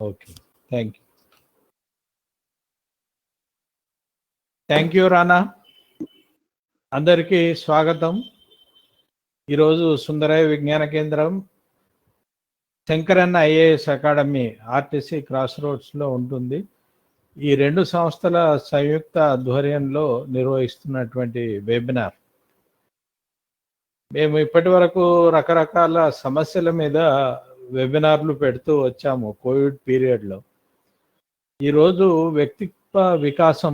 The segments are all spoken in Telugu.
Okay, thank you. Thank you రానా. అందరికీ స్వాగతం. ఈరోజు సుందరయ్య విజ్ఞాన కేంద్రం, శంకరన్న ఐఏఎస్ అకాడమీ ఆర్టీసీ క్రాస్ రోడ్స్లో ఉంటుంది. ఈ రెండు సంస్థల సంయుక్త ఆధ్వర్యంలో నిర్వహిస్తున్నటువంటి వెబినార్. మేము ఇప్పటి వరకు రకరకాల సమస్యల మీద వెబినార్లు పెడుతూ వచ్చాము కోవిడ్ పీరియడ్లో. ఈరోజు వ్యక్తిత్వ వికాసం,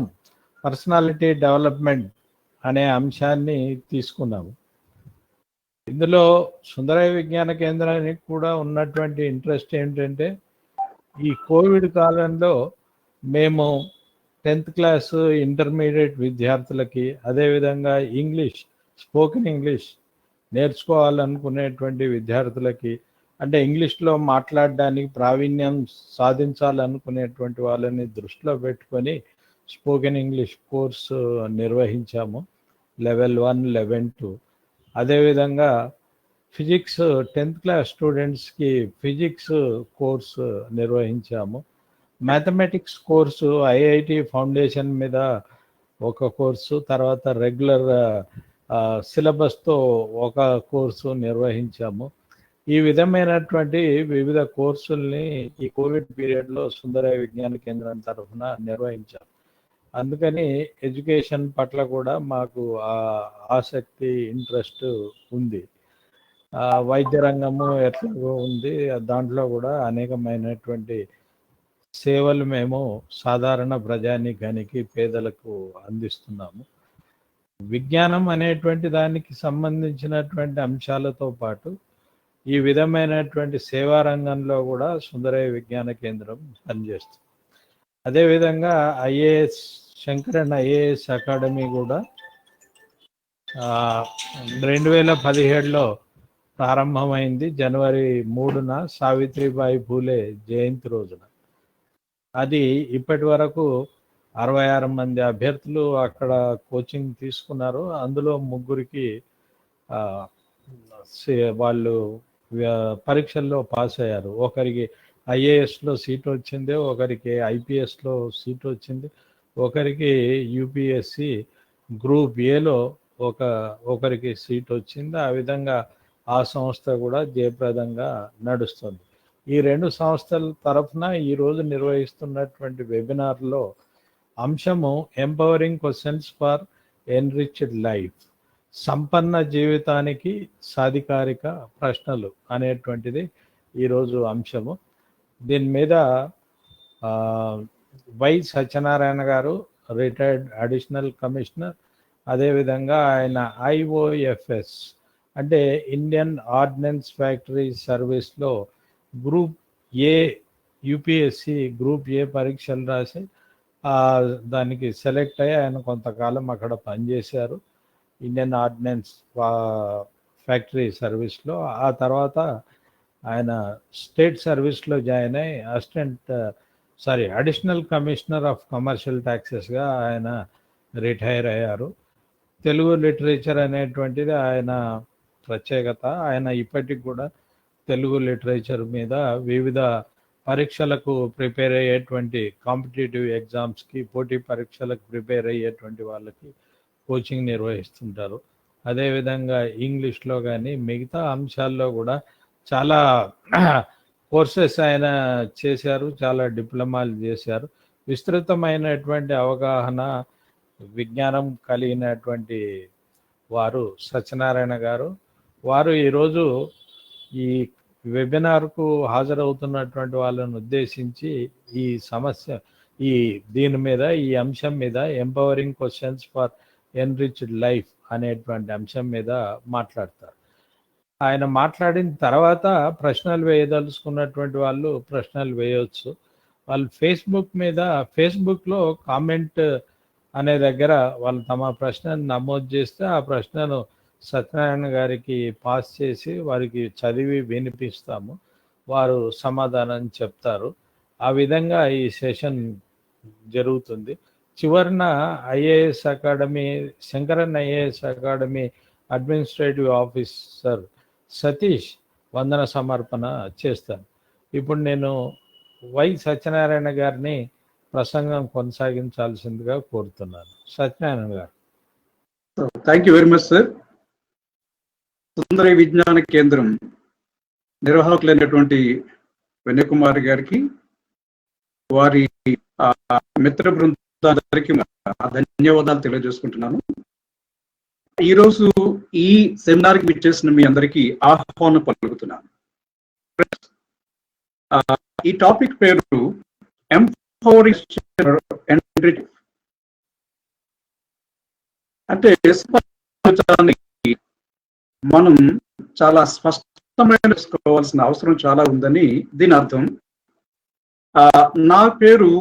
పర్సనాలిటీ డెవలప్మెంట్ అనే అంశాన్ని తీసుకున్నాము. ఇందులో సుందరయ్య విజ్ఞాన కేంద్రానికి కూడా ఉన్నటువంటి ఇంట్రెస్ట్ ఏంటంటే, ఈ కోవిడ్ కాలంలో మేము 10th క్లాస్ ఇంటర్మీడియట్ విద్యార్థులకి, అదేవిధంగా ఇంగ్లీష్, స్పోకెన్ ఇంగ్లీష్ నేర్చుకోవాలనుకునేటువంటి విద్యార్థులకి, అంటే ఇంగ్లీష్లో మాట్లాడడానికి ప్రావీణ్యం సాధించాలనుకునేటువంటి వాళ్ళని దృష్టిలో పెట్టుకొని స్పోకెన్ ఇంగ్లీష్ కోర్సు నిర్వహించాము, లెవెల్ 1, లెవెల్ 2. అదేవిధంగా ఫిజిక్స్ 10th క్లాస్ స్టూడెంట్స్కి ఫిజిక్స్ కోర్సు నిర్వహించాము. మ్యాథమెటిక్స్ కోర్సు ఐఐటి ఫౌండేషన్ మీద ఒక కోర్సు, తర్వాత రెగ్యులర్ సిలబస్తో ఒక కోర్సు నిర్వహించాము. ఈ విధమైనటువంటి వివిధ కోర్సుల్ని ఈ కోవిడ్ పీరియడ్లో సుందరయ్య విజ్ఞాన కేంద్రం తరఫున నిర్వహించాము. అందుకని ఎడ్యుకేషన్ పట్ల కూడా మాకు ఆసక్తి, ఇంట్రెస్ట్ ఉంది. వైద్య రంగము ఎట్లాగో ఉంది, దాంట్లో కూడా అనేకమైనటువంటి సేవలు మేము సాధారణ ప్రజానీకానికి, పేదలకు అందిస్తున్నాము. విజ్ఞానం అనేటువంటి దానికి సంబంధించినటువంటి అంశాలతో పాటు ఈ విధమైనటువంటి సేవా రంగంలో కూడా సుందరయ్య విజ్ఞాన కేంద్రం పనిచేస్తుంది. అదేవిధంగా ఐఏఎస్, శంకరన్ ఐఏఎస్ అకాడమీ కూడా 2017లో ప్రారంభమైంది. జనవరి 3న సావిత్రిబాయి పూలే జయంతి రోజున. అది ఇప్పటి వరకు 66 మంది అభ్యర్థులు అక్కడ కోచింగ్ తీసుకున్నారు. అందులో 3కి వాళ్ళు పరీక్షల్లో పాస్ అయ్యారు. ఒకరికి ఐఏఎస్లో సీట్ వచ్చింది, ఒకరికి ఐపీఎస్లో సీట్ వచ్చింది, ఒకరికి యూపీఎస్సి గ్రూప్ ఏలో ఒకరికి సీట్ వచ్చింది. ఆ విధంగా ఆ సంస్థ కూడా జయప్రదంగా నడుస్తుంది. ఈ రెండు సంస్థల తరఫున ఈరోజు నిర్వహిస్తున్నటువంటి వెబినార్లో అంశము empowering questions for enriched life, సంపన్న జీవితానికి సాధికారిక ప్రశ్నలు అనేటువంటిది ఈరోజు అంశము. దీని మీద వై సత్యనారాయణ గారు, రిటైర్డ్ అడిషనల్ కమిషనర్, అదేవిధంగా ఆయన ఐఓఎఫ్ఎస్ అంటే ఇండియన్ ఆర్డినెన్స్ ఫ్యాక్టరీ సర్వీస్లో group A, UPSC group A పరీక్షలు రాసి దానికి సెలెక్ట్ అయ్యి ఆయన కొంతకాలం అక్కడ పనిచేశారు ఇండియన్ ఆర్డినెన్స్ ఫ్యాక్టరీ సర్వీస్లో. ఆ తర్వాత ఆయన స్టేట్ సర్వీస్లో జాయిన్ అయ్యి అడిషనల్ కమిషనర్ ఆఫ్ కమర్షియల్ ట్యాక్సెస్గా ఆయన రిటైర్ అయ్యారు. తెలుగు లిటరేచర్ అనేటువంటిది ఆయన ప్రత్యేకత. ఆయన ఇప్పటికి కూడా తెలుగు లిటరేచర్ మీద వివిధ పరీక్షలకు ప్రిపేర్ అయ్యేటువంటి, కాంపిటేటివ్ ఎగ్జామ్స్కి, పోటీ పరీక్షలకు ప్రిపేర్ అయ్యేటువంటి వాళ్ళకి కోచింగ్ నిర్వహిస్తుంటారు. అదేవిధంగా ఇంగ్లీష్లో కానీ మిగతా అంశాల్లో కూడా చాలా కోర్సెస్ ఆయన చేశారు, చాలా డిప్లొమాలు చేశారు. విస్తృతమైనటువంటి అవగాహన, విజ్ఞానం కలిగినటువంటి వారు సత్యనారాయణ గారు. వారు ఈరోజు ఈ వెబినార్కు హాజరవుతున్నటువంటి వాళ్ళను ఉద్దేశించి దీని మీద, ఈ అంశం మీద, empowering questions for enriched life అనేటువంటి అంశం మీద మాట్లాడతారు. ఆయన మాట్లాడిన తర్వాత ప్రశ్నలు వేయదలుచుకున్నటువంటి వాళ్ళు ప్రశ్నలు వేయవచ్చు. వాళ్ళు ఫేస్బుక్లో కామెంట్ అనే దగ్గర వాళ్ళు తమ ప్రశ్నను నమోదు చేస్తే ఆ ప్రశ్నను సత్యనారాయణ గారికి పాస్ చేసి వారికి చదివి వినిపిస్తాము. వారు సమాధానం చెప్తారు. ఆ విధంగా ఈ సెషన్ జరుగుతుంది. చివరిన IAS academy, Shankaran IAS academy administrative officer Satish వందన సమర్పణ చేస్తాను. ఇప్పుడు నేను వై సత్యనారాయణ గారిని ప్రసంగం కొనసాగించాల్సిందిగా కోరుతున్నాను. సత్యనారాయణ గారు. Thank you very much sir. Sundara Vignana Kendram నిర్వాహకులైనటువంటి వినయకుమార్ గారికి, వారి మిత్ర బృందానికి ధన్యవాదాలు తెలియజేసుకుంటున్నాను. ఈరోజు ఈ సెమినార్కి విచ్చేసిన మీ అందరికీ ఆహ్వానం పలుకుతున్నాను. ఈ టాపిక్ పేరు ఎంపవరింగ్. అంటే మనం చాలా స్పష్టమైన తెలుసుకోవాల్సిన అవసరం చాలా ఉందని దీని అర్థం. నా పేరు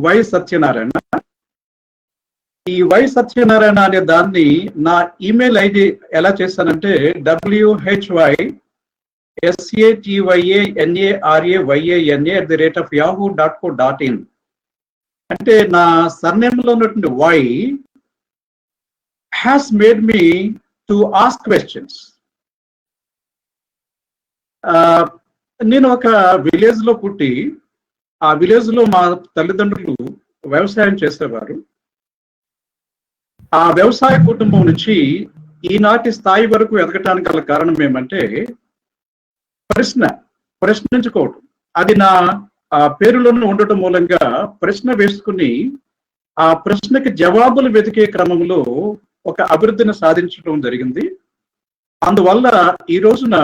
వై సత్యనారాయణ. ఈ వై సత్యనారాయణ అనే దాన్ని నా ఈమెయిల్ ఐడి ఎలా చేశానంటే whysatyanaRaYANA@yahoo.co.in. అంటే నా సర్నేమ్ లో ఉన్నటువంటి why has made me to ask questions. నేను ఒక విలేజ్ లో పుట్టి, ఆ విలేజ్ లో మా తల్లిదండ్రులు వ్యవసాయం చేసేవారు. ఆ వ్యవసాయ కుటుంబం నుంచి ఈనాటి స్థాయి వరకు ఎదగటానికి గల కారణం ఏమంటే ప్రశ్నించుకోవటం. అది నా పేరులోనే ఉండటం మూలంగా ప్రశ్న వేసుకుని ఆ ప్రశ్నకి జవాబులు వెతికే క్రమంలో ఒక అభివృద్ధిని సాధించడం జరిగింది. అందువల్ల ఈ రోజున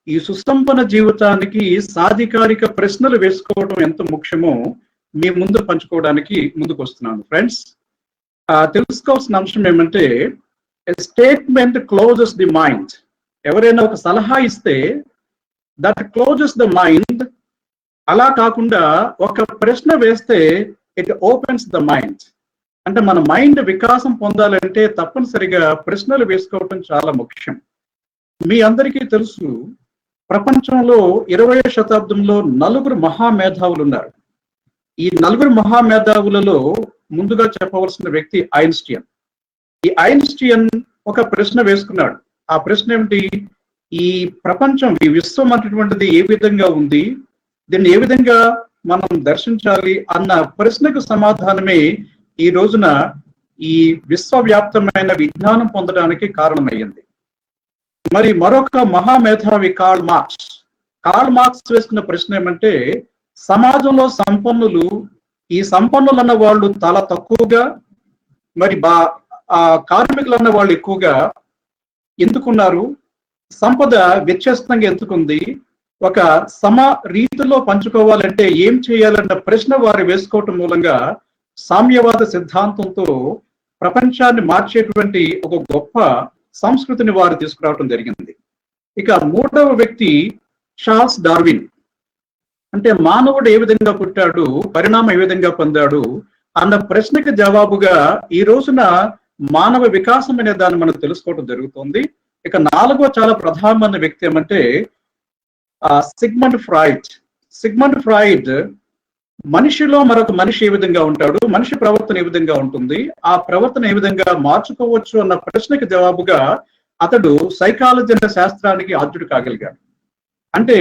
ఈ సుసంపన్న జీవితానికి సాధికారిక ప్రశ్నలు వేసుకోవడం ఎంత ముఖ్యమో మీ ముందు పంచుకోవడానికి ముందుకు వస్తున్నాను. ఫ్రెండ్స్, తెలుసుకోవాల్సిన అంశం ఏమంటే స్టేట్మెంట్ క్లోజెస్ ది మైండ్. ఎవరైనా ఒక సలహా ఇస్తే దట్ క్లోజెస్ ద మైండ్. అలా కాకుండా ఒక ప్రశ్న వేస్తే ఇట్ ఓపెన్స్ ద మైండ్. అంటే మన మైండ్ వికాసం పొందాలంటే తప్పనిసరిగా ప్రశ్నలు వేసుకోవటం చాలా ముఖ్యం. మీ అందరికీ తెలుసు, ప్రపంచంలో 20వ శతాబ్దంలో 4 మహామేధావులు ఉన్నారు. ఈ 4 మహామేధావులలో ముందుగా చెప్పవలసిన వ్యక్తి ఐన్స్టీన్. ఈ ఐన్స్టీన్ ఒక ప్రశ్న వేసుకున్నాడు. ఆ ప్రశ్న ఏమిటి? ఈ ప్రపంచం, ఈ విశ్వం అన్నటువంటిది ఏ విధంగా ఉంది, దీన్ని ఏ విధంగా మనం దర్శించాలి అన్న ప్రశ్నకు సమాధానమే ఈ రోజున ఈ విశ్వవ్యాప్తమైన విజ్ఞానం పొందడానికి కారణమయ్యింది. మరి మరొక మహామేధావి కార్ల్ మార్క్స్ వేసుకున్న ప్రశ్న ఏమంటే, సమాజంలో సంపన్నులు, ఈ సంపన్నులు అన్న వాళ్ళు చాలా తక్కువగా, మరి కార్మికులు అన్న వాళ్ళు ఎక్కువగా ఎందుకున్నారు, సంపద వ్యత్యస్తంగా ఎందుకుంది, ఒక సమ రీతిలో పంచుకోవాలంటే ఏం చేయాలన్న ప్రశ్న వారు వేసుకోవటం మూలంగా సామ్యవాద సిద్ధాంతంతో ప్రపంచాన్ని మార్చేటువంటి ఒక గొప్ప సంస్కృతిని వారు తీసుకురావటం జరిగింది. ఇక 3వ వ్యక్తి చార్ల్స్ డార్విన్. అంటే మానవుడు ఏ విధంగా పుట్టాడు, పరిణామం ఏ విధంగా పొందాడు అన్న ప్రశ్నకి జవాబుగా ఈ రోజున మానవ వికాసం అనే దాన్ని మనం తెలుసుకోవడం జరుగుతుంది. ఇక 4వ చాలా ప్రధానమైన వ్యక్తి ఏమంటే సిగ్మండ్ ఫ్రాయిడ్. మనిషిలో మరొక మనిషి ఏ విధంగా ఉంటాడు, మనిషి ప్రవర్తన ఏ విధంగా ఉంటుంది, ఆ ప్రవర్తన ఏ విధంగా మార్చుకోవచ్చు అన్న ప్రశ్నకి జవాబుగా అతడు సైకాలజీ అనే శాస్త్రానికి ఆద్యుడు కాగలిగాడు. అంటే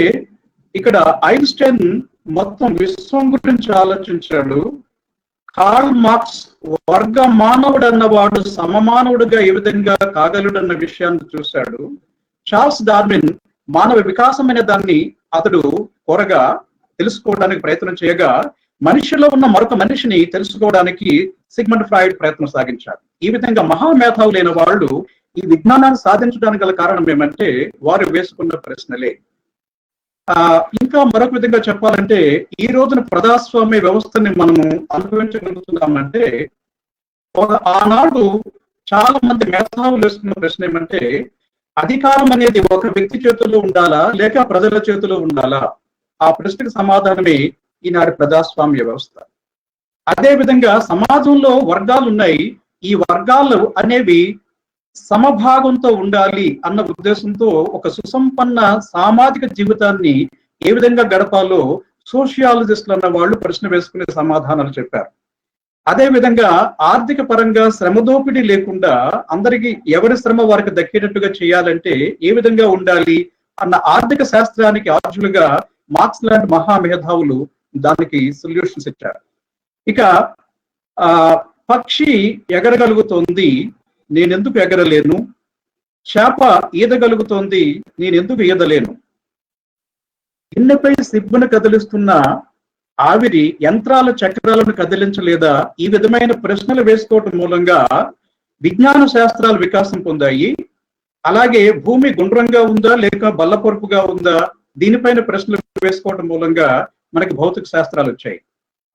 ఇక్కడ ఐన్స్టైన్ మొత్తం విశ్వం గురించి ఆలోచించాడు. కార్ల్ మార్క్స్ వర్గ మానవుడు అన్నవాడు సమమానవుడుగా ఏ విధంగా కాగలడు అన్న విషయాన్ని చూశాడు. చార్ల్స్ డార్విన్ మానవ వికాసం అనే దాన్ని అతడు త్వరగా తెలుసుకోవడానికి ప్రయత్నం చేయగా, మనిషిలో ఉన్న మరొక మనిషిని తెలుసుకోవడానికి సిగ్మండ్ ఫ్రాయిడ్ ప్రయత్నం సాగించాడు. ఈ విధంగా మహామేధావులైన వాళ్ళు ఈ విజ్ఞానాన్ని సాధించడానికి గల కారణం ఏమంటే వారు వేసుకున్న ప్రశ్నలే. ఇంకా మరొక విధంగా చెప్పాలంటే ఈ రోజున ప్రజాస్వామ్య వ్యవస్థని మనము అనుభవించగలుగుతున్నామంటే ఆనాడు చాలా మంది మేధావులు వేసుకున్న ప్రశ్న ఏమంటే, అధికారం అనేది ఒక వ్యక్తి చేతిలో ఉండాలా లేక ప్రజల చేతిలో ఉండాలా? ఆ ప్రశ్నకు సమాధానమే ఈనాటి ప్రజాస్వామ్య వ్యవస్థ. అదే విధంగా సమాజంలో వర్గాలు ఉన్నాయి. ఈ వర్గాలు అనేవి సమభాగంతో ఉండాలి అన్న ఉద్దేశంతో ఒక సుసంపన్న సామాజిక జీవితాన్ని ఏ విధంగా గడపాలో సోషియాలజిస్టులు అన్న వాళ్ళు ప్రశ్న వేసుకునే సమాధానాలు చెప్పారు. అదే విధంగా ఆర్థిక పరంగా శ్రమ దోపిడీ లేకుండా అందరికీ ఎవరి శ్రమ వారికి దక్కేటట్టుగా చేయాలంటే ఏ విధంగా ఉండాలి అన్న ఆర్థిక శాస్త్రానికి ఆర్జులుగా మార్క్స్ లాంటి మహామేధావులు దానికి సొల్యూషన్స్ ఇచ్చారు. ఇక పక్షి ఎగరగలుగుతోంది, నేనెందుకు ఎగరలేను? చేప ఈదగలుగుతోంది, నేనెందుకు ఈదలేను? గిన్నెపై సిబ్బును కదిలిస్తున్న ఆవిరి యంత్రాల చక్రాలను కదిలించలేదా? ఈ విధమైన ప్రశ్నలు వేసుకోవటం మూలంగా విజ్ఞాన శాస్త్రాలు వికాసం పొందాయి. అలాగే భూమి గుండ్రంగా ఉందా లేక బల్లపరుపుగా ఉందా, దీనిపైన ప్రశ్నలు వేసుకోవటం మూలంగా మనకి భౌతిక శాస్త్రాలు వచ్చాయి.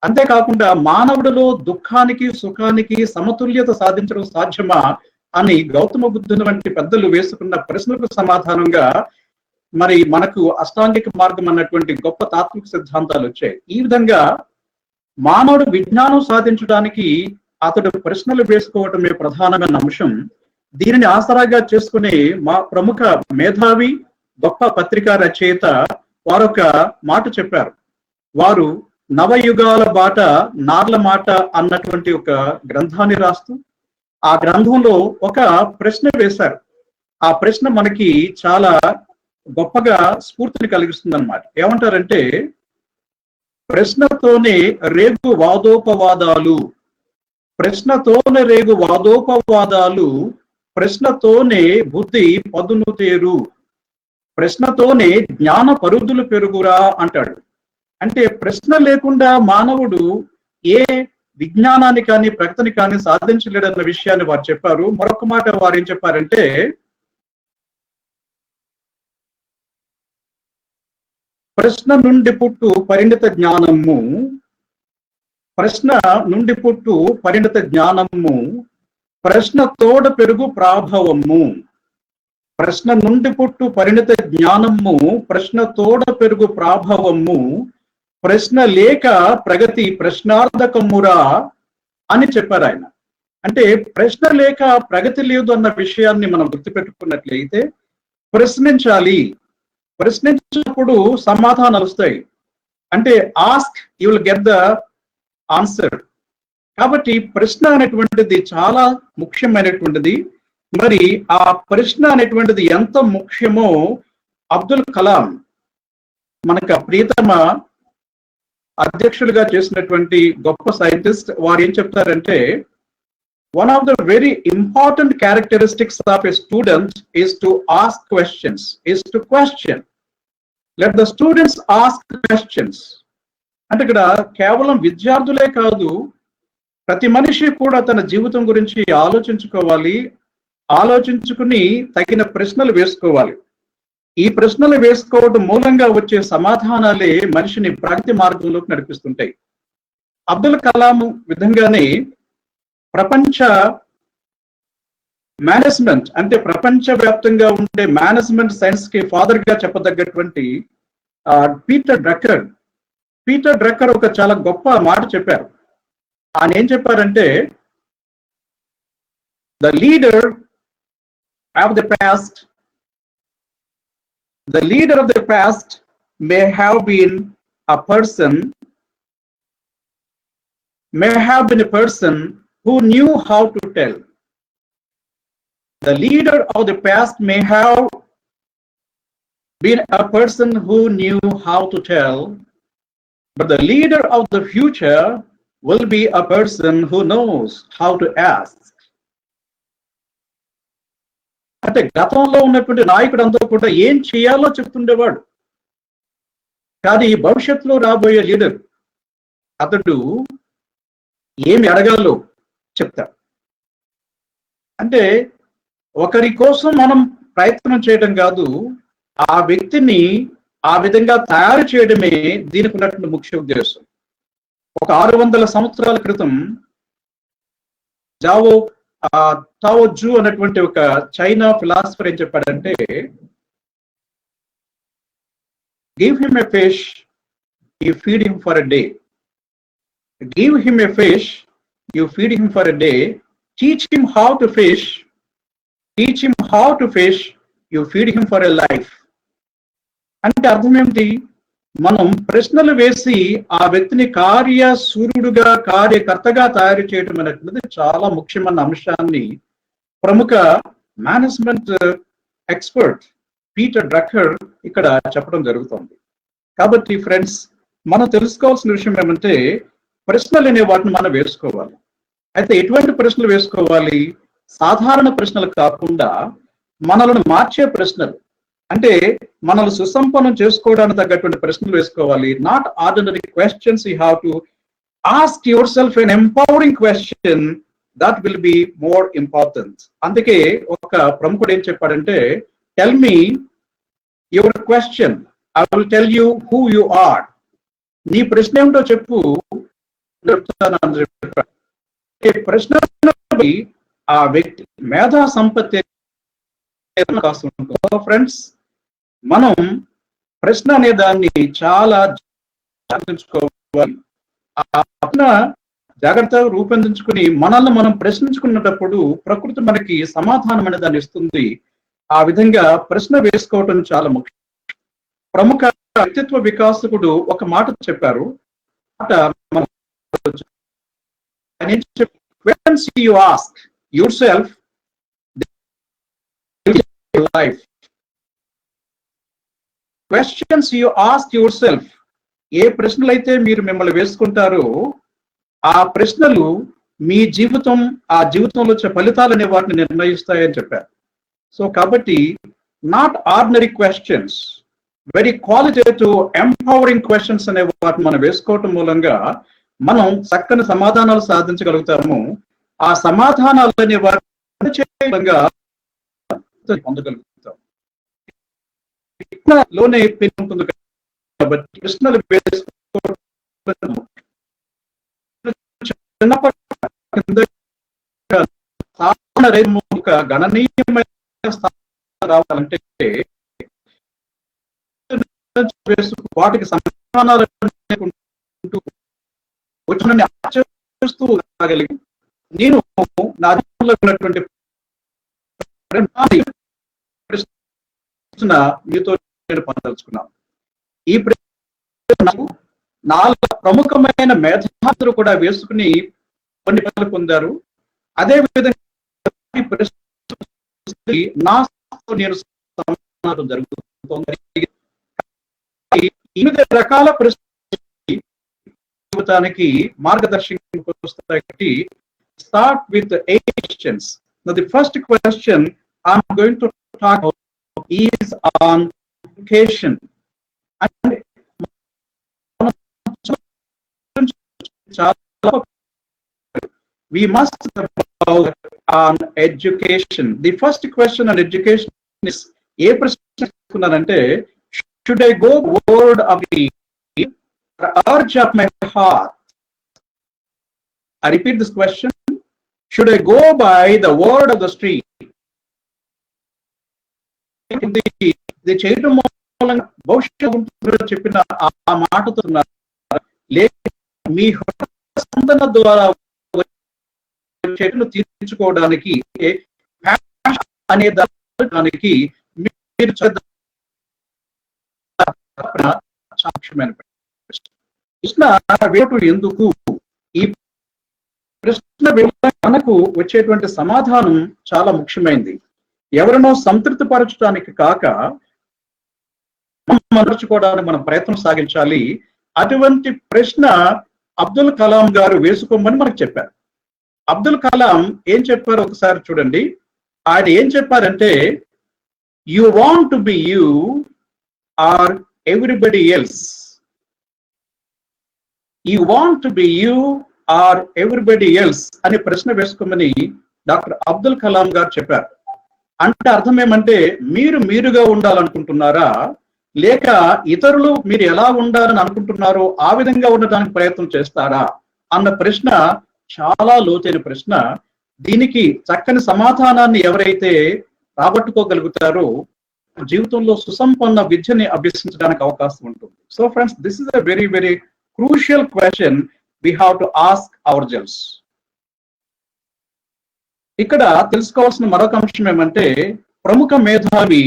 అంతేకాకుండా మానవుడిలో దుఃఖానికి సుఖానికి సమతుల్యత సాధించడం సాధ్యమా అని గౌతమ బుద్ధుని వంటి పెద్దలు వేసుకున్న ప్రశ్నలకు సమాధానంగా మరి మనకు అష్టాంగిక మార్గం అన్నటువంటి గొప్ప తాత్విక సిద్ధాంతాలు వచ్చాయి. ఈ విధంగా మానవుడు విజ్ఞానం సాధించడానికి అతడు ప్రశ్నలు వేసుకోవటమే ప్రధానమైన అంశం. దీనిని ఆసరాగా చేసుకునే మా ప్రముఖ మేధావి గొప్ప పత్రికా రచయిత వారొక మాట చెప్పారు. వారు నవయుగాల బాట నార్ల మాట అన్నటువంటి ఒక గ్రంథాన్ని రాస్తూ ఆ గ్రంథంలో ఒక ప్రశ్న వేశారు. ఆ ప్రశ్న మనకి చాలా గొప్పగా స్ఫూర్తిని కలిగిస్తుంది అన్నమాట. ఏమంటారంటే, ప్రశ్నతోనే రేగు వాదోపవాదాలు, ప్రశ్నతోనే రేగు వాదోపవాదాలు, ప్రశ్నతోనే బుద్ధి పదును తేరు, ప్రశ్నతోనే జ్ఞాన పరుదులు పెరుగురా అంటాడు. అంటే ప్రశ్న లేకుండా మానవుడు ఏ విజ్ఞానాన్ని కానీ ప్రగతిని కానీ సాధించలేడన్న విషయాన్ని వారు చెప్పారు. మరొక మాట వారు ఏం చెప్పారంటే, ప్రశ్న నుండి పుట్టు పరిణిత జ్ఞానము, ప్రశ్న నుండి పుట్టు పరిణిత జ్ఞానము, ప్రశ్న తోడ పెరుగు ప్రాభవము, ప్రశ్న నుండి పుట్టు పరిణిత జ్ఞానము, ప్రశ్న తోడ పెరుగు ప్రాభవము, ప్రశ్న లేక ప్రగతి ప్రశ్నార్థకమురా అని చెప్పారు ఆయన. అంటే ప్రశ్న లేక ప్రగతి లేదు అన్న విషయాన్ని మనం గుర్తుపెట్టుకున్నట్లయితే, ప్రశ్నించాలి, ప్రశ్నించినప్పుడు సమాధానాలు వస్తాయి. అంటే ask you will get the answer. కాబట్టి ప్రశ్న అనేటువంటిది చాలా ముఖ్యమైనటువంటిది. మరి ఆ ప్రశ్న అనేటువంటిది ఎంత ముఖ్యమో అబ్దుల్ కలాం మనకు ప్రియతమ అధ్యక్షులుగా చేసినటువంటి గొప్ప సైంటిస్ట్ వారు ఏం చెప్తారంటే, one of the very important characteristics of a student is to ask questions, is to question. Let the students ask questions. అంటే ఇక్కడ కేవలం విద్యార్థులే కాదు, ప్రతి మనిషి కూడా తన జీవితం గురించి ఆలోచించుకోవాలి, ఆలోచించుకుని తగిన ప్రశ్నలు వేసుకోవాలి. ఈ ప్రశ్నలు వేసుకోవడం మూలంగా వచ్చే సమాధానాలే మనిషిని ప్రగతి మార్గంలోకి నడిపిస్తుంటాయి. అబ్దుల్ కలాం విధంగానే ప్రపంచ మేనేజ్మెంట్ అంటే ప్రపంచవ్యాప్తంగా ఉండే మేనేజ్మెంట్ సైన్స్ కి ఫాదర్ గా చెప్పదగ్గటువంటి పీటర్ డ్రక్కర్ ఒక చాలా గొప్ప మాట చెప్పారు. ఆయన ఏం చెప్పారంటే, the leader of the past may have been a person who knew how to tell. The leader of the past may have been a person who knew how to tell, but the leader of the future will be a person who knows how to ask. అంటే గతంలో ఉన్నటువంటి నాయకుడు అంతా కూడా ఏం చేయాలో చెప్తుండేవాడు, కానీ భవిష్యత్తులో రాబోయే లీడర్ అతడు ఏమి అడగాలో చెప్తాడు. అంటే ఒకరి కోసం మనం ప్రయత్నం చేయడం కాదు, ఆ వ్యక్తిని ఆ విధంగా తయారు చేయడమే దీనికి ఉన్నటువంటి ముఖ్య ఉద్దేశం. ఒక 600 సంవత్సరాల క్రితం టావో జూ అనేటువంటి ఒక చైనా ఫిలాసఫర్ ఏం చెప్పాడంటే, give him a fish, you feed him for a day. Give him a fish, you feed him for a day. Teach him how to fish, you feed him for a life. అంటే అర్థం ఏమిటి? మనం ప్రశ్నలు వేసి ఆ వ్యక్తిని కార్యశూరుడుగా కార్యకర్తగా తయారు చేయడం అనేటువంటిది చాలా ముఖ్యమైన అంశాన్ని ప్రముఖ మేనేజ్మెంట్ ఎక్స్పర్ట్ పీటర్ డ్రక్కర్ ఇక్కడ చెప్పడం జరుగుతుంది. కాబట్టి ఫ్రెండ్స్, మనం తెలుసుకోవాల్సిన విషయం ఏమంటే ప్రశ్నలు అనే వాటిని మనం వేసుకోవాలి. అయితే ఎటువంటి ప్రశ్నలు వేసుకోవాలి? సాధారణ ప్రశ్నలు కాకుండా మనల్ని మార్చే ప్రశ్నలు, అంటే మనల్ని సుసంపన్నం చేసుకోవడానికి తగ్గటువంటి ప్రశ్నలు వేసుకోవాలి. Not ordinary questions. You have to ask yourself an empowering question that will be more important. అందుకే ఒక ప్రముఖుడు ఏం చెప్పాడంటే, tell me your question, I will tell you who you are. నీ ప్రశ్న ఏమిటో చెప్పు, ప్రశ్న ఆ వ్యక్తి మేధా సంపత్తి. ఫ్రెండ్స్, మనం ప్రశ్న అనే దాన్ని చాలా జాగ్రత్తించుకోవాలి. ఆ ప్రశ్న జాగ్రత్తగా రూపొందించుకుని మనల్ని మనం ప్రశ్నించుకున్నప్పుడు ప్రకృతి మనకి సమాధానం అనే దాన్ని ఇస్తుంది. ఆ విధంగా ప్రశ్న వేసుకోవటం చాలా ముఖ్యం. ప్రముఖ వ్యక్తిత్వ వికాసకుడు ఒక మాట చెప్పారు. Questions you ask yourself, life. Questions you ask yourself. ఏ ప్రశ్నలు అయితే మీరు మిమ్మల్ని వేసుకుంటారో ఆ ప్రశ్నలు మీ జీవితం, ఆ జీవితంలో వచ్చే ఫలితాలు అనే వాటిని నిర్ణయిస్తాయని చెప్పారు. సో కాబట్టి not ordinary questions, very qualitative empowering questions అనే వాటిని మనం వేసుకోవటం మూలంగా మనం చక్కని సమాధానాలు సాధించగలుగుతాము. ఆ సమాధానాలు అనే వాటిని పొందగలుగుతాం. లోనే పెన్ ఉంటుంది కాబట్టి ప్రశ్నలు గణనీయమైన రావాలంటే వాటికి సమాధానాలు నేను నా జీవితంలో ఉన్నటువంటి మీతో నేను పొందదలుచుకున్నాను. ఈ ప్రశ్న 4 ప్రముఖమైన మేధావులు కూడా వేసుకుని కొన్ని పనులు పొందారు. అదే విధంగా నేను సమాధానం జరుగుతుంది. 8 రకాల ప్రశ్న జీవితానికి మార్గదర్శకం వస్తాయి. Start with the 8 questions. Now the first question I'm going to talk about is on education. And we must talk about on education. The first question on education is, ఏ ప్రశ్న తీసుకున్నానంటే, should I go word of the urge of my heart? I repeat this question. Should I go by the word of the street? ఇది చేయడం మూలంగా భవిష్యత్తు చెప్పిన ఆ మాటతో లేక మీ స్పందన ద్వారా చెట్టును తీర్చుకోవడానికి అనే దానికి మీరు సాక్ష్యమైన ప్రశ్న ఎందుకు? ఈ ప్రశ్న మనకు వచ్చేటువంటి సమాధానం చాలా ముఖ్యమైనది. ఎవరినో సంతృప్తి పరచడానికి కాక మరచుకోవడానికి మనం ప్రయత్నం సాగించాలి. అటువంటి ప్రశ్న అబ్దుల్ కలాం గారు వేసుకోమని మనకు చెప్పారు. అబ్దుల్ కలాం ఏం చెప్పారు ఒకసారి చూడండి. ఆయన ఏం చెప్పారంటే, you want to be you are everybody else. You want to be you are everybody else అనే ప్రశ్న వేసుకోమని డాక్టర్ అబ్దుల్ కలాం గారు చెప్పారు. అంటే అర్థం ఏమంటే, మీరు మీరుగా ఉండాలనుకుంటున్నారా, లేక ఇతరులు మీరు ఎలా ఉండాలని అనుకుంటున్నారో ఆ విధంగా ఉండడానికి ప్రయత్నం చేస్తారా అన్న ప్రశ్న చాలా లోతైన ప్రశ్న. దీనికి చక్కని సమాధానాన్ని ఎవరైతే రాబట్టుకోగలుగుతారో జీవితంలో సుసంపన్న విద్యని అభ్యసించడానికి అవకాశం ఉంటుంది. So friends, this is a very very crucial question we have to ask ourselves. ఇక్కడ తెలుసుకోవాల్సిన మరొక అంశం ఏమంటే, ప్రముఖ మేధావి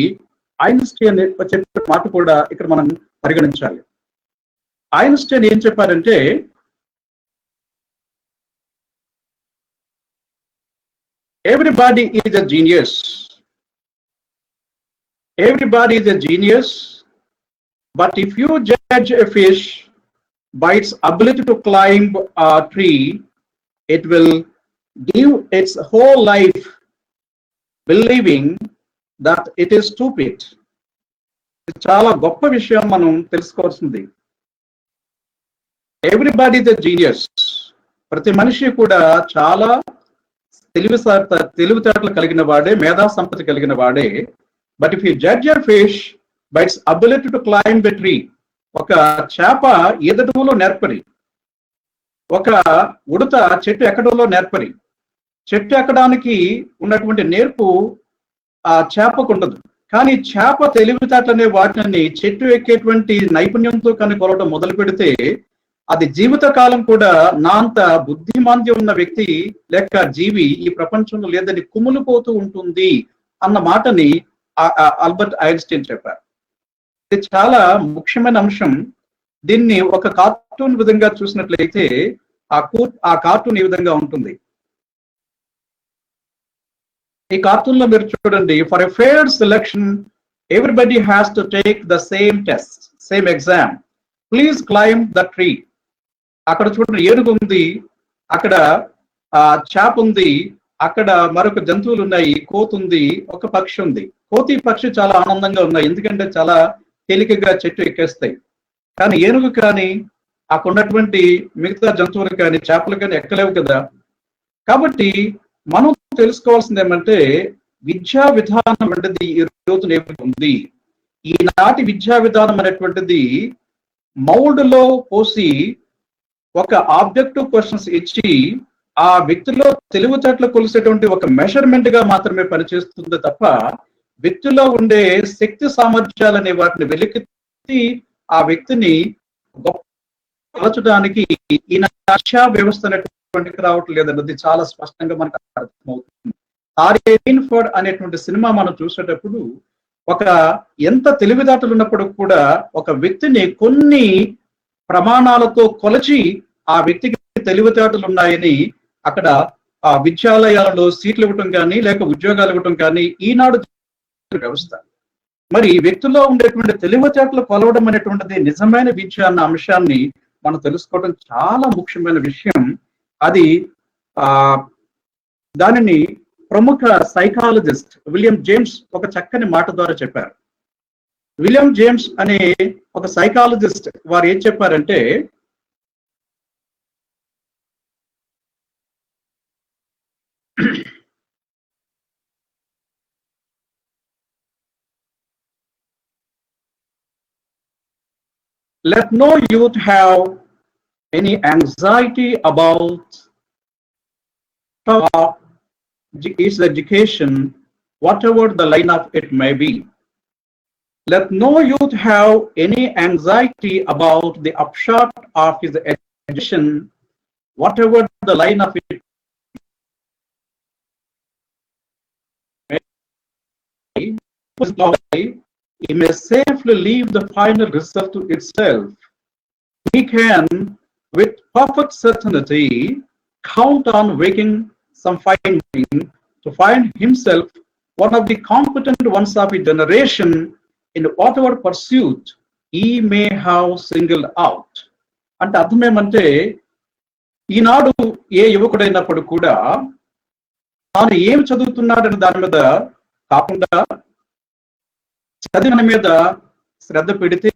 ఐన్స్టీన్ చెప్పిన మాట కూడా ఇక్కడ మనం పరిగణించాలి. ఐన్స్టీన్ ఏం చెప్పారంటే, everybody is a genius. Everybody is a genius, but if you judge a fish by its ability to climb a tree, it will give its whole life believing that it is stupid. చాలా గొప్ప విషయం మనం తెలుసుకోవాల్సింది. ఎవ్రీబడి ద జీనియస్, ప్రతి మనిషి కూడా చాలా తెలివితేటలు కలిగిన వాడే, మేధా సంపత్తి కలిగిన వాడే. But if you judge your fish by it's ability to climb a tree, ఒక చేప ఈదటంలో నేర్పరి, ఒక ఉడత చెట్టు ఎక్కడంలో నేర్పరి. చెట్టు ఎక్కడానికి ఉన్నటువంటి నేర్పు ఆ చేపకు ఉండదు, కానీ చేప తెలివితేటలు అనే వాటిని చెట్టు ఎక్కేటువంటి నైపుణ్యంతో కానీ కొలవడం మొదలు పెడితే అది జీవిత కాలం కూడా నా అంత బుద్ధిమాంద్యం ఉన్న వ్యక్తి లేక జీవి ఈ ప్రపంచంలో లేదని కుమ్ములుపోతూ ఉంటుంది అన్న మాటని ఆల్బర్ట్ ఐన్స్టీన్ చెప్పారు. ఇది చాలా ముఖ్యమైన అంశం. దీన్ని ఒక కార్టూన్ విధంగా చూసినట్లయితే ఆ కార్టూన్ ఈ విధంగా ఉంటుంది. ఈ కార్టూన్ లో మీరు చూడండి, for a fair selection everybody has to take the same test, same exam, please climb the tree. అక్కడ చూడండి, ఏనుగు ఉంది, అక్కడ చేప ఉంది, అక్కడ మరొక జంతువులు ఉన్నాయి, కోతి ఉంది, ఒక పక్షి ఉంది. కోతి పక్షి చాలా ఆనందంగా ఉన్నాయి, ఎందుకంటే చాలా తేలికగా చెట్టు ఎక్కేస్తాయి. కానీ ఏనుగు కానీ అక్కడ ఉన్నటువంటి మిగతా జంతువులు కానీ చేపలు కానీ ఎక్కలేవు కదా. కాబట్టి మనం తెలుసుకోవాల్సింది ఏమంటే విద్యా విధానం అనేది ఈ రోజున ఉంది. ఈనాటి విద్యా విధానం అనేటువంటిది మౌల్డ్ లో పోసి ఒక ఆబ్జెక్టివ్ క్వశ్చన్స్ ఇచ్చి ఆ వ్యక్తిలో తెలివితేటలు కొలిసేటువంటి ఒక మెజర్మెంట్ గా మాత్రమే పనిచేస్తుంది తప్ప వ్యక్తిలో ఉండే శక్తి సామర్థ్యాలనే వాటిని వెలికి ఆ వ్యక్తిని గొప్పచడానికి ఈయన శిక్షా వ్యవస్థ అనేటువంటి రావటం లేదన్నది చాలా స్పష్టంగా మనకు అర్థమవుతుంది. ఆర్యన్ఫర్డ్ అనేటువంటి సినిమా మనం చూసేటప్పుడు ఒక ఎంత తెలివితేటలు ఉన్నప్పుడు కూడా ఒక వ్యక్తిని కొన్ని ప్రమాణాలతో కొలచి ఆ వ్యక్తికి తెలివితేటలు ఉన్నాయని అక్కడ ఆ విద్యాలయాలలో సీట్లు ఇవ్వటం కానీ లేక ఉద్యోగాలు ఇవ్వటం కానీ ఈనాడు వ్యవస్థ. మరి వ్యక్తిలో ఉండేటువంటి తెలివితేటలు కొలవడం అనేటువంటిది నిజమైన విద్య అన్న అంశాన్ని మనం తెలుసుకోవడం చాలా ముఖ్యమైన విషయం. అది దానిని ప్రముఖ సైకాలజిస్ట్ విలియం జేమ్స్ ఒక చక్కని మాట ద్వారా చెప్పారు. విలియం జేమ్స్ అనే ఒక సైకాలజిస్ట్ వారు ఏం చెప్పారంటే, let no youth have any anxiety about its education, whatever the line of it may be. Let no youth have any anxiety about the upshot of his education, whatever the line of it may be. He may safely leave the final result to itself. He can, with perfect certainty, count on waking some fine morning to find himself one of the competent ones of his generation in whatever pursuit he may have singled out. అంటే అర్థం ఏమంటే, ఈనాడు ఏ యువకుడైనప్పుడు కూడా తాను ఏమి చదువుతున్నాడని దాని మీద కాకుండా చదివిన మీద శ్రద్ధ పెడితే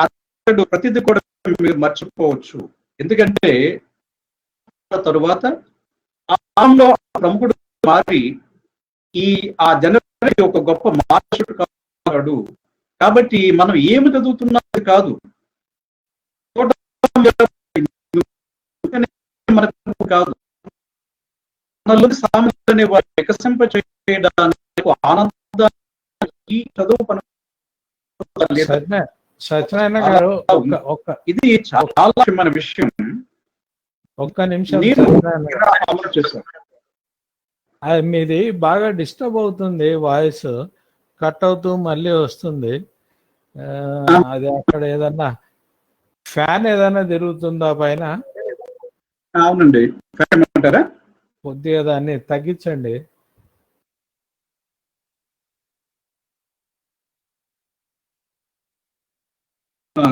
అతడు ప్రతిదీ కూడా మీరు మర్చిపోవచ్చు. ఎందుకంటే తరువాత ఆలో ప్రముఖుడు మారి ఆ జనరేషన్ ఒక గొప్ప మార్చుడు కాదు. కాబట్టి మనం ఏమి చదువుతున్నది కాదు, కాదు మనలో సామెతనే వారు వికసింప చేయడానికి ఆనందాన్ని చదువు సత్యనారాయణ గారు ఇది చాలా ముఖ్యమైన విషయం. ఒక్క నిమిషం, మీది బాగా డిస్టర్బ్ అవుతుంది, వాయిస్ కట్ అవుతూ మళ్ళీ వస్తుంది. అది అక్కడ ఏదన్నా ఫ్యాన్ ఏదైనా తిరుగుతుందా పైన? అవునండి, కొద్దిగా దాన్ని తగ్గించండి.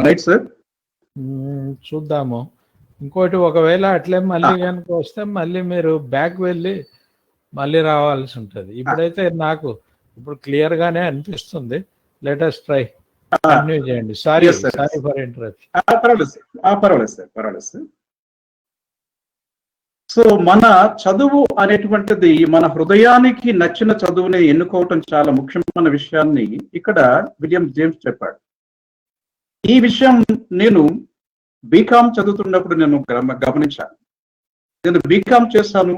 Right sir. చూద్దాము. ఇంకోటి ఒకవేళ అట్లే మళ్ళీ కనుక వస్తే మళ్ళీ మీరు బ్యాక్ వెళ్ళి మళ్ళీ రావాల్సి ఉంటుంది. ఇప్పుడైతే నాకు ఇప్పుడు క్లియర్ గానే అనిపిస్తుంది. లెట్ us ట్రై, కంటిన్యూ చేయండి. Sorry for interruption. పర్వాలేదు సార్. సో మన చదువు అనేటువంటిది మన హృదయానికి నచ్చిన చదువుని ఎన్నుకోవటం చాలా ముఖ్యమైన విషయాన్ని ఇక్కడ విలియం జేమ్స్ చెప్పాడు. ఈ విషయం నేను బీకామ్ చదువుతున్నప్పుడు నేను గమనించాను. నేను బీకామ్ చేశాను.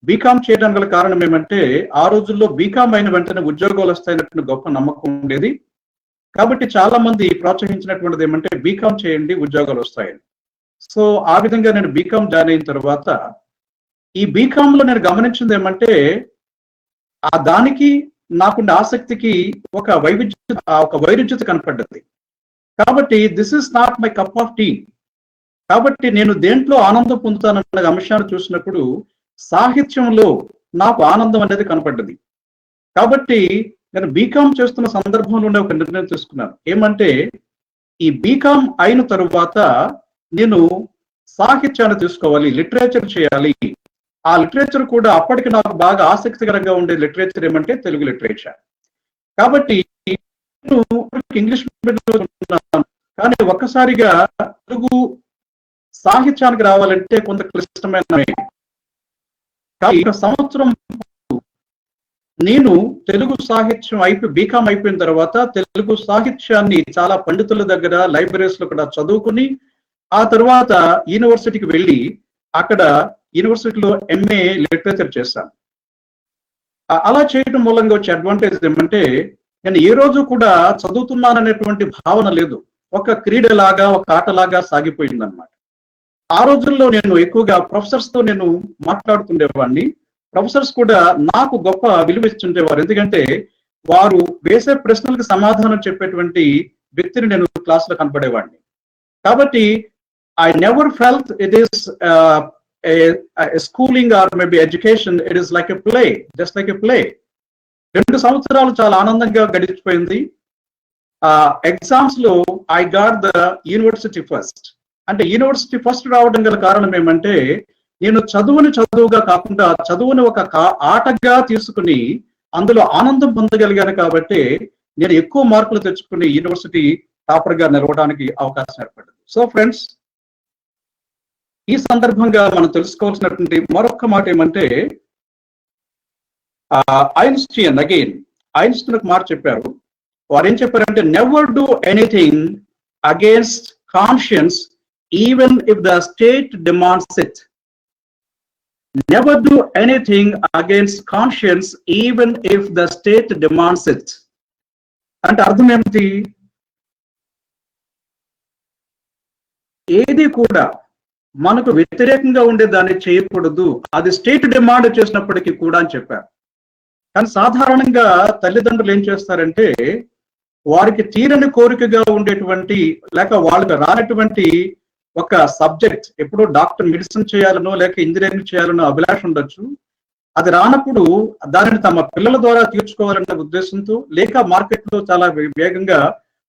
బీకామ్ చేయడానికి గల కారణం ఏమంటే ఆ రోజుల్లో బీకామ్ అయిన వెంటనే ఉద్యోగాలు వస్తాయన్నటువంటి గొప్ప నమ్మకం ఉండేది. కాబట్టి చాలా మంది ప్రోత్సహించినటువంటిది ఏమంటే బీకామ్ చేయండి, ఉద్యోగాలు వస్తాయని. సో ఆ విధంగా నేను బీకామ్ జాయిన్ అయిన తర్వాత ఈ బీకామ్ లో నేను గమనించింది ఏమంటే ఆ దానికి నాకుండే ఆసక్తికి ఒక వైరుధ్యత కనపడ్డది. కాబట్టి this is not my cup of tea. కాబట్టి నేను దేంట్లో ఆనందం పొందుతానన్న అంశాన్ని చూసినప్పుడు సాహిత్యంలో నాకు ఆనందం అనేది కనపడ్డది. కాబట్టి నేను బీకామ్ చేస్తున్న సందర్భంలోనే ఒక నిర్ణయం తీసుకున్నాను. ఏమంటే ఈ బీకామ్ అయిన తరువాత నేను సాహిత్యాన్ని తీసుకోవాలి, లిటరేచర్ చేయాలి. ఆ లిటరేచర్ కూడా అప్పటికి నాకు బాగా ఆసక్తికరంగా ఉండే లిటరేచర్ ఏమంటే తెలుగు లిటరేచర్. కాబట్టి నేను ఇంగ్లీష్ మీడియంలో ఉన్నాను, కానీ ఒక్కసారిగా తెలుగు సాహిత్యానికి రావాలంటే కొంత క్లిష్టమైన సంవత్సరం నేను తెలుగు సాహిత్యం బీకామ్ అయిపోయిన తర్వాత తెలుగు సాహిత్యాన్ని చాలా పండితుల దగ్గర లైబ్రరీస్ లో కూడా చదువుకుని ఆ తర్వాత యూనివర్సిటీకి వెళ్ళి అక్కడ యూనివర్సిటీలో ఎంఏ లిటరేచర్ చేశాను. అలా చేయడం మూలంగా వచ్చే అడ్వాంటేజ్ ఏమంటే నేను ఏ రోజు కూడా చదువుతున్నాననేటువంటి భావన లేదు. ఒక క్రీడలాగా, ఒక ఆటలాగా సాగిపోయింది అనమాట. ఆ రోజుల్లో నేను ఎక్కువగా ప్రొఫెసర్స్ తో నేను మాట్లాడుతుండేవాడిని. ప్రొఫెసర్స్ కూడా నాకు గొప్ప విలువ ఇస్తుండేవారు. ఎందుకంటే వారు వేసే ప్రశ్నలకు సమాధానం చెప్పేటువంటి వ్యక్తిని నేను క్లాస్ లో కనపడేవాడిని. కాబట్టి I never felt it is a schooling or maybe education. It is like a play, just like a play. 2 సంవత్సరాలు చాలా ఆనందంగా గడిచిపోయింది. ఎగ్జామ్స్ లో I got the university first. అంటే యూనివర్సిటీ ఫస్ట్ రావడం గల కారణం ఏమంటే నేను చదువుగా కాకుండా చదువుని ఒక ఆటగా తీసుకుని అందులో ఆనందం పొందగలిగాను. కాబట్టి నేను ఎక్కువ మార్కులు తెచ్చుకుని యూనివర్సిటీ టాపర్ గా నిలవడానికి అవకాశం ఏర్పడింది. సో ఫ్రెండ్స్, ఈ సందర్భంగా మనం తెలుసుకోవాల్సినటువంటి మరొక మాట ఏమంటే ఐన్స్టీన్ ఒక మాట చెప్పారు. వారు ఏం చెప్పారంటే never do anything against conscience even if the state demands it. Never do anything against conscience even if the state demands it. అంటే అర్థం ఏమిటి? ఏది కూడా మనకు వ్యతిరేకంగా ఉండే దాన్ని చేయకూడదు, అది స్టేట్ డిమాండ్ చేసినప్పటికీ కూడా అని చెప్పారు. కానీ సాధారణంగా తల్లిదండ్రులు ఏం చేస్తారంటే వారికి తీరని కోరికగా ఉండేటువంటి లేక వాళ్ళకి రానటువంటి ఒక సబ్జెక్ట్, ఎప్పుడో డాక్టర్ మెడిసిన్ చేయాలనో లేక ఇంజనీరింగ్ చేయాలనో అభిలాష ఉండొచ్చు. అది రానప్పుడు దానిని తమ పిల్లల ద్వారా తీర్చుకోవాలన్న ఉద్దేశంతో లేక మార్కెట్లో చాలా వేగంగా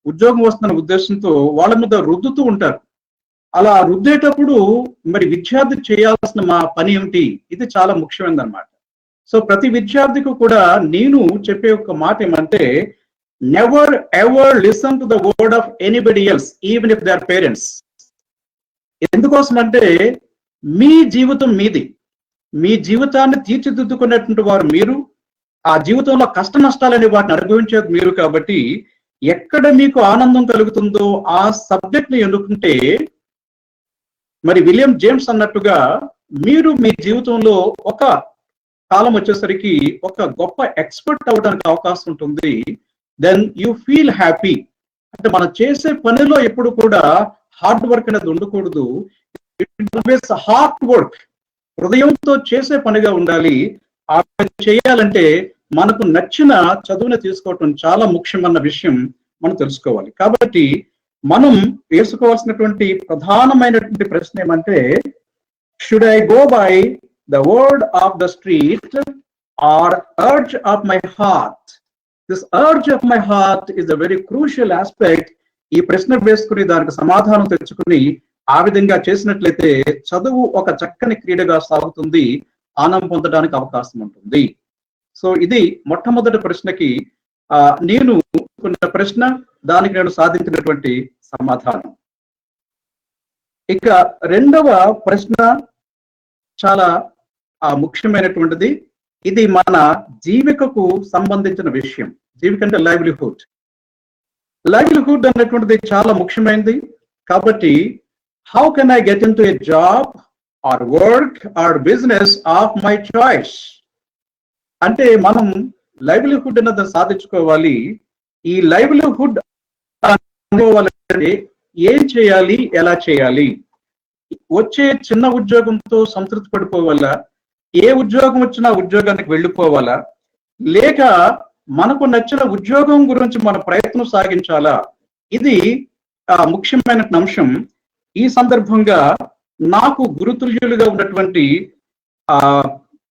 ఉద్యోగం వస్తున్న ఉద్దేశంతో వాళ్ళ మీద రుద్దుతూ ఉంటారు. అలా రుద్దేటప్పుడు మరి విద్యార్థి చేయాల్సిన మా పని ఏమిటి? ఇది చాలా ముఖ్యమైనది అనమాట. సో ప్రతి విద్యార్థికి కూడా నేను చెప్పే ఒక మాట ఏమంటే never ever listen to the word of anybody else even if they are parents. ఎందుకోసం అంటే మీ జీవితం మీది, మీ జీవితాన్ని తీర్చిదిద్దుకునేటువంటి వారు మీరు, ఆ జీవితంలో కష్ట నష్టాలని వాటిని అనుభవించేది మీరు. కాబట్టి ఎక్కడ మీకు ఆనందం కలుగుతుందో ఆ సబ్జెక్ట్ ని ఎన్నుకుంటే మరి విలియం జేమ్స్ అన్నట్టుగా మీరు మీ జీవితంలో ఒక కాలం వచ్చేసరికి ఒక గొప్ప ఎక్స్పర్ట్ అవడానికి అవకాశం ఉంటుంది. Then you feel happy. అంటే మనం చేసే పనిలో ఎప్పుడు కూడా హార్డ్ వర్క్ అనేది ఉండకూడదు. హార్డ్ వర్క్, హృదయంతో చేసే పనిగా ఉండాలి. ఆ చేయాలంటే మనకు నచ్చిన చదువుని తీసుకోవటం చాలా ముఖ్యమన్న విషయం మనం తెలుసుకోవాలి. కాబట్టి మనం వేసుకోవాల్సినటువంటి ప్రధానమైనటువంటి ప్రశ్న ఏమంటే should I go by the word of the street are urge of my heart? This urge of my heart is a very crucial aspect ఈ ప్రశ్న వేసుకుని దానికి సమాధానం తెచ్చుకుని ఆ విధంగా చేసినట్లయితే చదువు ఒక చక్కని క్రీడగా సాగుతుంది, ఆనందం పొందడానికి అవకాశం ఉంటుంది. సో ఇది మొట్టమొదటి ప్రశ్నకి నేను ప్రశ్న, దానికి నేను సాధించినటువంటి సమాధానం. ఇక రెండవ ప్రశ్న చాలా ముఖ్యమైనటువంటిది. ఇది మన జీవికకు సంబంధించిన విషయం. జీవిక అంటే లైవ్లీహుడ్. లైవ్లీహుడ్ అనేటువంటిది చాలా ముఖ్యమైనది. కాబట్టి how can I get in to a job or work or business of my choice అంటే మనం లైవ్లీహుడ్ అన్నది సాధించుకోవాలి. ఈ లైవ్లీహుడ్ అంటే ఏం చేయాలి, ఎలా చేయాలి? వచ్చే చిన్న ఉద్యోగంతో సంతృప్తి పడిపోవాలా? ఏ ఉద్యోగం వచ్చినా ఉద్యోగానికి వెళ్ళిపోవాలా? లేక మనకు నచ్చిన ఉద్యోగం గురించి మన ప్రయత్నం సాగించాలా? ఇది ముఖ్యమైన అంశం. ఈ సందర్భంగా నాకు గురుతుల్యులుగా ఉన్నటువంటి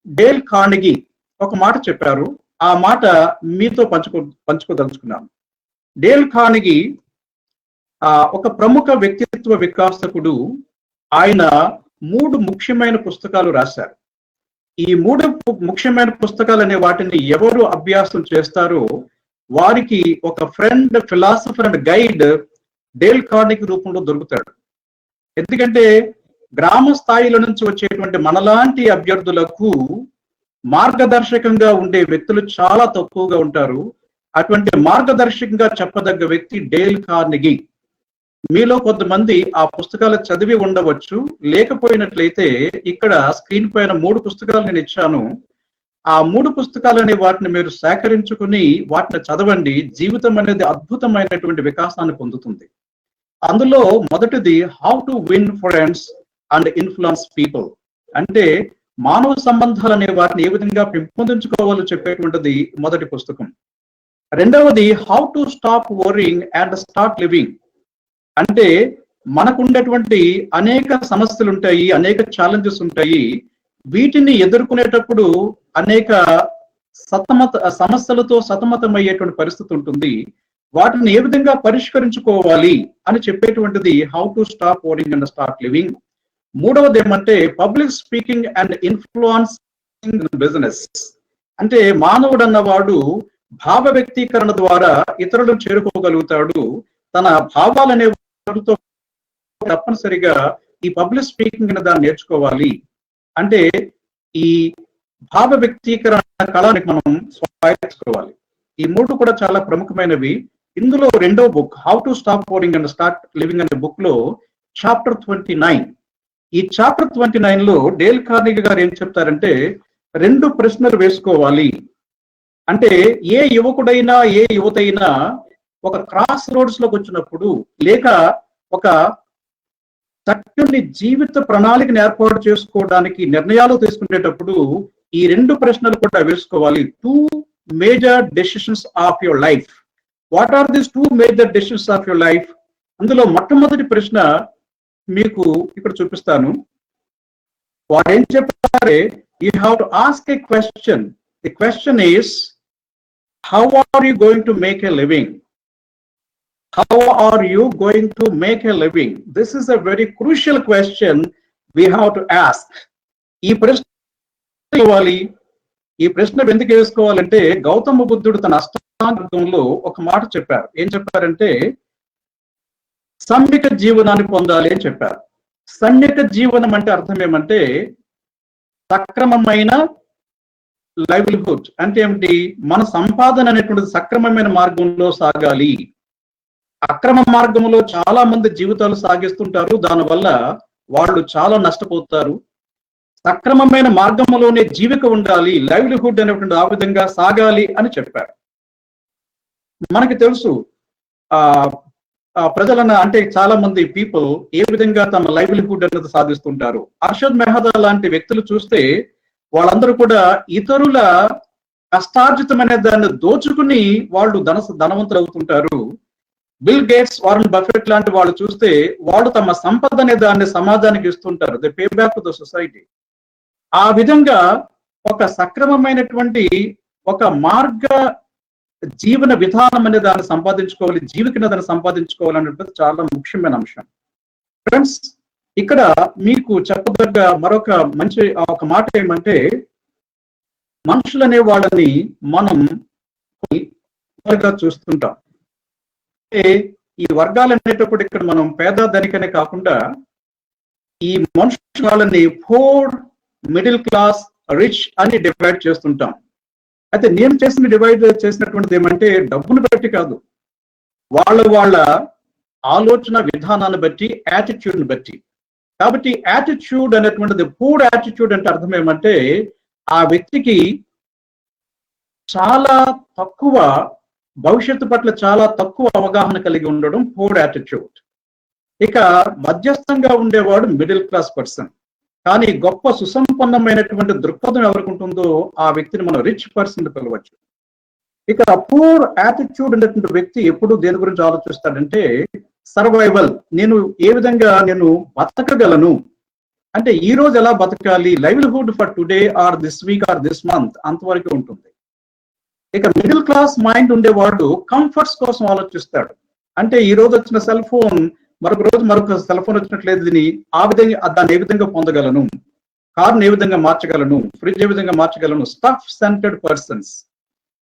డేల్ కార్నెగీ ఒక మాట చెప్పారు. ఆ మాట మీతో పంచుకోదలుచుకున్నాను. డేల్ కార్నెగీ ఒక ప్రముఖ వ్యక్తిత్వ వికాసకుడు. ఆయన 3 ముఖ్యమైన పుస్తకాలు రాశారు. ఈ 3 ముఖ్యమైన పుస్తకాలు అనే వాటిని ఎవరు అభ్యాసం చేస్తారో వారికి ఒక friend, philosopher and guide Dale Carnegie రూపంలో దొరుకుతాడు. ఎందుకంటే గ్రామ స్థాయిలో నుంచి వచ్చేటువంటి మనలాంటి అభ్యర్థులకు మార్గదర్శకంగా ఉండే వ్యక్తులు చాలా తక్కువగా ఉంటారు. అటువంటి మార్గదర్శకంగా చెప్పదగ్గ వ్యక్తి డేల్ కార్నెగీ. మీలో కొంతమంది ఆ పుస్తకాలు చదివి ఉండవచ్చు. లేకపోయినట్లయితే ఇక్కడ స్క్రీన్ పైన 3 పుస్తకాలు నేను ఇచ్చాను. ఆ 3 పుస్తకాలు అనే వాటిని మీరు సేకరించుకుని వాటిని చదవండి. జీవితం అనేది అద్భుతమైనటువంటి వికాసాన్ని పొందుతుంది. అందులో మొదటిది how to win friends and influence people అంటే మానవ సంబంధాలు అనే వాటిని ఏ విధంగా పెంపొందించుకోవాలో చెప్పేటువంటిది మొదటి పుస్తకం. రెండవది how to stop worrying and start living అంటే మనకుండేటువంటి అనేక సమస్యలు ఉంటాయి, అనేక ఛాలెంజెస్ ఉంటాయి. వీటిని ఎదుర్కొనేటప్పుడు అనేక సమస్యలతో సతమతమయ్యేటువంటి పరిస్థితి ఉంటుంది. వాటిని ఏ విధంగా పరిష్కరించుకోవాలి అని చెప్పేటువంటిది how to stop worrying and start living. మూడవది ఏమంటే public speaking and influencing business అంటే మానవుడు అన్నవాడు భావ వ్యక్తీకరణ ద్వారా ఇతరులను చేరుకోగలుగుతాడు. తన భావాలనే వాటితో తప్పనిసరిగా ఈ పబ్లిక్ స్పీకింగ్ అనే దాన్ని నేర్చుకోవాలి. అంటే ఈ భావ వ్యక్తీకరణ కళానికి మనం స్వాయత్తుకోవాలి. ఈ 3 కూడా చాలా ప్రముఖమైనవి. ఇందులో రెండో book how to stop worrying and start living అనే బుక్ లో చాప్టర్ 29. ఈ చాప్టర్ 29 లో డేల్ కార్నెగీ గారు ఏం చెప్తారంటే 2 ప్రశ్నలు వేసుకోవాలి. అంటే ఏ యువకుడైనా ఏ యువతైనా ఒక క్రాస్ రోడ్స్ లోకి వచ్చినప్పుడు లేక ఒక చక్కని జీవిత ప్రణాళికను ఏర్పాటు చేసుకోవడానికి నిర్ణయాలు తీసుకునేటప్పుడు ఈ 2 ప్రశ్నలు కూడా వేసుకోవాలి. 2 major decisions of your life. What are these 2 major decisions of your life? అందులో మొట్టమొదటి ప్రశ్న మీకు ఇక్కడ చూపిస్తాను. వారు ఏం చెప్పారే, you have to ask a question. The question is how are you going to make a living? How are you going to make a living? This is a very crucial question we have to ask. ఈ ప్రశ్న ఎందుకు వేసుకోవాలంటే గౌతమ బుద్ధుడు తన అష్టాంగంలో ఒక మాట చెప్పారు. ఏం చెప్పారంటే సమ్యక జీవనాన్ని పొందాలి అని చెప్పారు. సమ్యక జీవనం అంటే అర్థం ఏమంటే సక్రమమైన లైవ్లీహుడ్ అంటే ఏమిటి? మన సంపాదన అనేటువంటిది సక్రమమైన మార్గంలో సాగాలి. అక్రమ మార్గంలో చాలా మంది జీవితాలు సాగిస్తుంటారు. దానివల్ల వాళ్ళు చాలా నష్టపోతారు. సక్రమమైన మార్గంలోనే జీవిక ఉండాలి, లైవ్లీహుడ్ అనేటువంటి ఆ విధంగా సాగాలి అని చెప్పారు. మనకి తెలుసు ప్రజలను అంటే చాలా మంది పీపుల్ ఏ విధంగా తమ లైవ్లీహుడ్ అనేది సాధిస్తుంటారు. అర్షద్ మెహతా లాంటి వ్యక్తులు చూస్తే వాళ్ళందరూ కూడా ఇతరుల కష్టార్జితమైన దాన్ని దోచుకుని వాళ్ళు ధనవంతులు అవుతుంటారు. బిల్ గేట్స్, వారన్ బఫెట్ లాంటి వాళ్ళు చూస్తే వాళ్ళు తమ సంపద అనే దాన్ని సమాజానికి ఇస్తుంటారు. They pay back to the society. ఆ విధంగా ఒక సక్రమమైనటువంటి ఒక మార్గ జీవన విధానం అనే దాన్ని సంపాదించుకోవాలి, జీవికన దాన్ని సంపాదించుకోవాలి అనేటువంటి చాలా ముఖ్యమైన అంశం. ఫ్రెండ్స్, ఇక్కడ మీకు చెప్పదగ్గ మరొక మంచి ఒక మాట ఏమంటే, మనుషులు అనే వాళ్ళని మనం చూస్తుంటాం. ఈ వర్గాలు అనేటప్పుడు ఇక్కడ మనం పేద ధనికనే కాకుండా ఈ మనుషుల వాళ్ళని పూర్, మిడిల్ క్లాస్, రిచ్ అని డివైడ్ చేస్తుంటాం. అయితే నేను డివైడ్ చేసినటువంటిది ఏమంటే డబ్బును బట్టి కాదు, వాళ్ళ ఆలోచన విధానాన్ని బట్టి, యాటిట్యూడ్ని బట్టి. కాబట్టి యాటిట్యూడ్ అనేటువంటిది, పూర్ యాటిట్యూడ్ అంటే అర్థం ఏమంటే ఆ వ్యక్తికి చాలా తక్కువ భవిష్యత్తు పట్ల చాలా తక్కువ అవగాహన కలిగి ఉండడం పూర్ యాటిట్యూడ్. ఇక మధ్యస్థంగా ఉండేవాడు మిడిల్ క్లాస్ పర్సన్. కానీ గొప్ప సుసంపన్నమైనటువంటి దృక్పథం ఎవరికి ఉంటుందో ఆ వ్యక్తిని మనం రిచ్ పర్సన్ పిలవచ్చు. ఇక పూర్ యాటిట్యూడ్ అనేటువంటి వ్యక్తి ఎప్పుడు దేని గురించి ఆలోచిస్తాడంటే సర్వైవల్, నేను ఏ విధంగా నేను బతకగలను, అంటే ఈ రోజు ఎలా బతకాలి, livelihood for today or this week or this month, అంతవరకు ఉంటుంది. ఇక మిడిల్ క్లాస్ మైండ్ ఉండేవాడు కంఫర్ట్స్ కోసం ఆలోచిస్తాడు. అంటే ఈ రోజు వచ్చిన సెల్ ఫోన్ మరొక రోజు మరొక సెల్ ఫోన్ వచ్చినట్లేదు, దీన్ని ఆ విధంగా దాన్ని ఏ విధంగా పొందగలను, కార్ని ఏ విధంగా మార్చగలను, ఫ్రిడ్జ్ ఏ విధంగా మార్చగలను, స్టఫ్ సెంటర్డ్ పర్సన్స్.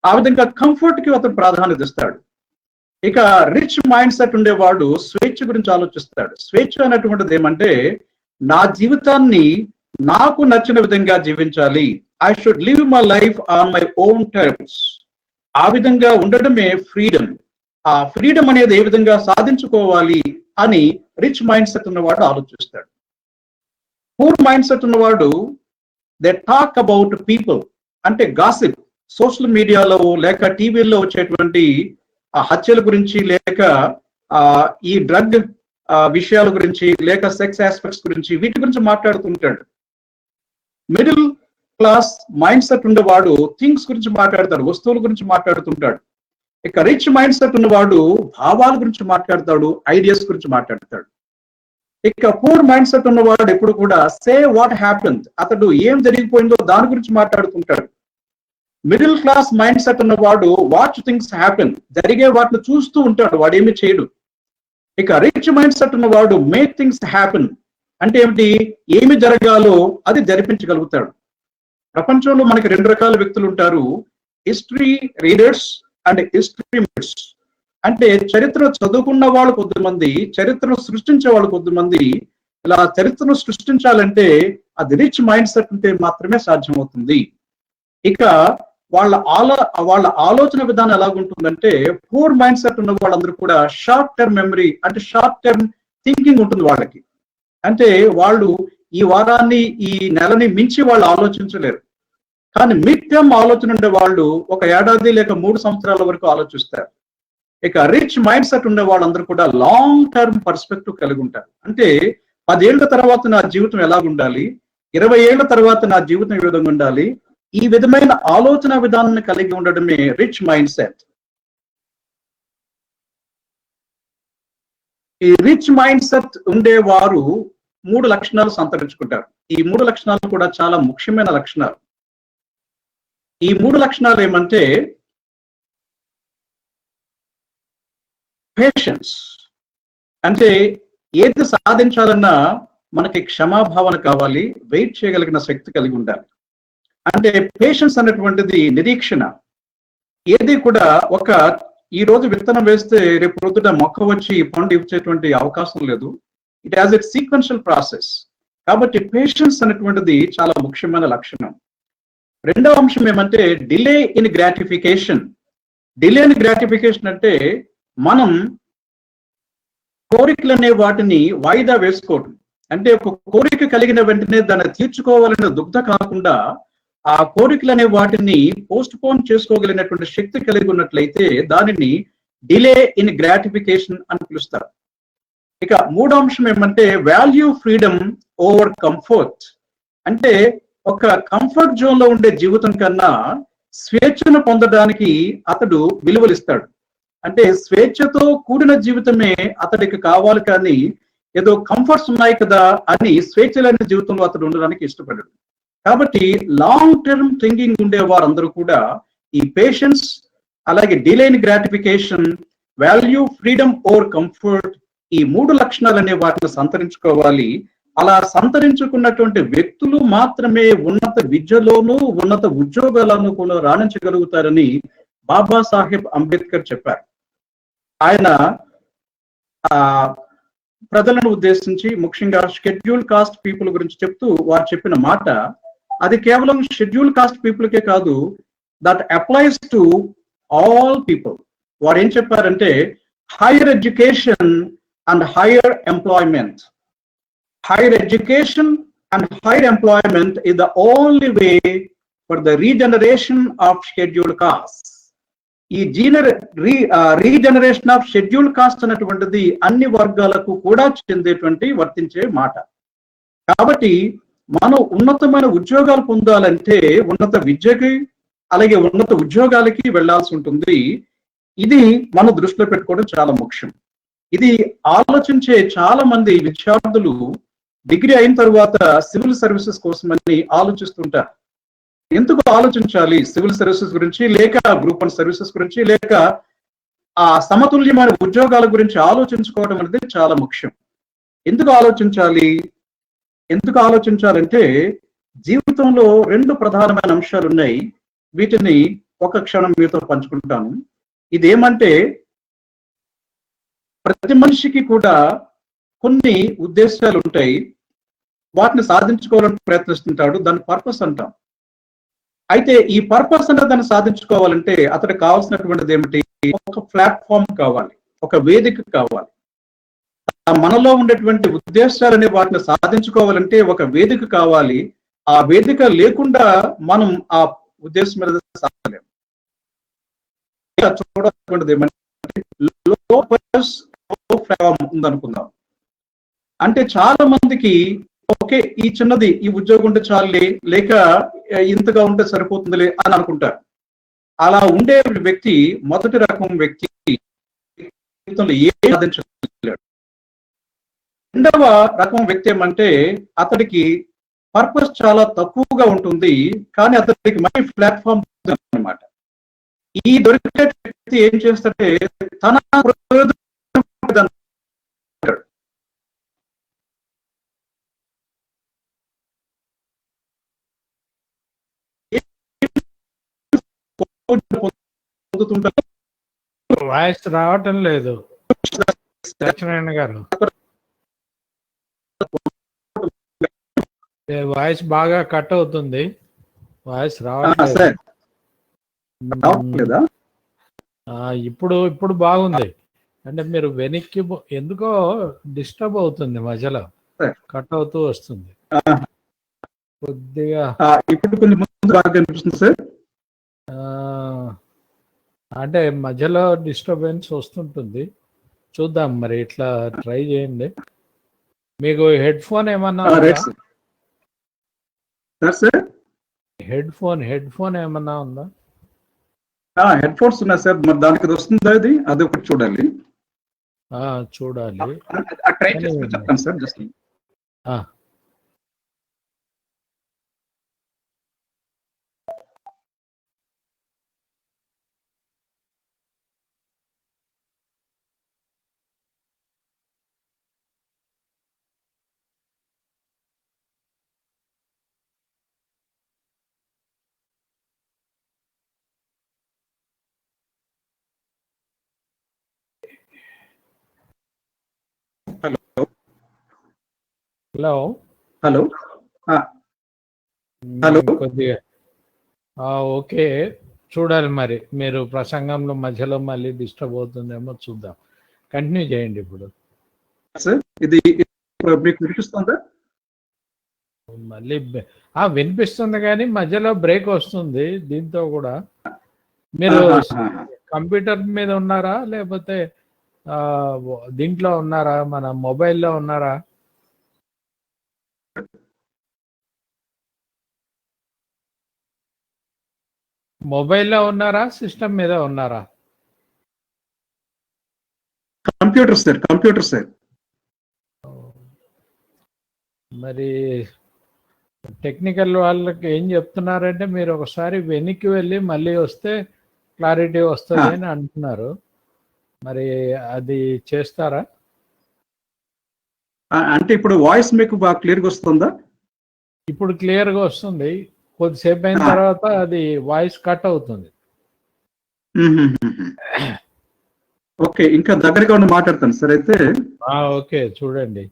ఆ విధంగా కంఫర్ట్ కి అతను ప్రాధాన్యత ఇస్తాడు. ఇక రిచ్ మైండ్ సెట్ ఉండేవాడు స్వేచ్ఛ గురించి ఆలోచిస్తాడు. స్వేచ్ఛ అనేటువంటిది ఏమంటే నా జీవితాన్ని నాకు నచ్చిన విధంగా జీవించాలి, I should live my life on my own terms. ఆ విధంగా ఉండడమే ఫ్రీడమ్. ఆ ఫ్రీడమ్ అనేది ఏ విధంగా సాధించుకోవాలి అని రిచ్ మైండ్ సెట్ ఉన్నవాడు ఆలోచిస్తాడు. పూర్ మైండ్ సెట్ ఉన్నవాడు దే టాక్ అబౌట్ పీపుల్, అంటే గాసిప్, సోషల్ మీడియాలో లేక టీవీల్లో వచ్చేటువంటి హత్యల గురించి, లేక ఈ డ్రగ్ విషయాల గురించి, లేక సెక్స్ ఆస్పెక్ట్స్ గురించి, వీటి గురించి మాట్లాడుతుంటాడు. మిడిల్ క్లాస్ మైండ్ సెట్ ఉన్నవాడు థింగ్స్ గురించి మాట్లాడతాడు, వస్తువుల గురించి మాట్లాడుతుంటాడు. ఇక రిచ్ మైండ్ సెట్ ఉన్నవాడు భావాల గురించి మాట్లాడతాడు, ఐడియాస్ గురించి మాట్లాడతాడు. ఇక పూర్ మైండ్ సెట్ ఉన్నవాడు ఎప్పుడు కూడా సే వాట్ హ్యాపెండ్, అతడు ఏం జరిగిపోయిందో దాని గురించి మాట్లాడుతుంటాడు. మిడిల్ క్లాస్ మైండ్ సెట్ ఉన్నవాడు వాచ్ థింగ్స్ హ్యాపెన్, జరిగే వాటిని చూస్తూ ఉంటాడు, వాడేమి చేయడు. ఇక రిచ్ మైండ్ సెట్ ఉన్నవాడు మేక్ థింగ్స్ హ్యాపెన్, అంటే ఏమిటి, ఏమి జరగాలో అది జరిపించగలుగుతాడు. ప్రపంచంలో మనకి రెండు రకాల వ్యక్తులు ఉంటారు, history readers and history makers. అంటే చరిత్ర చదువుకున్న వాళ్ళు కొద్దిమంది, చరిత్రను సృష్టించే వాళ్ళు కొద్దిమంది. ఇలా చరిత్రను సృష్టించాలంటే అది రిచ్ మైండ్ సెట్ ఉంటే మాత్రమే సాధ్యమవుతుంది. ఇక వాళ్ళ ఆలోచన విధానం ఎలాగుంటుందంటే పూర్ మైండ్ సెట్ ఉన్న వాళ్ళందరూ కూడా షార్ట్ టర్మ్ మెమరీ, అంటే షార్ట్ టర్మ్ థింకింగ్ ఉంటుంది వాళ్ళకి. అంటే వాళ్ళు ఈ వారాన్ని, ఈ నెలని మించి వాళ్ళు ఆలోచించలేరు. కానీ మిడ్ టర్మ్ ఆలోచన ఉండే వాళ్ళు ఒక ఏడాది లేక 3 సంవత్సరాల వరకు ఆలోచిస్తారు. ఇక రిచ్ మైండ్ సెట్ ఉండే వాళ్ళందరూ కూడా లాంగ్ టర్మ్ పర్స్పెక్టివ్ కలిగి ఉంటారు. అంటే 10 ఏళ్ల తర్వాత నా జీవితం ఎలాగుండాలి, 20 ఏళ్ల తర్వాత నా జీవితం ఏ విధంగా ఉండాలి, ఈ విధమైన ఆలోచన విధానాన్ని కలిగి ఉండడమే రిచ్ మైండ్ సెట్. ఈ రిచ్ మైండ్ సెట్ ఉండేవారు 3 లక్షణాలు సంతరించుకుంటారు. ఈ 3 లక్షణాలు కూడా చాలా ముఖ్యమైన లక్షణాలు. ఈ 3 లక్షణాలు ఏమంటే పేషెన్స్, అంటే ఏది సాధించాలన్నా మనకి క్షమాభావన కావాలి, వెయిట్ చేయగలిగిన శక్తి కలిగి ఉండాలి. అంటే పేషెన్స్ అనేటువంటిది నిరీక్షణ. ఏది కూడా ఈ రోజు విత్తనం వేస్తే రేపు పొద్దున మొక్క వచ్చి పండు ఇచ్చేటువంటి అవకాశం లేదు. It has a sequential process. కాబట్టి పేషెన్స్ అనేటువంటిది చాలా ముఖ్యమైన లక్షణం. రెండవ అంశం ఏమంటే delay in gratification. Delay in gratification అంటే మనం కోరికలు అనే వాటిని వాయిదా వేసుకోవటం. అంటే ఒక కోరిక కలిగిన వెంటనే దాన్ని తీర్చుకోవాలనే దుగ్ధ కాకుండా ఆ కోరికలు అనే వాటిని పోస్ట్ పోన్ చేసుకోగలిగినటువంటి శక్తి కలిగి ఉన్నట్లయితే దానిని డిలే ఇన్ గ్రాటిఫికేషన్ అని పిలుస్తారు. ఇక మూడో అంశం ఏమంటే వాల్యూ ఫ్రీడమ్ ఓవర్ కంఫర్ట్. అంటే ఒక కంఫర్ట్ జోన్ లో ఉండే జీవితం కన్నా స్వేచ్ఛను పొందడానికి అతడు విలువలిస్తాడు. అంటే స్వేచ్ఛతో కూడిన జీవితమే అతడికి కావాలి, కానీ ఏదో కంఫర్ట్స్ ఉన్నాయి కదా అని స్వేచ్ఛ లేని జీవితంలో అతడు ఉండడానికి ఇష్టపడడు. కాబట్టి లాంగ్ టర్మ్ థింకింగ్ ఉండే వారందరూ కూడా ఈ పేషెన్స్ అలాగే delay in gratification, value freedom over comfort, ఈ 3 లక్షణాలు అనే వాటిని సంతరించుకోవాలి. అలా సంతరించుకున్నటువంటి వ్యక్తులు మాత్రమే ఉన్నత విద్యలోనూ ఉన్నత ఉద్యోగాలను కూడా రాణించగలుగుతారని బాబాసాహెబ్ అంబేద్కర్ చెప్పారు. ఆయన ఆ ప్రజలను ఉద్దేశించి ముఖ్యంగా షెడ్యూల్ కాస్ట్ పీపుల్ గురించి చెప్తూ వారు చెప్పిన మాట, అది కేవలం షెడ్యూల్ కాస్ట్ పీపుల్కే కాదు, that applies to all people. వారు ఏం చెప్పారంటే higher education and higher employment, higher education and higher employment is the only way for the regeneration of scheduled castes. ఈ రీజనరేషన్ ఆఫ్ షెడ్యూల్ కాస్ట్ అనేటువంటిది అన్ని వర్గాలకు కూడా చెందేటువంటి వర్తించే మాట. కాబట్టి మనం ఉన్నతమైన ఉద్యోగాలు పొందాలంటే ఉన్నత విద్యకి అలాగే ఉన్నత ఉద్యోగాలకి వెళ్లాల్సి ఉంటుంది. ఇది మనం దృష్టిలో పెట్టుకోవడం చాలా ముఖ్యం. ఇది ఆలోచించే చాలా మంది విద్యార్థులు డిగ్రీ అయిన తర్వాత సివిల్ సర్వీసెస్ కోసమని ఆలోచిస్తుంటారు. ఎందుకు ఆలోచించాలి సివిల్ సర్వీసెస్ గురించి, లేక గ్రూప్ 1 సర్వీసెస్ గురించి, లేక ఆ సమతుల్యమైన ఉద్యోగాల గురించి ఆలోచించుకోవడం అనేది చాలా ముఖ్యం. ఎందుకు ఆలోచించాలంటే జీవితంలో 2 ప్రధానమైన అంశాలు ఉన్నాయి. వీటిని ఒక క్షణం మీతో పంచుకుంటాను. ఇదేమంటే ప్రతి మనిషికి కూడా కొన్ని ఉద్దేశాలు ఉంటాయి, వాటిని సాధించుకోవాలని ప్రయత్నిస్తుంటాడు, దాని పర్పస్ అంటాం. అయితే ఈ పర్పస్ అంటే దాన్ని సాధించుకోవాలంటే అతనికి కావాల్సినటువంటిది ఏమిటి? ఒక ప్లాట్ఫామ్ కావాలి, ఒక వేదిక కావాలి. మనలో ఉండేటువంటి ఉద్దేశాలనే వాటిని సాధించుకోవాలంటే ఒక వేదిక కావాలి. ఆ వేదిక లేకుండా మనం ఆ ఉద్దేశం మీద సాధలేము. చూడాల్సినటువంటిది ఏమంటే ఉందనుకుందాం. అంటే చాలా మందికి ఓకే ఈ చిన్నది ఈ ఉద్యోగం ఉంటే చాలులే, లేక ఇంతగా ఉంటే సరిపోతుందిలే అని అనుకుంటారు. అలా ఉండే వ్యక్తి మొదటి రకం వ్యక్తి జీవితంలో ఏ సాధించలేడు. రెండవ రకం వ్యక్తి ఏమంటే అతడికి పర్పస్ చాలా తక్కువగా ఉంటుంది, కానీ అతడికి మంచి ప్లాట్ఫామ్ అన్నమాట. ఈ దొరికే వ్యక్తి ఏం చేస్తాడే తన వాయిస్ రావటం లేదు సత్యనారాయణ గారు, వాయిస్ బాగా కట్ అవుతుంది, వాయిస్ రావట్లేదు. ఇప్పుడు బాగుంది. అంటే మీరు వెనక్కి ఎందుకో డిస్టర్బ్ అవుతుంది, మధ్యలో కట్ అవుతూ వస్తుంది కొద్దిగా. ఇప్పుడు కొంచెం ముందు బాగా కనిపిస్తుంది సార్. అంటే మధ్యలో డిస్టర్బెన్స్ వస్తుంటుంది. చూద్దాం మరి, ఇట్లా ట్రై చేయండి. మీకు హెడ్ ఫోన్ ఏమన్నా హెడ్ ఫోన్ ఏమన్నా ఉందా? హెడ్ ఫోన్స్ ఉన్నాయి సార్. మరి దానికి వస్తుందా? అది ఒకటి చూడాలి. ట్రై చేసి చెప్తాను సార్. జస్ట్ హలో కొద్దిగా ఓకే. చూడాలి మరి, మీరు ప్రసంగంలో మధ్యలో మళ్ళీ డిస్టర్బ్ అవుతుందేమో చూద్దాం. కంటిన్యూ చేయండి. ఇప్పుడు ఇది మీకు వినిపిస్తుందా? మళ్ళీ వినిపిస్తుంది కానీ మధ్యలో బ్రేక్ వస్తుంది. దీంతో కూడా మీరు కంప్యూటర్ మీద ఉన్నారా లేకపోతే దీంట్లో ఉన్నారా, మన మొబైల్లో ఉన్నారా? మొబైల్లో ఉన్నారా, సిస్టమ్ మీద ఉన్నారా? Computer sir. మరి టెక్నికల్ వాళ్ళకి ఏం చెప్తున్నారంటే మీరు ఒకసారి వెనక్కి వెళ్ళి మళ్ళీ వస్తే క్లారిటీ వస్తుంది అని అంటున్నారు. మరి అది చేస్తారా? అంటే ఇప్పుడు వాయిస్ మీకు బాగా క్లియర్గా వస్తుందా? ఇప్పుడు క్లియర్గా వస్తుంది. కొద్దిసేపు అయిన తర్వాత అది వాయిస్ కట్ అవుతుంది. ఓకే, ఇంకా దగ్గరగా ఉండి మాట్లాడతాను సార్ అయితే. ఓకే, చూడండి.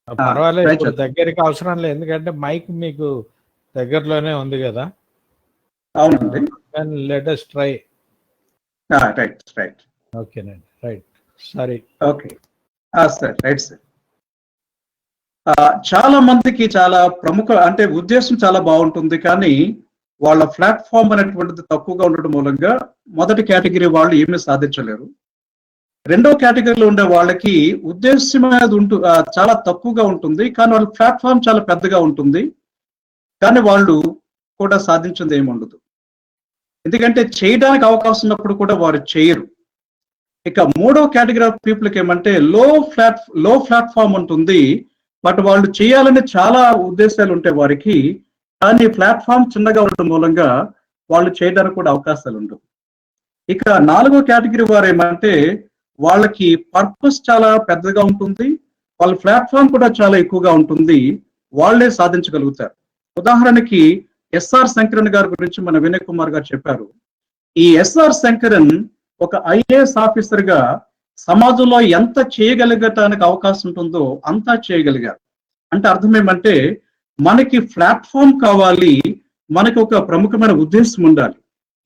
పర్వాలేదు, try ఇప్పుడు చేద్దాం. దగ్గరికి అవసరం లేదు, ఎందుకంటే మైక్ మీకు దగ్గరలోనే ఉంది కదా. అవునండి. Let us try. రైట్. ఓకేనండి, right. Sorry. Okay sir, right sir. చాలా మందికి చాలా ప్రముఖ అంటే ఉద్దేశం చాలా బాగుంటుంది, కానీ వాళ్ళ ప్లాట్ఫామ్ అనేటువంటిది తక్కువగా ఉండడం మూలంగా మొదటి కేటగిరీ వాళ్ళు ఏమీ సాధించలేరు. రెండో కేటగిరీలో ఉండే వాళ్ళకి ఉద్దేశం అనేది చాలా తక్కువగా ఉంటుంది, కానీ వాళ్ళ ప్లాట్ఫామ్ చాలా పెద్దగా ఉంటుంది, కానీ వాళ్ళు కూడా సాధించింది ఏమి ఉండదు. ఎందుకంటే చేయడానికి అవకాశం ఉన్నప్పుడు కూడా వారు చేయరు. ఇక మూడో కేటగిరీ ఆఫ్ పీపుల్కి ఏమంటే లో ప్లాట్ఫామ్ ఉంటుంది, బట్ వాళ్ళు చేయాలని చాలా ఉద్దేశాలు ఉంటాయి వారికి, కానీ ప్లాట్ఫామ్ చిన్నగా ఉండడం మూలంగా వాళ్ళు చేయడానికి కూడా అవకాశాలు ఉండవు. ఇక నాలుగో కేటగిరీ వారు ఏమంటే వాళ్ళకి పర్పస్ చాలా పెద్దగా ఉంటుంది, వాళ్ళ ప్లాట్ఫామ్ కూడా చాలా ఎక్కువగా ఉంటుంది, వాళ్ళే సాధించగలుగుతారు. ఉదాహరణకి ఎస్ఆర్ శంకరన్ గారి గురించి మన వినయ్ కుమార్ గారు చెప్పారు. ఈ ఎస్ఆర్ శంకరన్ ఒక ఐఏఎస్ ఆఫీసర్ గా సమాజంలో ఎంత చేయగలిగటానికి అవకాశం ఉంటుందో అంతా చేయగలిగారు. అంటే అర్థం ఏమంటే మనకి ప్లాట్ఫామ్ కావాలి, మనకి ఒక ప్రముఖమైన ఉద్దేశం ఉండాలి.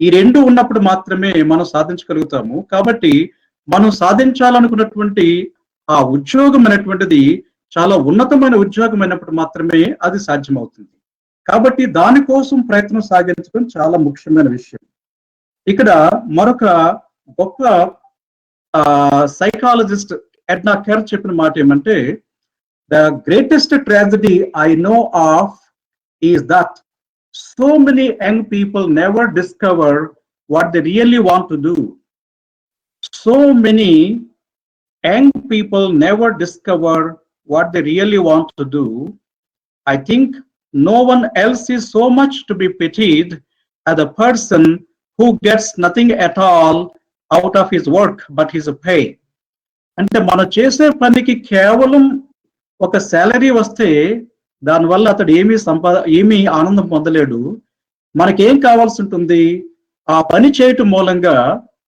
ఈ రెండు ఉన్నప్పుడు మాత్రమే మనం సాధించగలుగుతాము. కాబట్టి మనం సాధించాలనుకున్నటువంటి ఆ ఉద్యోగం అనేటువంటిది చాలా ఉన్నతమైన ఉద్యోగం అయినప్పుడు మాత్రమే అది సాధ్యమవుతుంది. కాబట్టి దానికోసం ప్రయత్నం సాగించడం చాలా ముఖ్యమైన విషయం. ఇక్కడ మరొక గొప్ప సైకాలజిస్ట్ ఎడ్నా కెర్ చెప్పిన మాట ఏమంటే, the greatest tragedy I know of is that so many young people never discover what they really want to do. So many young people never discover what they really want to do. I think no one else is so much to be pitied as a person who gets nothing at all out of his work but his pay. అంటే మనం చేసే పనికి కేవలం ఒక శాలరీ వస్తే దానివల్ల అతడు ఏమీ ఆనందం పొందలేడు. మనకేం కావాల్సి ఉంటుంది? ఆ పని చేయటం మూలంగా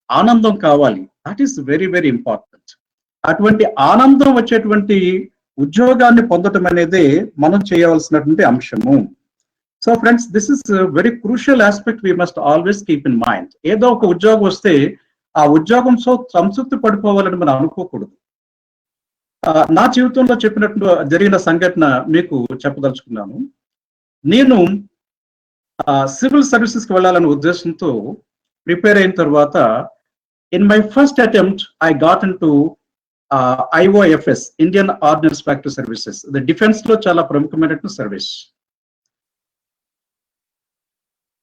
ఆనందం కావాలి. That is very very important. అటువంటి ఆనందం వచ్చేటువంటి ఉద్యోగాన్ని పొందటం అనేది మనం చేయవలసినటువంటి అంశము. So friends, this is very crucial aspect we must always keep in mind. ఏదో ఒక ఉద్యోగం వస్తే ఆ ఉద్యోగంతో సంతృప్తి పడిపోవాలని మనం అనుకోకూడదు. నా జీవితంలో చెప్పినట్టు జరిగిన సంఘటన మీకు చెప్పదలుచుకున్నాను. నేను సివిల్ సర్వీసెస్కి వెళ్ళాలనే ఉద్దేశంతో ప్రిపేర్ అయిన తర్వాత in my first attempt I got in to IOFS, Indian ordnance factory services. ఇది డిఫెన్స్ లో చాలా ప్రముఖమైనటువంటి సర్వీస్.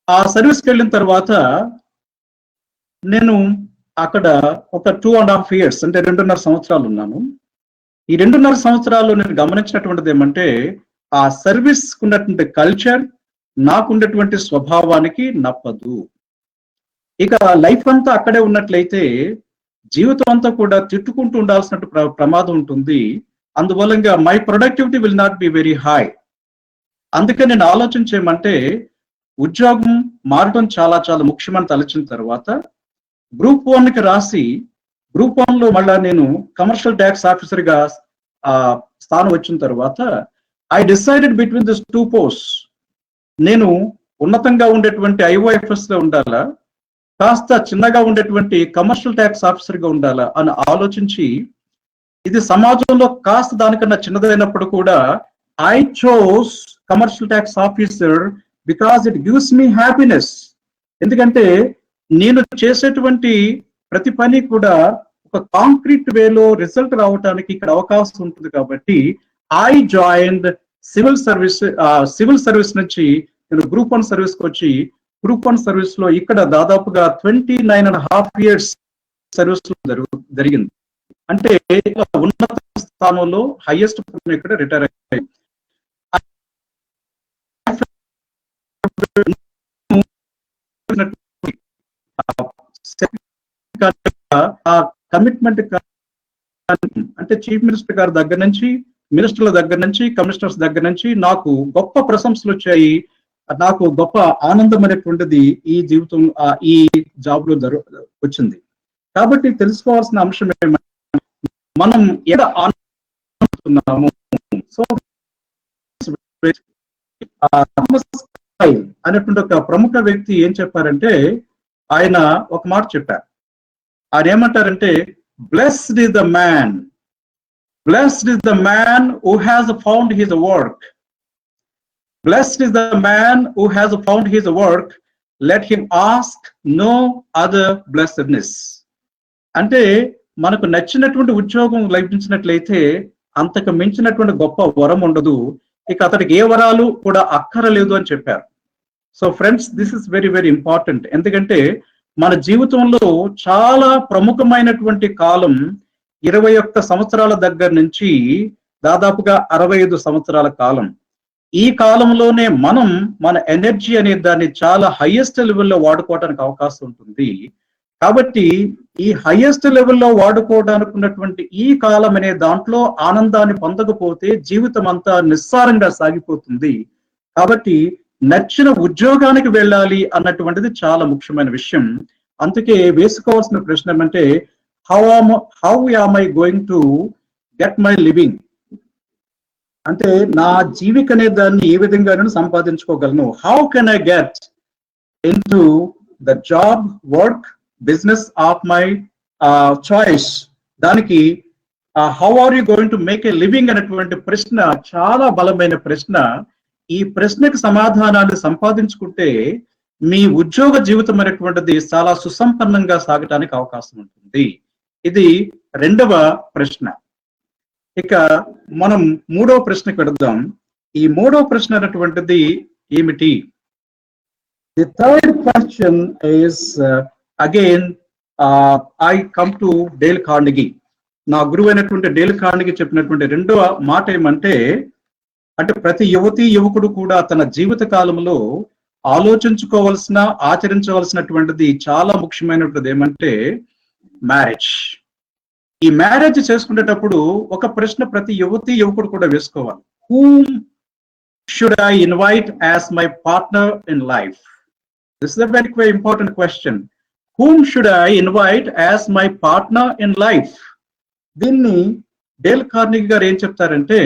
ఆ సర్వీస్కి వెళ్ళిన తర్వాత నేను అక్కడ ఒక 2.5 years అంటే 2.5 సంవత్సరాలు ఉన్నాను. ఈ 2.5 సంవత్సరాల్లో నేను గమనించినటువంటిది ఏమంటే ఆ సర్వీస్ ఉన్నటువంటి కల్చర్ నాకుండేటువంటి స్వభావానికి నప్పదు. ఇక లైఫ్ అంతా అక్కడే ఉన్నట్లయితే జీవితం అంతా కూడా తిట్టుకుంటూ ఉండాల్సిన ప్రమాదం ఉంటుంది. అందువల్ల my productivity will not be very high. అందుకే నేను ఆలోచన చేయమంటే ఉద్యోగం మారడం చాలా చాలా ముఖ్యమని తలచిన తర్వాత గ్రూప్ 1కి రాసి గ్రూప్ 1లో మళ్ళా నేను కమర్షియల్ ట్యాక్స్ ఆఫీసర్ గా స్థానం వచ్చిన తర్వాత I decided between this 2 posts. నేను ఉన్నతంగా ఉండేటువంటి IOFS లో ఉండాలా, కాస్త చిన్నగా ఉండేటువంటి కమర్షియల్ ట్యాక్స్ ఆఫీసర్ గా ఉండాలా అని ఆలోచించి, ఇది సమాజంలో కాస్త దానికన్నా చిన్నదైనప్పుడు కూడా I chose commercial tax officer because it gives me happiness. ఎందుకంటే నేను చేసేటువంటి ప్రతి పని కూడా ఒక కాంక్రీట్ వేలో రిజల్ట్ రావడానికి ఇక్కడ అవకాశం ఉంటుంది. కాబట్టి ఐ జాయిన్డ్ సివిల్ సర్వీస్ నుంచి నేను గ్రూప్ 1 సర్వీస్ కి వచ్చి గ్రూప్ 1 సర్వీస్ లో ఇక్కడ దాదాపుగా 29.5 years సర్వీస్ జరిగింది. అంటే ఉన్నత స్థానంలో హైయెస్ట్ ఇక్కడ రిటైర్ అయ్యాయి. ఆ కమిట్మెంట్ అంటే చీఫ్ మినిస్టర్ గారి దగ్గర నుంచి, మినిస్టర్ల దగ్గర నుంచి, కమిషనర్స్ దగ్గర నుంచి నాకు గొప్ప ప్రశంసలు వచ్చాయి. నాకు గొప్ప ఆనందం అనేటువంటిది ఈ జీవితం ఈ జాబ్ లో వచ్చింది. కాబట్టి తెలుసుకోవాల్సిన అంశం ఏమంటే మనం ఎలా ఆనందిస్తున్నాము. సో అనేటువంటి ఒక ప్రముఖ వ్యక్తి ఏం చెప్పారంటే, ఆయన ఒక మాట చెప్పారు. ఆయన ఏమంటారంటే, blessed is the man who has found his work. Blessed is the man who has found his work. Let him ask no other blessedness. అంటే మనకు నచ్చినటువంటి ఉద్యోగం లభించినట్లయితే అంతకు మించినటువంటి గొప్ప వరం ఉండదు. ఇక అతడికి ఏ వరాలు కూడా అక్కరలేదు అని చెప్పారు. So friends, this is very very important. ఎందుకంటే మన జీవితంలో చాలా ప్రముఖమైనటువంటి కాలం 21 సంవత్సరాల దగ్గర నుంచి దాదాపుగా 65 సంవత్సరాల కాలం. ఈ కాలంలోనే మనం మన ఎనర్జీ అనే దాన్ని చాలా హైయెస్ట్ లెవెల్లో వాడుకోవడానికి అవకాశం ఉంటుంది. కాబట్టి ఈ హైయెస్ట్ లెవెల్లో వాడుకోవడానికి ఉన్నటువంటి ఈ కాలం అనే దాంట్లో ఆనందాన్ని పొందకపోతే జీవితం అంతా నిస్సారంగా సాగిపోతుంది. కాబట్టి నచ్చిన ఉద్యోగానికి వెళ్ళాలి అన్నటువంటిది చాలా ముఖ్యమైన విషయం. అందుకే వేసుకోవాల్సిన ప్రశ్న ఏమంటే, how am I going to get my living, అంటే నా జీవిక అనే దాన్ని ఏ విధంగా నేను సంపాదించుకోగలను. How can I get in to the job, work, business of my choice. దానికి how are you going to make a living అనేటువంటి ప్రశ్న చాలా బలమైన ప్రశ్న. ఈ ప్రశ్నకు సమాధానాన్ని సంపాదించుకుంటే మీ ఉద్యోగ జీవితం అనేటువంటిది చాలా సుసంపన్నంగా సాగటానికి అవకాశం ఉంటుంది. ఇది రెండవ ప్రశ్న. ఇక మనం మూడవ ప్రశ్నకు వెళదాం. ఈ మూడవ ప్రశ్న అనేటువంటిది ఏమిటి? The third question is again I come to Dale Carnegie. నా గురువు అయినటువంటి డేల్ కార్నెగీ చెప్పినటువంటి రెండవ మాట ఏమంటే, అంటే ప్రతి యువతి యువకుడు కూడా తన జీవిత కాలంలో ఆలోచించుకోవాల్సిన, ఆచరించవలసినటువంటిది చాలా ముఖ్యమైనటువంటిది ఏమంటే మ్యారేజ్. ఈ మ్యారేజ్ చేసుకునేటప్పుడు ఒక ప్రశ్న ప్రతి యువతి యువకుడు కూడా వేసుకోవాలి. whom should I invite as my partner in life? This is a very, very important question. Whom should I invite as my partner in life? దీన్ని డేల్ కార్నెగీ గారు ఏం చెప్తారంటే,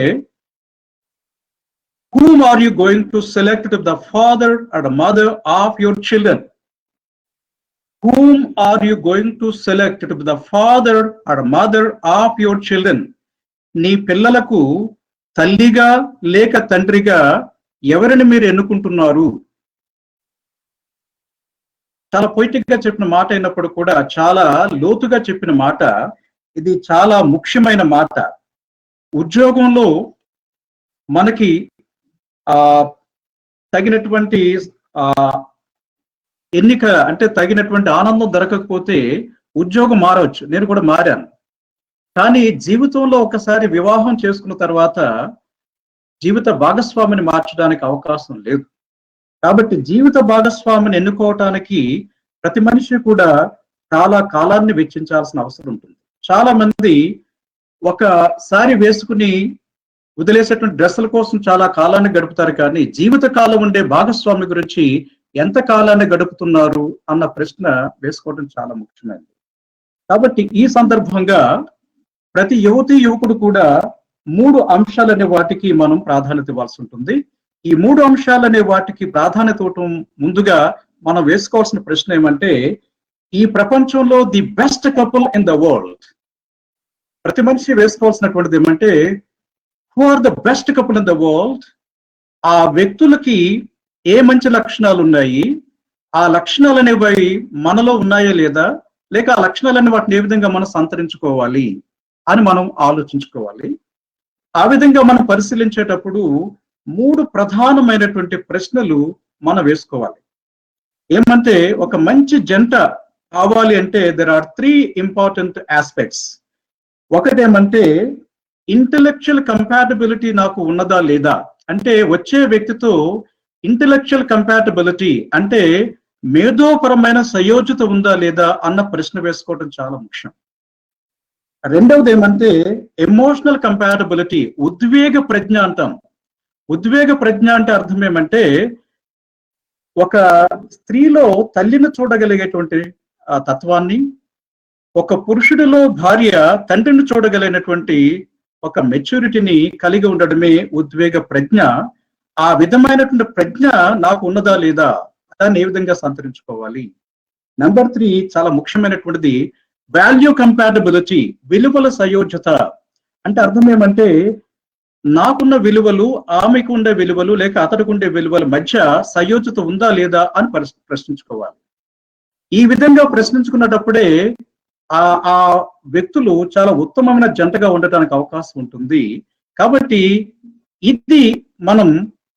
whom are you going to select to be the father or the mother of your children? Whom are you going to select to be the father or mother of your children? నీ పిల్లలకు తల్లిగా లేక తండ్రిగా ఎవరిని మీరు ఎన్నుకుంటున్నారు? చాలా పొయిటిక్ గా చెప్పిన మాట అయినప్పుడు కూడా చాలా లోతుగా చెప్పిన మాట. ఇది చాలా ముఖ్యమైన మాట. ఉద్యోగంలో మనకి తగినటువంటి ఎన్నిక అంటే తగినటువంటి ఆనందం దొరకకపోతే ఉద్యోగం మారవచ్చు. నేను కూడా మారాను. కానీ జీవితంలో ఒకసారి వివాహం చేసుకున్న తర్వాత జీవిత భాగస్వామిని మార్చడానికి అవకాశం లేదు. కాబట్టి జీవిత భాగస్వామిని ఎన్నుకోవటానికి ప్రతి మనిషి కూడా చాలా కాలాన్ని వెచ్చించాల్సిన అవసరం ఉంటుంది. చాలా మంది ఒకసారి వేసుకుని వదిలేసేటువంటి డ్రెస్సుల కోసం చాలా కాలాన్ని గడుపుతారు, కానీ జీవిత కాలం ఉండే భాగస్వామి గురించి ఎంత కాలాన్ని గడుపుతున్నారు అన్న ప్రశ్న వేసుకోవడం చాలా ముఖ్యమైనది. కాబట్టి ఈ సందర్భంగా ప్రతి యువతి యువకుడు కూడా 3 అంశాలనే వాటికి మనం ప్రాధాన్యత ఇవ్వాల్సి ఉంటుంది. ఈ 3 అంశాలనే వాటికి ప్రాధాన్యత ఇవ్వటం ముందుగా మనం వేసుకోవాల్సిన ప్రశ్న ఏమంటే, ఈ ప్రపంచంలో the best couple in the world. ప్రతి మనిషి వేసుకోవాల్సినటువంటిది ఏమంటే, who are the best couple in the world? ఆ వ్యక్తులకి ఏ మంచి లక్షణాలు ఉన్నాయి, ఆ లక్షణాలు అనేవి మనలో ఉన్నాయా లేదా, లేక ఆ లక్షణాలన్నీ వాటిని ఏ విధంగా మనం సంతరించుకోవాలి అని మనం ఆలోచించుకోవాలి. ఆ విధంగా మనం పరిశీలించేటప్పుడు 3 ప్రధానమైనటువంటి ప్రశ్నలు మనం వేసుకోవాలి. ఏమంటే, ఒక మంచి జంట కావాలి అంటే దెర్ ఆర్ 3 ఇంపార్టెంట్ ఆస్పెక్ట్స్. ఒకటేమంటే ఇంటెలెక్చువల్ కంపాటబిలిటీ నాకు ఉన్నదా లేదా, అంటే వచ్చే వ్యక్తితో ఇంటెలెక్చువల్ కంపాటబిలిటీ అంటే మేధోపరమైన సంయోజిత ఉందా లేదా అన్న ప్రశ్న వేసుకోవడం చాలా ముఖ్యం. రెండవది ఏమంటే ఎమోషనల్ కంపాటబిలిటీ, ఉద్వేగ ప్రజ్ఞ అంటాం. ఉద్వేగ ప్రజ్ఞ అంటే అర్థం ఏమంటే ఒక స్త్రీలో తల్లిని చూడగలిగేటువంటి తత్వాన్ని, ఒక పురుషుడిలో భార్య తండ్రిని చూడగలిగినటువంటి ఒక మెచ్యూరిటీని కలిగి ఉండడమే ఉద్వేగ ప్రజ్ఞ. ఆ విధమైనటువంటి ప్రజ్ఞ నాకు ఉన్నదా లేదా, దాన్ని ఏ విధంగా సంతరించుకోవాలి. నెంబర్ 3 చాలా ముఖ్యమైనటువంటిది వాల్యూ కంపాటబిలిటీ, విలువల సయోజ్యత. అంటే అర్థం ఏమంటే నాకున్న విలువలు, ఆమెకు ఉండే విలువలు, లేక అతడికి ఉండే విలువల మధ్య సయోజ్యత ఉందా లేదా అని ప్రశ్నించుకోవాలి. ఈ విధంగా ప్రశ్నించుకున్నప్పుడే ఆ వ్యక్తులు చాలా ఉత్తమమైన జంటగా ఉండటానికి అవకాశం ఉంటుంది. కాబట్టి ఇది మనం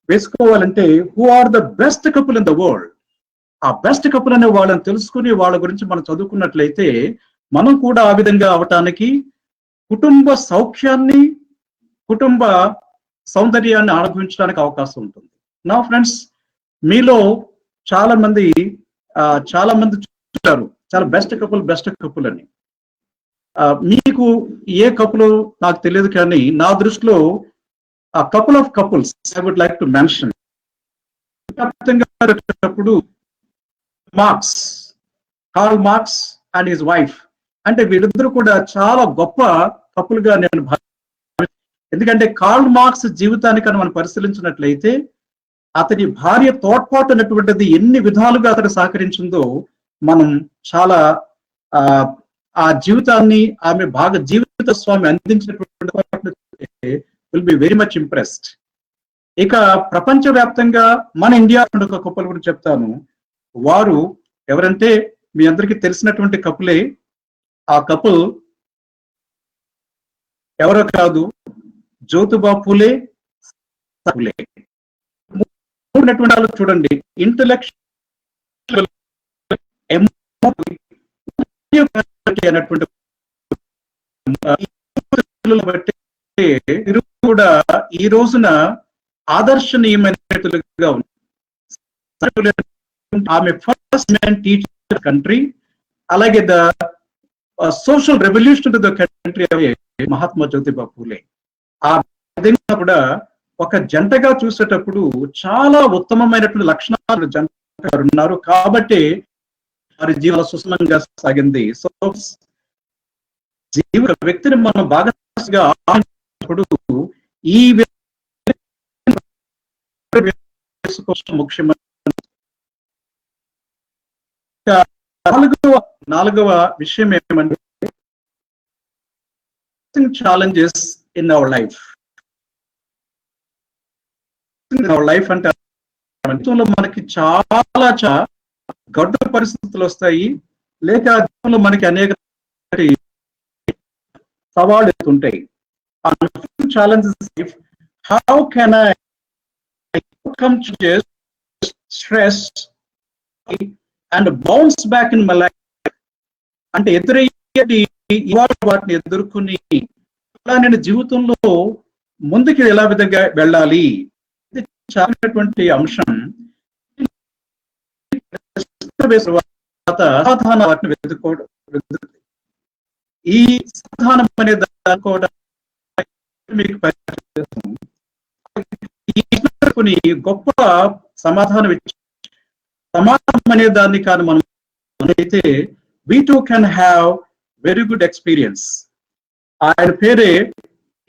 వేసుకోవాలంటే who are the best couple in the world. ఆ బెస్ట్ కపుల్ అనే వాళ్ళని తెలుసుకుని వాళ్ళ గురించి మనం చదువుకున్నట్లయితే మనం కూడా ఆ విధంగా అవటానికి, కుటుంబ సౌఖ్యాన్ని, కుటుంబ సౌందర్యాన్ని అనుభవించడానికి అవకాశం ఉంటుంది. నా ఫ్రెండ్స్, మీలో చాలా మంది చూస్తారు చాలా బెస్ట్ కపుల్ అని. మీకు ఏ కపుల్ నాకు తెలియదు, కానీ నా దృష్టిలో couple of couples I would like to mention. Karl Marx and his wife, అంటే వీళ్ళిద్దరూ కూడా చాలా గొప్ప కపుల్ గా నేను ఎందుకంటే కార్ల్ మార్క్స్ జీవితానికి మనం పరిశీలించినట్లయితే అతని భార్య తోడ్పాటు అనేటువంటిది ఎన్ని విధాలుగా అతను సహకరించిందో మనం చాలా ఆ జీవితాన్ని, ఆమె బాగా జీవిత స్వామి అందించినటువంటి will be very much impressed. ఇక ప్రపంచవ్యాప్తంగా మన ఇండియా ఒక కపుల్ గురించి చెప్తాను. వారు ఎవరంటే మీ అందరికీ తెలిసినటువంటి కపులే. ఆ కపుల్ ఎవరో కాదు, జ్యోతిబా పూలే. చూడండి, ఇంటలెక్చువల్ కూడా ఈ రోజున ఆదర్శనీయమైనట్టుగా ఉంది. ఆమె ఫస్ట్ మ్యాన్ టీచర్ కంట్రీ, అలాగే the social revolution the country Mahatma Jyotiba Phule. ఆ విధంగా కూడా ఒక జంటగా చూసేటప్పుడు చాలా ఉత్తమమైనటువంటి లక్షణాలు జంటగా ఉన్నారు. కాబట్టి వారి జీవన సుసమంగా సాగింది. సో జీవిత వ్యక్తిని మనం బాగా ఈ ముఖ్యమైన నాలుగవ విషయం ఏమంటే ఛాలెంజెస్ ఇన్ అవర్ లైఫ్. అంటే మనకి చాలా గడ్డు పరిస్థితులు వస్తాయి, లేక జీవితంలో మనకి అనేక సవాళ్ళు ఎత్తుంటాయి. Challenges, how can I overcome stress and bounce back in my life. అంటే ఎదురయ్యేటి వాటిని ఎదుర్కొని నేను జీవితంలో ముందుకు ఎలా విధంగా వెళ్ళాలి, చాలినటువంటి అంశం. వాటిని వెతుక్కోవడం, ఈ సమాధానం అనేది మీకు గొప్ప సమాధానం ఇచ్చి సమాధానం అనే దాన్ని కానీ మనం అయితే we too can have very good experience. ఆయన పేరే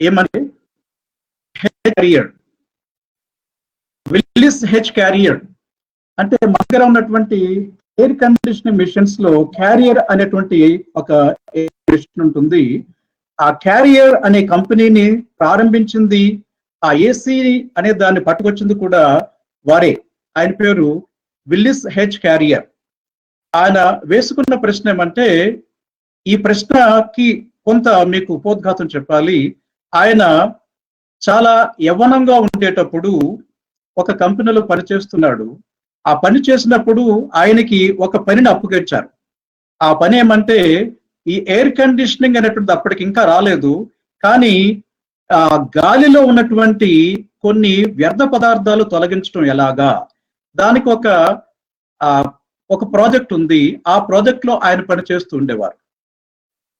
ఏమంటే క్యారియర్, విల్లిస్ హెచ్ క్యారియర్. అంటే మన దగ్గర ఉన్నటువంటి ఎయిర్ కండిషనింగ్ మిషన్స్ లో క్యారియర్ అనేటువంటి ఒక మిషన్ ఉంటుంది. ఆ క్యారియర్ అనే కంపెనీని ప్రారంభించింది, ఆ ఏసీ అనే దాన్ని పట్టుకొచ్చింది కూడా వారే. ఆయన పేరు విల్లిస్ హెచ్ క్యారియర్. ఆయన వేసుకున్న ప్రశ్న ఏమంటే, ఈ ప్రశ్నకి కొంత మీకు ఉపోద్ఘాతం చెప్పాలి. ఆయన చాలా యవ్వనంగా ఉండేటప్పుడు ఒక కంపెనీలో పనిచేస్తున్నాడు. ఆ పని చేసినప్పుడు ఆయనకి ఒక పనిని అప్పుకొచ్చారు. ఆ పని ఏమంటే ఈ ఎయిర్ కండిషనింగ్ అనేటువంటిది అప్పటికి ఇంకా రాలేదు, కానీ గాలిలో ఉన్నటువంటి కొన్ని వ్యర్థ పదార్థాలు తొలగించడం ఎలాగా, దానికి ఒక ప్రాజెక్ట్ ఉంది, ఆ ప్రాజెక్ట్ లో ఆయన పనిచేస్తూ ఉండేవారు.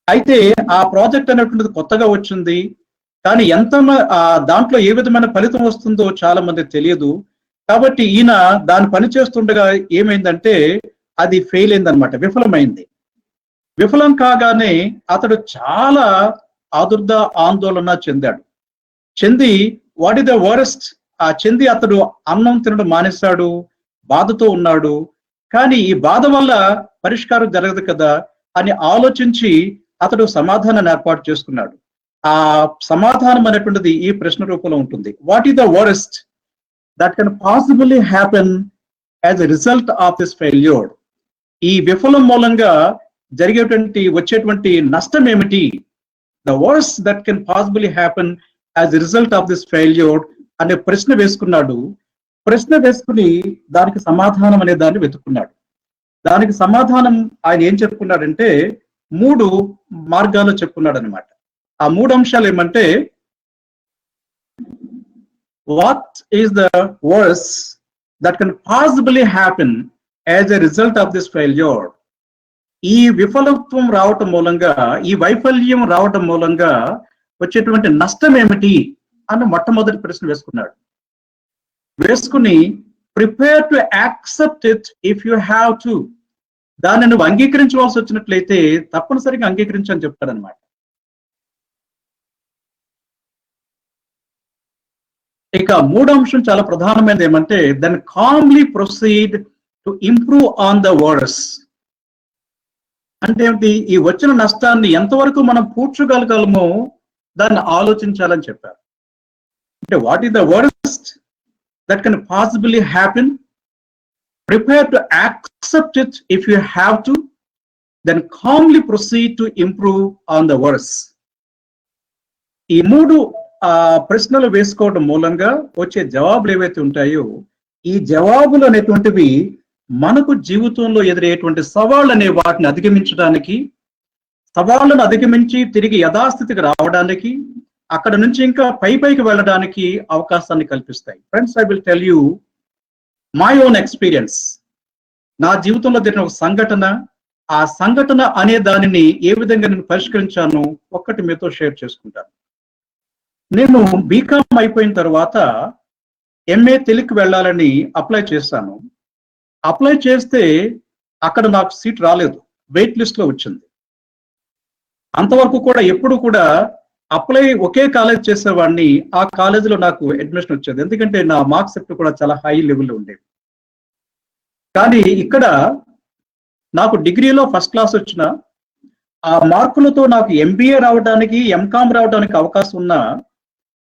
అయితే ఆ ప్రాజెక్ట్ అనేటువంటిది కొత్తగా వచ్చింది, కానీ దాంట్లో ఏ విధమైన ఫలితం వస్తుందో చాలా మంది తెలియదు. కాబట్టి ఈయన దాన్ని పనిచేస్తుండగా ఏమైందంటే అది ఫెయిల్ అయిందనమాట, విఫలమైంది. విఫలం కాగానే అతడు చాలా ఆందోళన చెంది వాట్ ఇస్ ద వరస్ట్ చెంది అతడు అన్నం తినడం మానేశాడు, బాధతో ఉన్నాడు. కానీ ఈ బాధ వల్ల పరిష్కారం జరగదు కదా అని ఆలోచించి అతడు సమాధానాన్ని ఏర్పాటు చేసుకున్నాడు. ఆ సమాధానం అనేటువంటిది ఈ ప్రశ్న రూపంలో ఉంటుంది. What is the worst that can possibly happen as a result of this failure? ఈ విఫలం మూలంగా వచ్చేటువంటి నష్టం ఏమిటి? The worst that can possibly happen as a result of this failure అనే ప్రశ్న వేసుకున్నాడు. ప్రశ్న వేసుకుని దానికి సమాధానం అనే దాన్ని వెతుక్కున్నాడు. దానికి సమాధానం ఆయన ఏం చెప్పుకున్నాడంటే 3 మార్గాలు చెప్పుకున్నాడు అనమాట. ఆ 3 అంశాలు ఏమంటే, what is the worst that can possibly happen as a result of this failure? ఈ విఫలత్వం రావటం మూలంగా, ఈ వైఫల్యం రావటం మూలంగా వచ్చేటువంటి నష్టం ఏమిటి అన్న మొట్టమొదటి ప్రశ్న వేసుకున్నాడు. వేసుకుని prepare to accept it if you have to, దాన్ని నువ్వు అంగీకరించవలసి వచ్చినట్లయితే తప్పనిసరిగా అంగీకరించని చెప్తాడనమాట. ఇక 3వ అంశం చాలా ప్రధానమైనది ఏమంటే, then calmly proceed to improve on the words. అంటే ఏమిటి? ఈ వచ్చిన నష్టాన్ని ఎంతవరకు మనం పూడ్చగలగలమో దాన్ని ఆలోచించాలని చెప్పారు. అంటే what is the worst that can possibly happen? Prepare to accept it if you have to, then calmly proceed to improve on the worst. ఈ 3 ప్రశ్నలు వేసుకోవడం మూలంగా వచ్చే జవాబులు ఏవైతే ఉంటాయో, ఈ జవాబులు అనేటువంటివి మనకు జీవితంలో ఎదురయ్యేటువంటి సవాళ్ళు అనే వాటిని అధిగమించడానికి, సవాళ్ళను అధిగమించి తిరిగి యథాస్థితికి రావడానికి, అక్కడ నుంచి ఇంకా పైకి వెళ్ళడానికి అవకాశాన్ని కల్పిస్తాయి. Friends, I will tell you my own experience. నా జీవితంలో జరిగిన ఒక సంఘటన, ఆ సంఘటన అనే దానిని ఏ విధంగా నేను పరిష్కరించాను ఒక్కటి మీతో షేర్ చేసుకుంటాను. నేను బీకామ్ అయిపోయిన తర్వాత ఎంఏ తెలుగుకి వెళ్ళాలని అప్లై చేశాను. అప్లై చేస్తే అక్కడ నాకు సీట్ రాలేదు, వెయిట్ లిస్ట్ లో వచ్చింది. అంతవరకు కూడా ఎప్పుడు కూడా అప్లై ఒకే కాలేజ్ చేసేవాడిని, ఆ కాలేజీలో నాకు అడ్మిషన్ వచ్చేది, ఎందుకంటే నా మార్క్స్ ఎప్పుడు కూడా చాలా హై లెవెల్లో ఉండేవి. కానీ ఇక్కడ నాకు డిగ్రీలో ఫస్ట్ క్లాస్ వచ్చిన, ఆ మార్కులతో నాకు ఎంబీఏ రావడానికి, ఎంకామ్ రావడానికి అవకాశం ఉన్నా,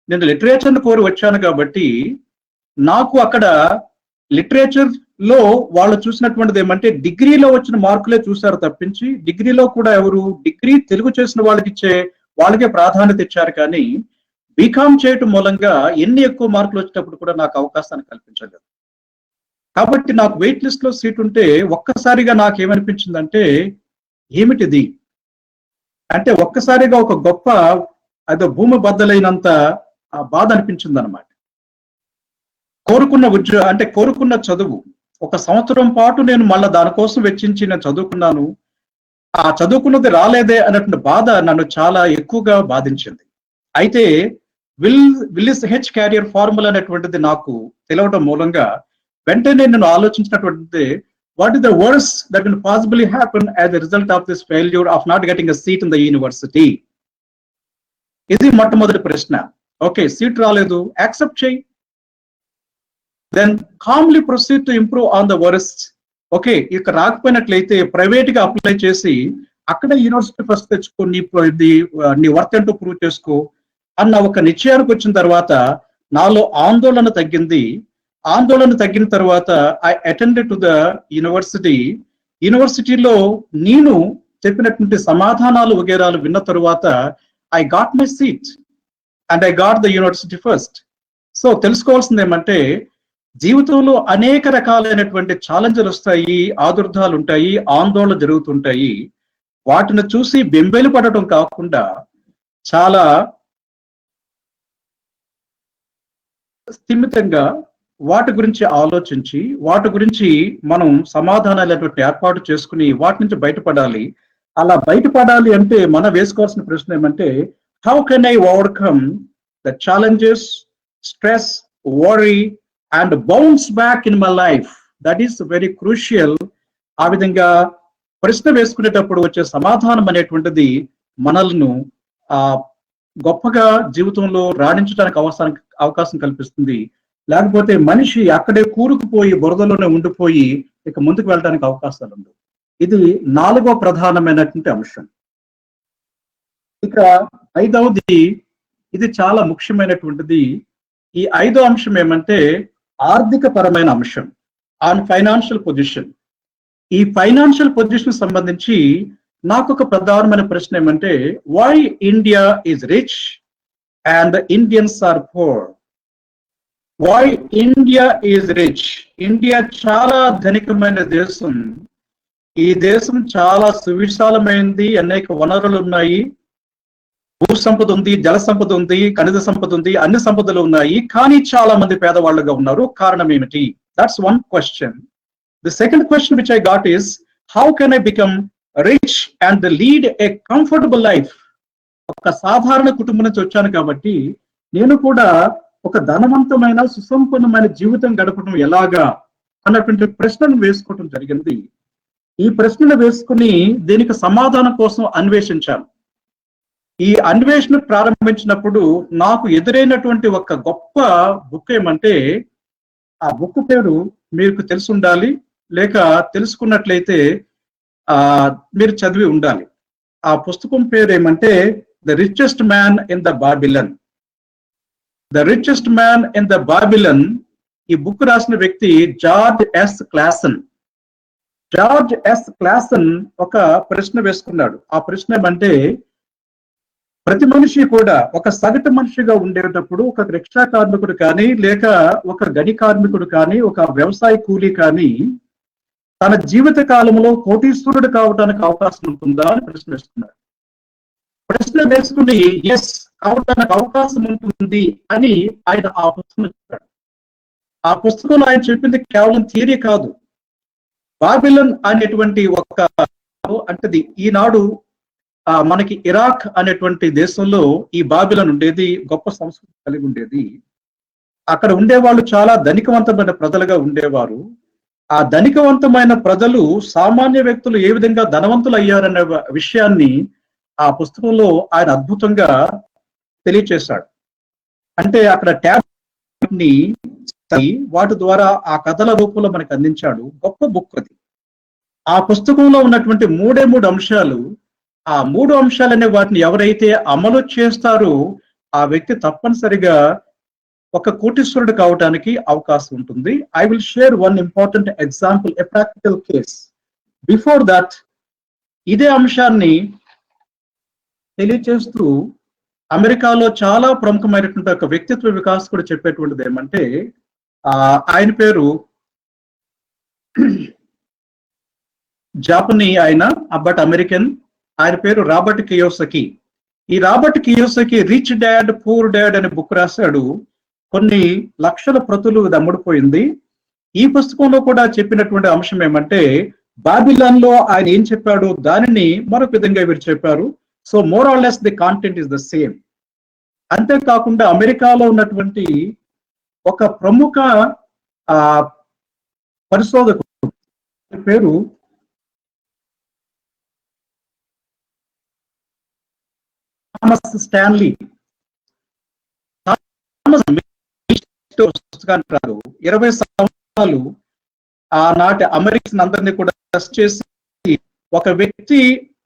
నేను లిటరేచర్ని కోరి వచ్చాను కాబట్టి నాకు అక్కడ లిటరేచర్ లో వాళ్ళు చూసినటువంటిది ఏమంటే డిగ్రీలో వచ్చిన మార్కులే చూశారు తప్పించి, డిగ్రీలో కూడా డిగ్రీ తెలుగు చేసిన వాళ్ళకే ప్రాధాన్యత ఇచ్చారు. కానీ బీకామ్ చేయటం మూలంగా ఎన్ని ఎక్కువ మార్కులు వచ్చేటప్పుడు కూడా నాకు అవకాశాన్ని కల్పించలేదు. కాబట్టి నాకు వెయిట్ లిస్ట్ లో సీట్ ఉంటే ఒక్కసారిగా నాకేమనిపించిందంటే, ఏమిటిది అంటే ఒక్కసారిగా ఒక గొప్ప అదో భూమి బద్దలైనంత బాధ అనిపించింది అనమాట. కోరుకున్న చదువు 1 సంవత్సరం పాటు నేను మళ్ళీ దానికోసం వెచ్చించి నేను చదువుకున్నాను, ఆ చదువుకున్నది రాలేదే అన్నటువంటి బాధ నన్ను చాలా ఎక్కువగా బాధించింది. అయితే విల్లిస్ హెచ్ క్యారియర్ ఫార్ములా అనేటువంటిది నాకు తెలవడం మూలంగా వెంటనే నేను ఆలోచించినటువంటిది, what is the worst that can possibly happen as a result of this failure of not getting a seat in the university? ఇది మొట్టమొదటి ప్రశ్న. ఓకే, సీట్ రాలేదు, యాక్సెప్ట్ చేయి. Then calmly proceed to improve on the worst. Okay, ఇక రాకపోయినట్లయితే ప్రైవేట్ గా అప్లై చేసి అక్కడ యూనివర్సిటీ ఫస్ట్ తెచ్చుకో, నీ వర్త్ అంటూ ప్రూవ్ చేసుకో అన్న ఒక నిశ్చయానికి వచ్చిన తర్వాత నాలో ఆందోళన తగ్గింది. ఆందోళన తగ్గిన తర్వాత ఐ అటెండెడ్ టు ద యూనివర్సిటీలో నేను చెప్పినటువంటి సమాధానాలు వగేరాలు విన్న తరువాత I got my seat and I got the university first. So తెలుసుకోవాల్సింది ఏమంటే, జీవితంలో అనేక రకాలైనటువంటి ఛాలెంజ్లు వస్తాయి, ఆదుర్దాలు ఉంటాయి, ఆందోళన జరుగుతుంటాయి. వాటిని చూసి బెంబేలు పడటం కాకుండా చాలా స్థిమితంగా వాటి గురించి ఆలోచించి వాటి గురించి మనం సమాధానాలు ఏర్పాటు చేసుకుని వాటి నుంచి బయటపడాలి. అలా బయటపడాలి అంటే మనం వేసుకోవాల్సిన ప్రశ్న ఏమంటే, how can I overcome the challenges, stress, worry and bounce back in my life. That is very crucial. ఆ విధంగా ప్రశ్న వేసుకునేటప్పుడు వచ్చే సమాధానం అనేటువంటిది మనల్ని గొప్పగా జీవితంలో రాణించడానికి అవకాశం కల్పిస్తుంది. లేకపోతే మనిషి అక్కడే కూరుకుపోయి బురదలోనే ఉండిపోయి ఇక ముందుకు వెళ్ళడానికి అవకాశాలు ఉండవు. ఇది 4వ ప్రధానమైనటువంటి అంశం. ఇక 5వది, ఇది చాలా ముఖ్యమైనటువంటిది. ఈ 5వ అంశం ఏమంటే ఆర్థిక పరమైన అంశం, ఆన్ ఫైనాన్షియల్ పొజిషన్. ఈ ఫైనాన్షియల్ పొజిషన్ సంబంధించి నాకు ఒక ప్రధానమైన ప్రశ్న ఏమంటే, why India is rich and Indians are poor? Why India is rich? India చాలా ధనికమైన దేశం. ఈ దేశం చాలా సువిశాలమైనది, అనేక వనరులు ఉన్నాయి, భూ సంపద ఉంది, జల సంపద ఉంది, ఖనిజ సంపద ఉంది, అన్ని సంపదలు ఉన్నాయి. కానీ చాలా మంది పేదవాళ్ళుగా ఉన్నారు. కారణం ఏమిటి? That's one question. The second question which I got is, how can I become rich and lead a comfortable life? ఒక సాధారణ కుటుంబం నుంచి వచ్చాను కాబట్టి నేను కూడా ఒక ధనవంతమైన సుసంపన్నమైన జీవితం గడపడం ఎలాగా అన్నటువంటి ప్రశ్నను వేసుకోవటం జరిగింది. ఈ ప్రశ్నను వేసుకుని దీనికి సమాధానం కోసం అన్వేషించాను. ఈ అన్వేషణ ప్రారంభించినప్పుడు నాకు ఎదురైనటువంటి ఒక గొప్ప బుక్ ఏమంటే, ఆ బుక్ పేరు మీకు తెలిసి ఉండాలి, లేక తెలుసుకున్నట్లయితే మీరు చదివి ఉండాలి. ఆ పుస్తకం పేరు ఏమంటే the richest man in the Babylon. The richest man in the Babylon. ఈ బుక్ రాసిన వ్యక్తి George S Clason. George S Clason ఒక ప్రశ్న వేసుకున్నాడు. ఆ ప్రశ్న ఏమంటే, ప్రతి మనిషి కూడా ఒక సగటు మనిషిగా ఉండేటప్పుడు ఒక రిక్షా కార్మికుడు కానీ, లేక ఒక గని కార్మికుడు కానీ, ఒక వ్యవసాయ కూలీ కానీ తన జీవిత కాలంలో కోటీశ్వరుడు కావడానికి అవకాశం ఉంటుందా అని ప్రశ్న వేసుకున్నాడు. ప్రశ్న వేసుకుని ఎస్, కావడానికి అవకాశం ఉంటుంది అని ఆయన ఆ పుస్తకం చెప్పాడు. ఆ పుస్తకంలో ఆయన చెప్పింది కేవలం థియరీ కాదు. బాబిలన్ అనేటువంటి ఒక అంటే ఈనాడు మనకి ఇరాక్ అనేటువంటి దేశంలో ఈ బాబిలన్ ఉండేది. గొప్ప సంస్కృతి కలిగి ఉండేది. అక్కడ ఉండేవాళ్ళు చాలా ధనికవంతమైన ప్రజలుగా ఉండేవారు. ఆ ధనికవంతమైన ప్రజలు సామాన్య వ్యక్తులు ఏ విధంగా ధనవంతులు అయ్యారనే విషయాన్ని ఆ పుస్తకంలో ఆయన అద్భుతంగా తెలియచేశాడు. అంటే అక్కడ ట్యాబ్ ని వాటి ద్వారా ఆ కథల రూపంలో మనకు అందించాడు. గొప్ప బుక్ అది. ఆ పుస్తకంలో ఉన్నటువంటి 3 అంశాలు, ఆ 3 అంశాలనే వాటిని ఎవరైతే అమలు చేస్తారో ఆ వ్యక్తి తప్పనిసరిగా ఒక కోటీశ్వరుడు కావడానికి అవకాశం ఉంటుంది. I will share one important example, a practical case. Before that, ఇదే అంశాన్ని తెలియచేస్తూ అమెరికాలో చాలా ప్రముఖమైనటువంటి ఒక వ్యక్తిత్వ వికాసకుడు చెప్పేటువంటిది ఏమంటే, ఆయన పేరు జాపనీ ఆయన, బట్ అమెరికన్. ఆయన పేరు రాబర్ట్ కియోసకి. ఈ Robert Kiyosaki rich dad poor dad అనే బుక్ రాశాడు. కొన్ని లక్షల ప్రతులు అమ్ముడుపోయింది. ఈ పుస్తకంలో కూడా చెప్పినటువంటి అంశం ఏమంటే, బాబిలాన్ లో ఆయన ఏం చెప్పాడు దానిని మరొక విధంగా వీరు చెప్పారు. So more or less the content is the same. అంతేకాకుండా అమెరికాలో ఉన్నటువంటి ఒక ప్రముఖ పరిశోధకుడు పేరు థామస్ స్టాన్లీ. పుస్తకాన్ని రాదు 20 సంవత్సరాలు ఆనాటి అమెరికన్ అందరినీ కూడా టెస్ట్ చేసి ఒక వ్యక్తి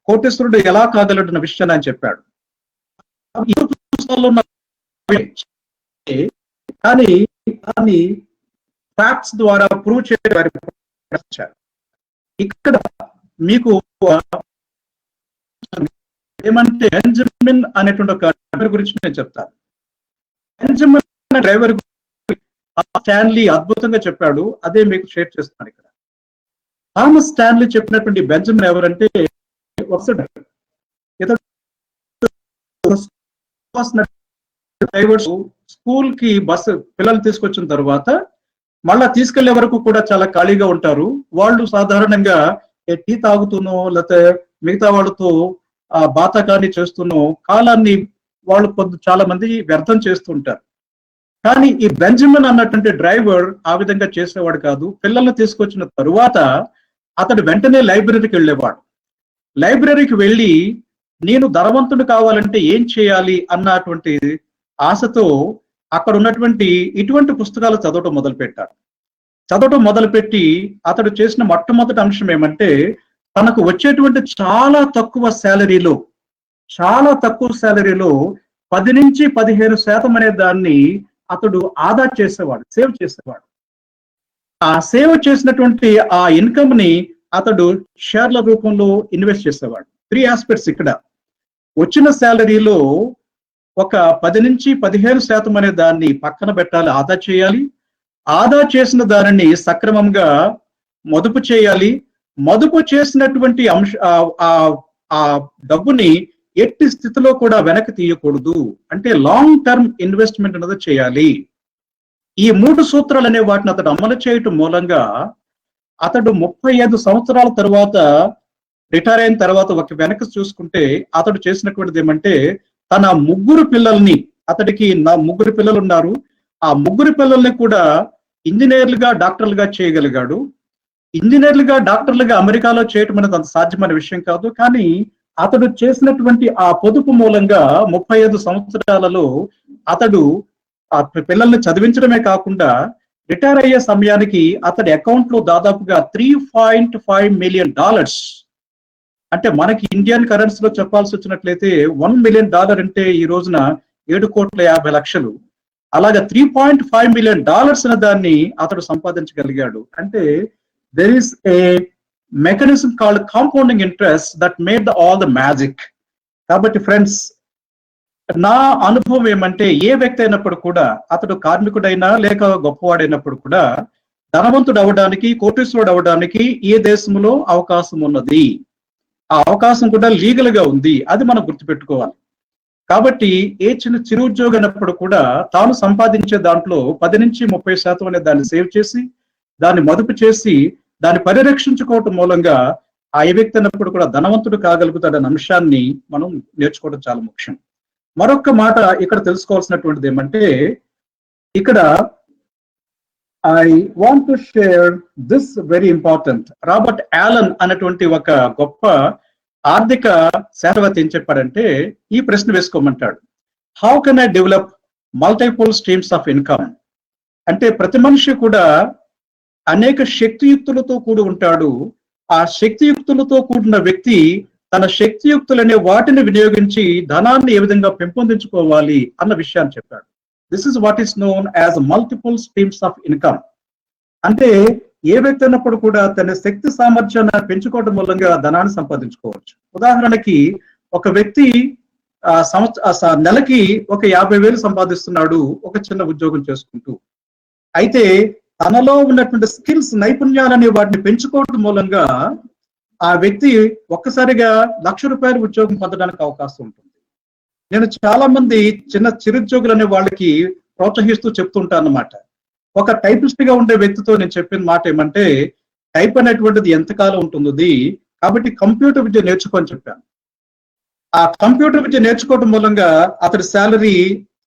కోటేశ్వరుడు ఎలా కాగలడన్న విషయాన్ని ఆయన చెప్పాడు. కానీ దాన్ని ఫ్యాక్ట్స్ ద్వారా ప్రూవ్ చేయడానికి ఇక్కడ మీకు ఏమంటే బెంజమిన్ అనేటువంటి ఒక డ్రైవర్ గురించి నేను చెప్తాను. బెంజమిన్ అనే డ్రైవర్ స్టాన్లీ అద్భుతంగా చెప్పాడు. అదే మీకు షేర్ చేస్తున్నాను ఇక్కడ. థామస్ స్టాన్లీ చెప్పినటువంటి బెంజమిన్ ఎవరంటే, డ్రైవర్స్ స్కూల్ కి బస్సు పిల్లలు తీసుకొచ్చిన తర్వాత మళ్ళా తీసుకెళ్లే వరకు కూడా చాలా ఖాళీగా ఉంటారు. వాళ్ళు సాధారణంగా టీ తాగుతూనో లేకపోతే మిగతా వాళ్ళతో బాతకాన్ని చేస్తూనో కాలాన్ని వాళ్ళు చాలా మంది వ్యర్థం చేస్తుంటారు. కానీ ఈ బెంజమిన్ అన్నటువంటి డ్రైవర్ ఆ విధంగా చేసేవాడు కాదు. పిల్లల్ని తీసుకొచ్చిన తరువాత అతడు వెంటనే లైబ్రరీకి వెళ్ళేవాడు. లైబ్రరీకి వెళ్ళి నేను ధనవంతుడు కావాలంటే ఏం చేయాలి అన్నటువంటి ఆశతో అక్కడ ఉన్నటువంటి ఇటువంటి పుస్తకాలు చదవటం మొదలుపెట్టాడు. చదవటం మొదలుపెట్టి అతడు చేసిన మొట్టమొదటి అంశం ఏమంటే, తనకు వచ్చేటువంటి చాలా తక్కువ శాలరీలో 10 నుంచి 15% అనే దాన్ని అతడు ఆదా చేసేవాడు, సేవ్ చేసేవాడు. ఆ సేవ్ చేసినటువంటి ఆ ఇన్కమ్ ని అతడు షేర్ల రూపంలో ఇన్వెస్ట్ చేసేవాడు. 3 ఆస్పెక్ట్స్ ఇక్కడ. వచ్చిన శాలరీలో ఒక 10 నుంచి 15% అనే దాన్ని పక్కన పెట్టాలి, ఆదా చేయాలి. ఆదా చేసిన దానిని సక్రమంగా మదుపు చేయాలి. మదుపు చేసినటువంటి ఆ డబ్బుని ఎట్టి స్థితిలో కూడా వెనక్కి తీయకూడదు. అంటే లాంగ్ టర్మ్ ఇన్వెస్ట్మెంట్ అనేది చేయాలి. ఈ 3 సూత్రాలు అనే వాటిని అతడు అమలు చేయటం మూలంగా అతడు 35 సంవత్సరాల తర్వాత రిటైర్ అయిన తర్వాత ఒక వెనక్కి చూసుకుంటే అతడు చేసినటువంటిది ఏమంటే, తన 3 పిల్లల్ని, అతడికి 3 పిల్లలు ఉన్నారు, ఆ 3 పిల్లల్ని కూడా ఇంజనీర్లుగా డాక్టర్లుగా చేయగలిగాడు. ఇంజనీర్లుగా డాక్టర్లుగా అమెరికాలో చేయటం అనేది అంత సాధ్యమైన విషయం కాదు. కానీ అతడు చేసినటువంటి ఆ పొదుపు మూలంగా 35 సంవత్సరాలలో అతడు ఆ పిల్లల్ని చదివించడమే కాకుండా రిటైర్ అయ్యే సమయానికి అతడి అకౌంట్ లో దాదాపుగా $3.5 million, అంటే మనకి ఇండియన్ కరెన్సీలో చెప్పాల్సి వచ్చినట్లయితే $1 million అంటే ఈ రోజున 7,50,00,000. అలాగా $3.5 million అనే దాన్ని అతడు సంపాదించగలిగాడు. అంటే there is a mechanism called compounding interest that made all the magic. కాబట్టి ఫ్రెండ్స్, నా అనుభవం ఏమంటే, ఏ వ్యక్తి అయినప్పుడు కూడా, అతడు కార్మికుడైనా లేక గొప్పవాడైనప్పుడు కూడా ధనవంతుడు అవడానికి, కోటీశ్వరుడు అవడానికి ఏ దేశంలో అవకాశం ఉన్నది, ఆ అవకాశం కూడా లీగల్ గా ఉంది. అది మనం గుర్తుపెట్టుకోవాలి. కాబట్టి ఏ చిరు ఉద్యోగి అయినప్పుడు కూడా తాను సంపాదించే దాంట్లో 10 నుంచి 30% అనే దాన్ని సేవ్ చేసి, దాన్ని మదుపు చేసి, దాన్ని పరిరక్షించుకోవటం మూలంగా ఆ వ్యక్తి అయినప్పుడు కూడా ధనవంతుడు కాగలుగుతాడన్న అంశాన్ని మనం నేర్చుకోవడం చాలా ముఖ్యం. మరొక మాట ఇక్కడ తెలుసుకోవాల్సినటువంటిది ఏమంటే, ఇక్కడ I want to share this very important. Robert Allen అనేటువంటి ఒక గొప్ప ఆర్థిక శాస్త్రవేత్త ఏం చెప్పాడంటే, ఈ ప్రశ్న వేసుకోమంటాడు, how can I develop multiple streams of income? అంటే ప్రతి మనిషి కూడా అనేక శక్తియుక్తులతో కూడి ఉంటాడు. ఆ శక్తియుక్తులతో కూడిన వ్యక్తి తన శక్తియుక్తులనే వాటిని వినియోగించి ధనాన్ని ఏ విధంగా పెంపొందించుకోవాలి అన్న విషయాన్ని చెప్పాడు. This is what is known as multiple streams of income. అంటే ఏ వ్యక్తి అన్నప్పుడు కూడా తన శక్తి సామర్థ్యాన్ని పెంచుకోవడం మూలంగా ధనాన్ని సంపాదించుకోవచ్చు. ఉదాహరణకి ఒక వ్యక్తి నెలకి ఒక 50,000 సంపాదిస్తున్నాడు ఒక చిన్న ఉద్యోగం చేసుకుంటూ. అయితే తనలో ఉన్నటువంటి స్కిల్స్, నైపుణ్యాలనే వాటిని పెంచుకోవడం మూలంగా ఆ వ్యక్తి ఒక్కసారిగా ₹1,00,000 ఉద్యోగం పొందడానికి అవకాశం ఉంటుంది. నేను చాలా మంది చిరుద్యోగులు అనే వాళ్ళకి ప్రోత్సహిస్తూ చెప్తుంటాను అన్నమాట. ఒక టైపిస్ట్ గా ఉండే వ్యక్తితో నేను చెప్పిన మాట ఏమంటే, టైప్ అనేటువంటిది ఎంతకాలం ఉంటుంది, కాబట్టి కంప్యూటర్ విద్య నేర్చుకొని చెప్పాను. ఆ కంప్యూటర్ విద్య నేర్చుకోవడం మూలంగా అతడి శాలరీ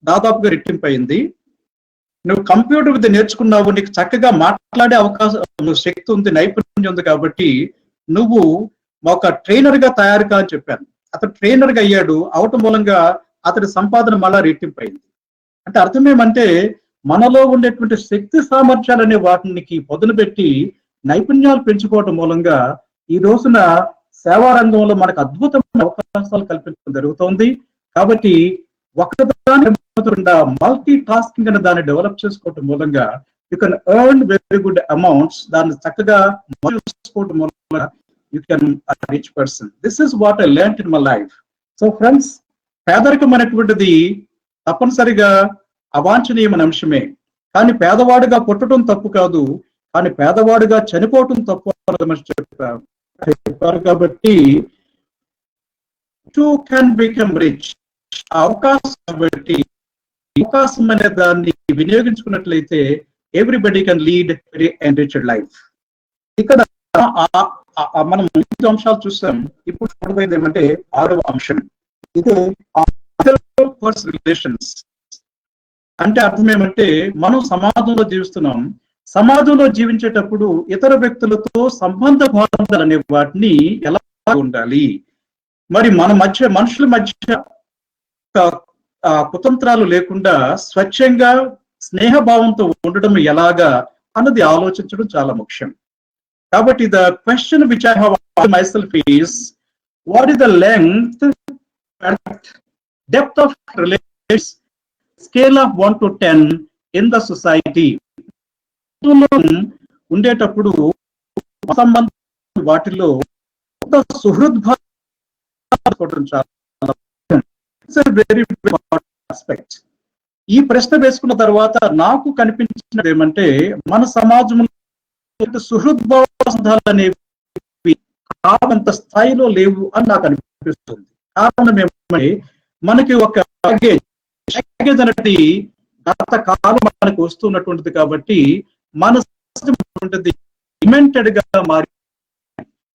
దాదాపుగా రెట్టింపు అయింది. నువ్వు కంప్యూటర్ విద్య నేర్చుకున్నావు, నీకు చక్కగా మాట్లాడే అవకాశం, శక్తి ఉంది, నైపుణ్యం ఉంది, కాబట్టి నువ్వు ఒక ట్రైనర్ గా తయారు కా అని చెప్పాను. అతడు ట్రైనర్ గా అయ్యాడు. అవటం మూలంగా అతడి సంపాదన మళ్ళా రెట్టింపు అయింది. అంటే అర్థం ఏమంటే, మనలో ఉండేటువంటి శక్తి సామర్థ్యాలు అనే వాటికి పొదును పెట్టి నైపుణ్యాలు పెంచుకోవడం మూలంగా ఈ రోజున సేవా రంగంలో మనకు అద్భుతమైన అవకాశాలు కల్పించడం జరుగుతోంది. కాబట్టి ఒకదాని మల్టీ టాస్కింగ్ అనే దాన్ని డెవలప్ చేసుకోవడం మూలంగా you can earn very good amounts. దాన్ని చక్కగా చేసుకోవడం మూలంగా you can rich person. This is what I learned in my life. So friends, పేదరికం అనేటువంటిది తప్పనిసరిగా అవాంఛనీయమైన అంశమే. కానీ పేదవాడుగా పుట్టడం తప్పు కాదు, కానీ పేదవాడుగా చనిపోవటం తప్పు చెప్పారు. కాబట్టి యు కెన్ బికమ్ రిచ్. అవకాశం బట్టి అవకాశం అనే దాన్ని వినియోగించుకున్నట్లయితే everybody can lead very enriched life. ఇక్కడ మనం 5 అంశాలు చూస్తాం. ఇప్పుడు చూడబోయేది ఏమంటే 6వ అంశం. ఇదే రిలేషన్స్. అంటే అర్థం ఏమంటే మనం సమాజంలో జీవిస్తున్నాం. సమాజంలో జీవించేటప్పుడు ఇతర వ్యక్తులతో సంబంధ బాంధాలు అనే వాటిని ఎలా ఉండాలి, మరి మన మధ్య మనుషుల మధ్య కుతంత్రాలు లేకుండా స్వచ్ఛంగా స్నేహభావంతో ఉండడం ఎలాగా అన్నది ఆలోచించడం చాలా ముఖ్యం. కాబట్టి the question which I have asked myself is, what is the length and depth of relations, scale of 1 to 10 in the society? ఉండేటప్పుడు సంబంధం వాటిలో సుహృద్భావం చాలా వెరీ ఆస్పెక్ట్. ఈ ప్రశ్న వేసుకున్న తర్వాత నాకు కనిపించినది ఏమంటే మన సమాజంలో సుహృద్భావ సంబంధాలు అనేవి అంత స్థాయిలో లేవు అని నాకు అనిపిస్తుంది. కారణం ఏమంటే మనకి ఒక ప్యాకేజ్ అనేది గత కాలం మనకు వస్తున్నటువంటిది కాబట్టి మన డిమెంటెడ్ గా మారి.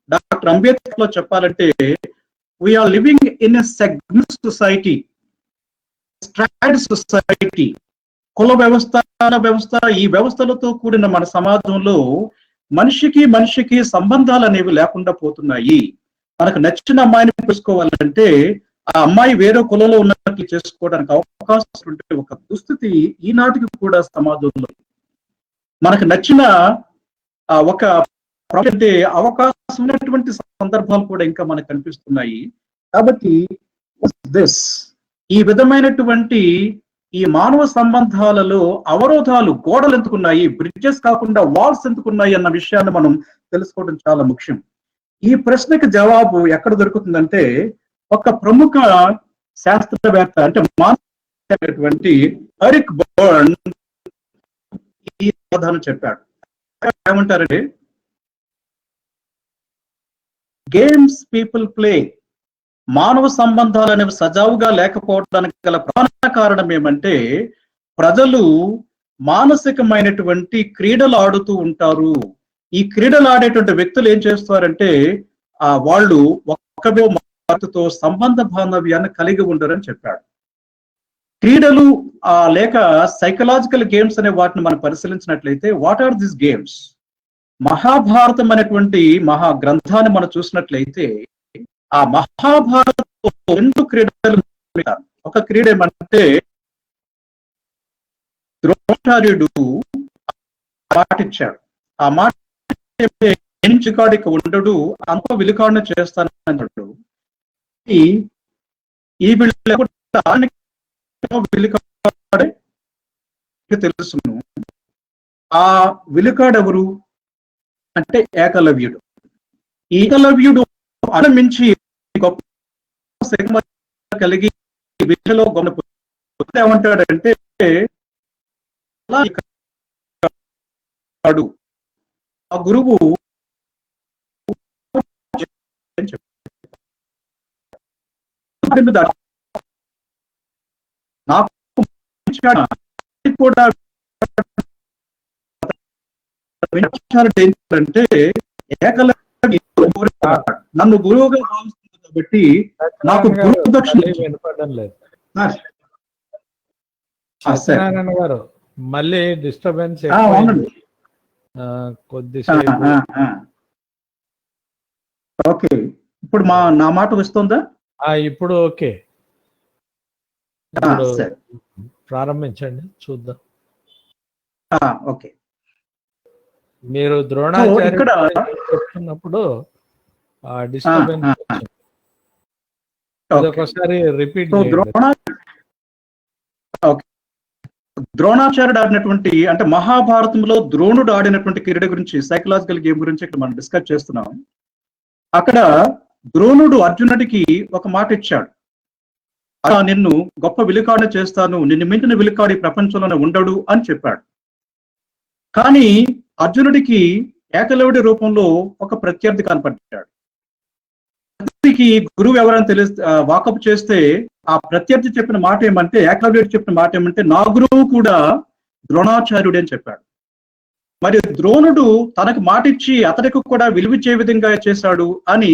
డాక్టర్ అంబేద్కర్ లో చెప్పాలంటే we are living in a segment society, stratified society. కుల వ్యవస్థ, వ్యవస్థ, ఈ వ్యవస్థలతో కూడిన మన సమాజంలో మనిషికి సంబంధాలు అనేవి లేకుండా పోతున్నాయి. మనకు నచ్చిన అమ్మాయిని చూసుకోవాలంటే ఆ అమ్మాయి వేరే కులంలో ఉన్నట్లు చేసుకోవడానికి అవకాశం ఉంటే ఒక దుస్థితి ఈనాటికి కూడా సమాజంలో మనకు నచ్చిన ఒక అంటే అవకాశం ఉన్నటువంటి సందర్భాలు కూడా ఇంకా మనకు కనిపిస్తున్నాయి. కాబట్టి ఈ విధమైనటువంటి ఈ మానవ సంబంధాలలో అవరోధాలు, గోడలు ఎందుకున్నాయి, బ్రిడ్జెస్ కాకుండా వాల్స్ ఎందుకున్నాయి అన్న విషయాన్ని మనం తెలుసుకోవడం చాలా ముఖ్యం. ఈ ప్రశ్నకి జవాబు ఎక్కడ దొరుకుతుందంటే ఒక ప్రముఖ శాస్త్రవేత్త అంటే మానటువంటి ఎరిక్ బర్న్ ఈ సమాధానం చెప్పాడు. ఏమంటారంటే గేమ్స్ పీపుల్ ప్లే, మానవ సంబంధాలు అనేవి సజావుగా లేకపోవడానికి గల ప్రధాన కారణం ఏమంటే ప్రజలు మానసికమైనటువంటి క్రీడలు ఆడుతూ ఉంటారు. ఈ క్రీడలు ఆడేటువంటి వ్యక్తులు ఏం చేస్తారంటే వాళ్ళు ఒక్కతో సంబంధ బాంధవ్యాన్ని కలిగి ఉండరని చెప్పాడు. క్రీడలు లేక సైకలాజికల్ గేమ్స్ అనే వాటిని మనం పరిశీలించినట్లయితే what are these games? Mahabharatam అనేటువంటి మహా గ్రంథాన్ని మనం చూసినట్లయితే ఆ మహాభారతంలో 2 క్రీడలు. ఒక క్రీడ ఏమంటే ద్రోణాచార్యుడు మాటిచ్చాడు. ఆ మాట ఎంచుకాడికి ఉండడు, అంత విలుకాడిని చేస్తానన్నాడు. ఈ విలుకాడే తెలుసును. ఆ విలుకాడెవరు అంటే ఏకలవ్యుడు. ఈ ఏకలవ్యుడు అనుమించి గొప్ప కలిగి విద్యలో గొప్ప ఏమంటాడంటే ఆ గురువు నాకు కూడా ఏంటంటే నన్ను గురువుగా భావిస్తుంది కాబట్టి నాకు గురువు దక్షిణ వినపడడం లేదు. సత్యనారాయణ గారు మళ్ళీ డిస్టర్బెన్స్ కొద్దిసేపు. ఓకే, ఇప్పుడు నా మాట వస్తుందా? ఇప్పుడు ఓకే, ప్రారంభించండి చూద్దాం. ఓకే, మీరు ద్రోణాచార్య చెప్తున్నప్పుడు డిస్టర్బెన్స్ ఒకసారి రిపీట్. ద్రోణాచార్యుడు ఆడినటువంటి అంటే మహాభారతంలో ద్రోణుడు ఆడినటువంటి క్రీడ గురించి, సైకలాజికల్ గేమ్ గురించి ఇక్కడ మనం డిస్కస్ చేస్తున్నాం. అక్కడ ద్రోణుడు అర్జునుడికి ఒక మాట ఇచ్చాడు, నిన్ను గొప్ప విలుకాడిని చేస్తాను, నిన్ను మించిన విలుకాడి ప్రపంచంలోనే ఉండడు అని చెప్పాడు. కానీ అర్జునుడికి ఏకలవ్యుడి రూపంలో ఒక ప్రత్యర్థి కనపడ్డాడు. గురువు ఎవరైనా వాకప్ చేస్తే ఆ ప్రత్యర్థి చెప్పిన మాట ఏమంటే, ఏకలవ్యుడు చెప్పిన మాట ఏమంటే, నా గురువు కూడా ద్రోణాచార్యుడు అని చెప్పాడు. మరి ద్రోణుడు తనకు మాటిచ్చి అతడికి కూడా విలువిచ్చే విధంగా చేశాడు అని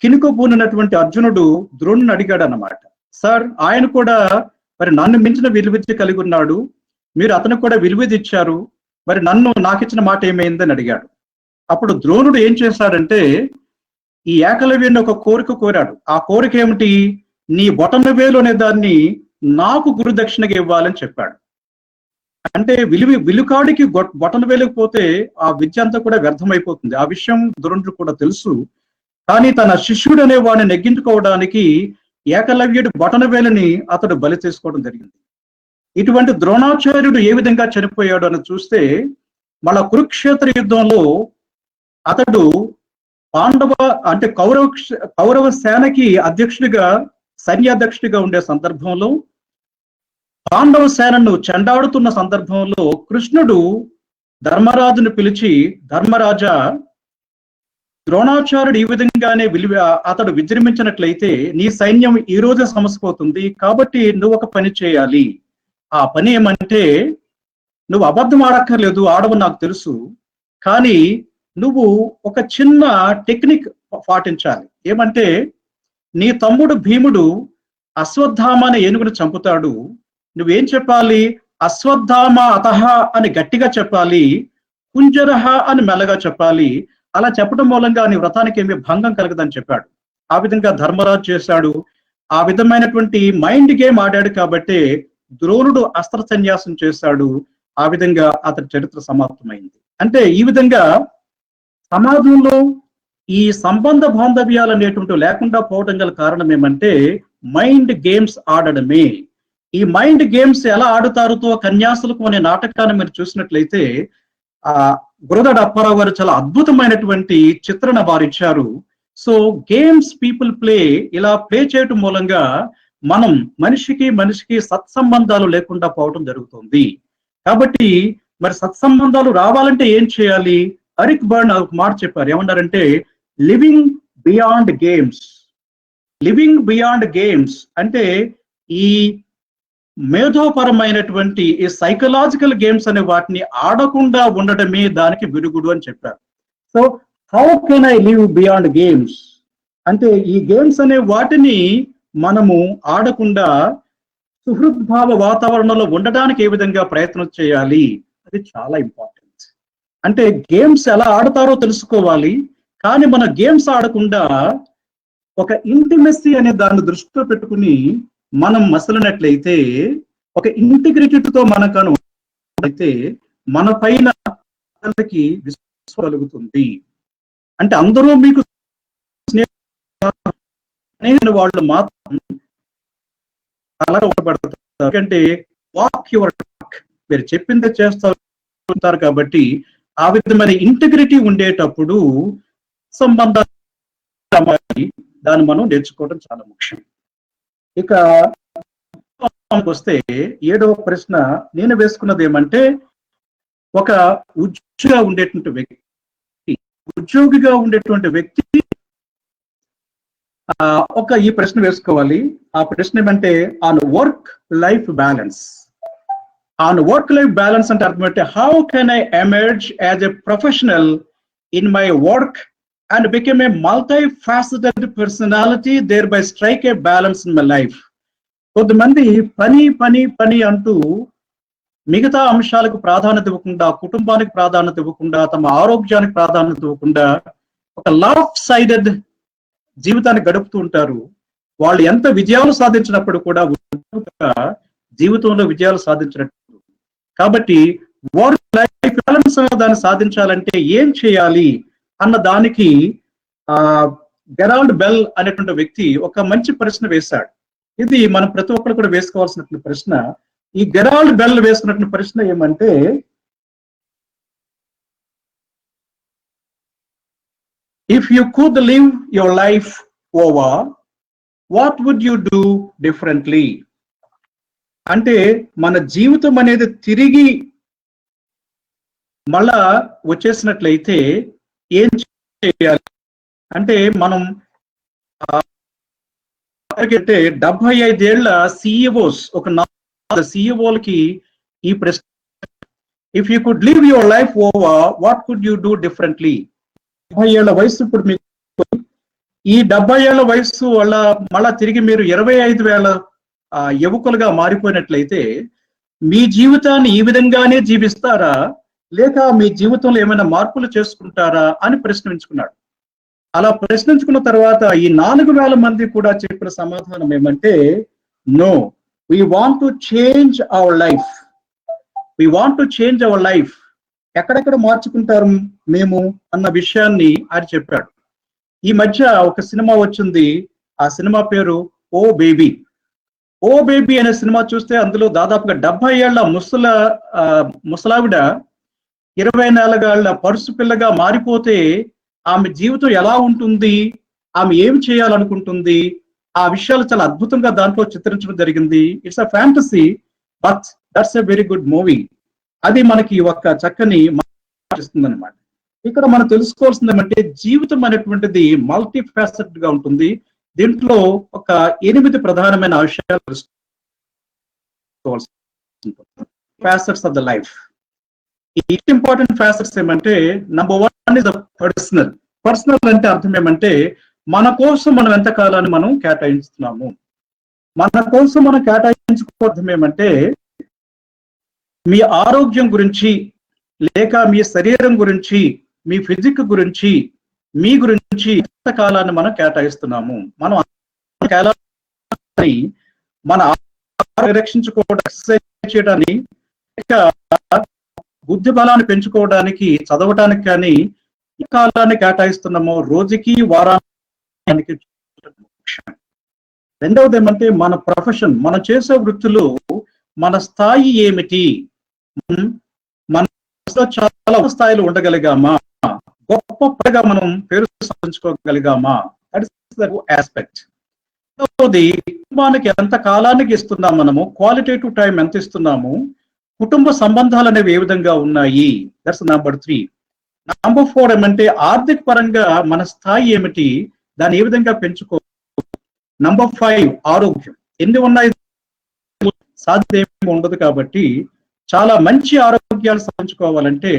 కినుకబూనినటువంటి అర్జునుడు ద్రోణుని అడిగాడు అన్నమాట. సార్, ఆయన కూడా మరి నన్ను మించిన విలువిద్య కలిగి ఉన్నాడు, మీరు అతనికి కూడా విలువిద్య ఇచ్చారు, మరి నాకు ఇచ్చిన మాట ఏమైందని అడిగాడు. అప్పుడు ద్రోణుడు ఏం చేశాడంటే ఈ ఏకలవ్యుని ఒక కోరిక కోరాడు. ఆ కోరిక ఏమిటి? నీ బొటన వేలు అనే దాన్ని నాకు గురుదక్షిణగా ఇవ్వాలని చెప్పాడు. అంటే విలుకాడికి బొటన వేలుకపోతే ఆ విద్య అంతా కూడా వ్యర్థమైపోతుంది. ఆ విషయం ద్రోణుడు కూడా తెలుసు. కానీ తన శిష్యుడు అనే వాడిని నెగ్గించుకోవడానికి ఏకలవ్యుడి బొటన వేలుని అతడు బలి చేసుకోవడం జరిగింది. ఇటువంటి ద్రోణాచార్యుడు ఏ విధంగా చనిపోయాడు అని చూస్తే, మళ్ళా కురుక్షేత్ర యుద్ధంలో అతడు కౌరవ సేనకి అధ్యక్షుడిగా, సైన్యాధ్యక్షుడిగా ఉండే సందర్భంలో, పాండవ సేనను చెండాడుతున్న సందర్భంలో కృష్ణుడు ధర్మరాజును పిలిచి, ధర్మరాజా, ద్రోణాచార్యుడు ఈ విధంగానే అతడు విజృంభించినట్లయితే నీ సైన్యం ఈ రోజే సమసిపోతుంది, కాబట్టి నువ్వు ఒక పని చేయాలి. ఆ పని ఏమంటే, నువ్వు అబద్ధం ఆడక్కర్లేదు, ఆడవు నాకు తెలుసు, కానీ నువ్వు ఒక చిన్న టెక్నిక్ పాటించాలి. ఏమంటే, నీ తమ్ముడు భీముడు అశ్వత్థామ అనే ఏనుగును చంపుతాడు, నువ్వేం చెప్పాలి? అశ్వత్థామ అతహ అని గట్టిగా చెప్పాలి, కుంజరహ అని మెల్లగా చెప్పాలి. అలా చెప్పడం మూలంగా నీ వ్రతానికి ఏమీ భంగం కలగదని చెప్పాడు. ఆ విధంగా ధర్మరాజు చేశాడు. ఆ విధమైనటువంటి మైండ్ గేమ్ ఆడాడు కాబట్టి ద్రోణుడు అస్త్ర సన్యాసం చేశాడు. ఆ విధంగా అతని చరిత్ర సమాప్తమైంది. అంటే ఈ విధంగా సమాజంలో ఈ సంబంధ బాంధవ్యాలు అనేటువంటి లేకుండా పోవడం గల కారణం ఏమంటే మైండ్ గేమ్స్ ఆడడమే. ఈ మైండ్ గేమ్స్ ఎలా ఆడుతారుతో కన్యాసులకు అనే నాటకాన్ని మీరు చూసినట్లయితే గురదాడ అప్పారావు గారు చాలా అద్భుతమైనటువంటి చిత్రణ వారిచ్చారు. సో గేమ్స్ పీపుల్ ప్లే, ఇలా ప్లే చేయటం మూలంగా మనం మనిషికి సత్సంబంధాలు లేకుండా పోవటం జరుగుతుంది. కాబట్టి మరి సత్సంబంధాలు రావాలంటే ఏం చేయాలి? ఎరిక్ బర్న్ ఒక మాట చెప్పారు. ఏమన్నారంటే, living beyond games. Living beyond games అంటే ఈ మేధోపరమైనటువంటి ఈ సైకలాజికల్ గేమ్స్ అనే వాటిని ఆడకుండా ఉండటమే దానికి విరుగుడు అని చెప్పారు. So how can I live beyond games అంటే ఈ గేమ్స్ అనే వాటిని మనము ఆడకుండా సుహృద్భావ వాతావరణంలో ఉండడానికి ఏ విధంగా ప్రయత్నం చేయాలి, అది చాలా ఇంపార్టెంట్. అంటే గేమ్స్ ఎలా ఆడతారో తెలుసుకోవాలి, కానీ మన గేమ్స్ ఆడకుండా ఒక ఇంటిమెసీ అనే దాన్ని దృష్టిలో పెట్టుకుని మనం మసలినట్లయితే, ఒక ఇంటిగ్రిటీతో మనకను అయితే మన పైన విశ్వాసం కలుగుతుంది. అంటే అందరూ మీకు స్నేహితులు వాళ్ళు మాత్రం అలా ఉండబడతారు. ఎందుకంటే వాక్ యువర్ టాక్, మీరు చెప్పిందే చేస్తారు. కాబట్టి ఆ విధమైన ఇంటిగ్రిటీ ఉండేటప్పుడు సంబంధాలు దాన్ని మనం నేర్చుకోవడం చాలా ముఖ్యం. ఇక వస్తే 7వ ప్రశ్న నేను వేసుకున్నది ఏమంటే, ఒక ఉద్యోగిగా ఉండేటువంటి వ్యక్తి ఈ ప్రశ్న వేసుకోవాలి. ఆ ప్రశ్న ఏమంటే, on work life balance. On work life balance అంటే అర్థం అంటే, how can I emerge as a professional in my work and became a multifaceted personality, thereby strike a balance in my life. కొంతమంది పని అంటూ మిగతా అంశాలకు ప్రాధాన్యత ఇవ్వకుండా, కుటుంబానికి ప్రాధాన్యత ఇవ్వకుండా, తమ ఆరోగ్యానికి ప్రాధాన్యత ఇవ్వకుండా ఒక లాఫ్ సైడెడ్ జీవితాన్ని గడుపుతూ ఉంటారు. వాళ్ళు ఎంత విజయాలు సాధించినప్పుడు కూడా జీవితంలో విజయాలు సాధించినట్టు. కాబట్టి వర్క్ లైఫ్ బ్యాలెన్స్ దాన్ని సాధించాలంటే ఏం చేయాలి అన్న దానికి గెరాల్డ్ బెల్ అనేటువంటి వ్యక్తి ఒక మంచి ప్రశ్న వేశాడు. ఇది మనం ప్రతి ఒక్కరు కూడా వేసుకోవాల్సినటువంటి ప్రశ్న. ఈ గెరాల్డ్ బెల్ వేసుకున్నటువంటి ప్రశ్న ఏమంటే, if you could live your life over, what would you do differently? అంటే మన జీవితం అనేది తిరిగి మళ్ళా వచ్చేసినట్లయితే ఏం చేయాలి అంటే, మనం 75 ఏళ్ల సిఇఓస్, ఒక 4 సిఇఓలకి ఈ ప్రశ్న if you could live your life over, what could you do differently? 70 ఏళ్ల వయసు ఇప్పుడు మీకు, ఈ 70 ఏళ్ల వయసు వల్ల మళ్ళా తిరిగి మీరు 25,000 యువకులుగా మారిపోయినట్లయితే మీ జీవితాన్ని ఈ విధంగానే జీవిస్తారా, లేక మీ జీవితంలో ఏమైనా మార్పులు చేసుకుంటారా అని ప్రశ్నించుకున్నాడు. అలా ప్రశ్నించుకున్న తర్వాత ఈ 4,000 మంది కూడా చెప్పిన సమాధానం ఏమంటే, no, we want to change our life, we want to change our life. ఎక్కడెక్కడ మార్చుకుంటారు మేము అన్న విషయాన్ని ఆయన చెప్పాడు. ఈ మధ్య ఒక సినిమా వచ్చింది, ఆ సినిమా పేరు ఓ బేబీ. ఓ బేబీ అనే సినిమా చూస్తే అందులో దాదాపుగా 70 ఏళ్ల ముసలావిడ 24 ఏళ్ల పరుసు పిల్లగా మారిపోతే ఆమె జీవితం ఎలా ఉంటుంది, ఆమె ఏమి చేయాలనుకుంటుంది, ఆ విషయాలు చాలా అద్భుతంగా దాంట్లో చిత్రించడం జరిగింది. It's a fantasy, but that's a very good movie. అది మనకి ఒక చక్కని ఇస్తుంది అనమాట. ఇక్కడ మనం తెలుసుకోవాల్సింది ఏమంటే, జీవితం అనేటువంటిది మల్టీ ఫ్యాసెటెడ్ గా ఉంటుంది. దీంట్లో ఒక 8 ప్రధానమైన విషయాలు ఫ్యాసెట్స్ ఆఫ్ ద లైఫ్. ఈ ఇంపార్టెంట్ ఫ్యాసెట్స్ ఏమంటే, number 1 is the personal. Personal అంటే అర్థం ఏమంటే, మన కోసం మనం ఎంత కాలాన్ని మనం కేటాయిస్తున్నాము. మన కోసం మనం కేటాయించుకోవడం ఏమంటే, మీ ఆరోగ్యం గురించి, లేక మీ శరీరం గురించి, మీ ఫిజిక్ గురించి, మీ గురించి ఎంత కాలాన్ని మనం కేటాయిస్తున్నాము. మనం మన రక్షించుకోవడానికి, ఎక్సర్సైజ్ చేయడానికి, బుద్ధి బలాన్ని పెంచుకోవడానికి, చదవటానికి కానీ ఈ కాలాన్ని కేటాయిస్తున్నాము, రోజుకి వారానికి. రెండవది ఏమంటే, మన ప్రొఫెషన్, మనం చేసే వృత్తులు మన స్థాయి ఏమిటి, మన చాలా స్థాయిలో ఉండగలిగామా, గొప్పగా మనం పేరు సాధించుకోగలిగామా, ఆస్పెక్ట్. కుటుంబానికి ఎంత కాలానికి ఇస్తున్నాం, మనము క్వాలిటేటివ్ టైం ఎంత ఇస్తున్నాము, కుటుంబ సంబంధాలు అనేవి ఏ విధంగా ఉన్నాయి. That's number 3. నంబర్ 4 ఏమంటే, ఆర్థిక పరంగా మన స్థాయి ఏమిటి, దాన్ని ఏ విధంగా పెంచుకో. నంబర్ 5 ఆరోగ్యం. ఎన్ని ఉన్నాయి, సాధ్యం ఉండదు. కాబట్టి చాలా మంచి ఆరోగ్యాలు సాధించుకోవాలంటే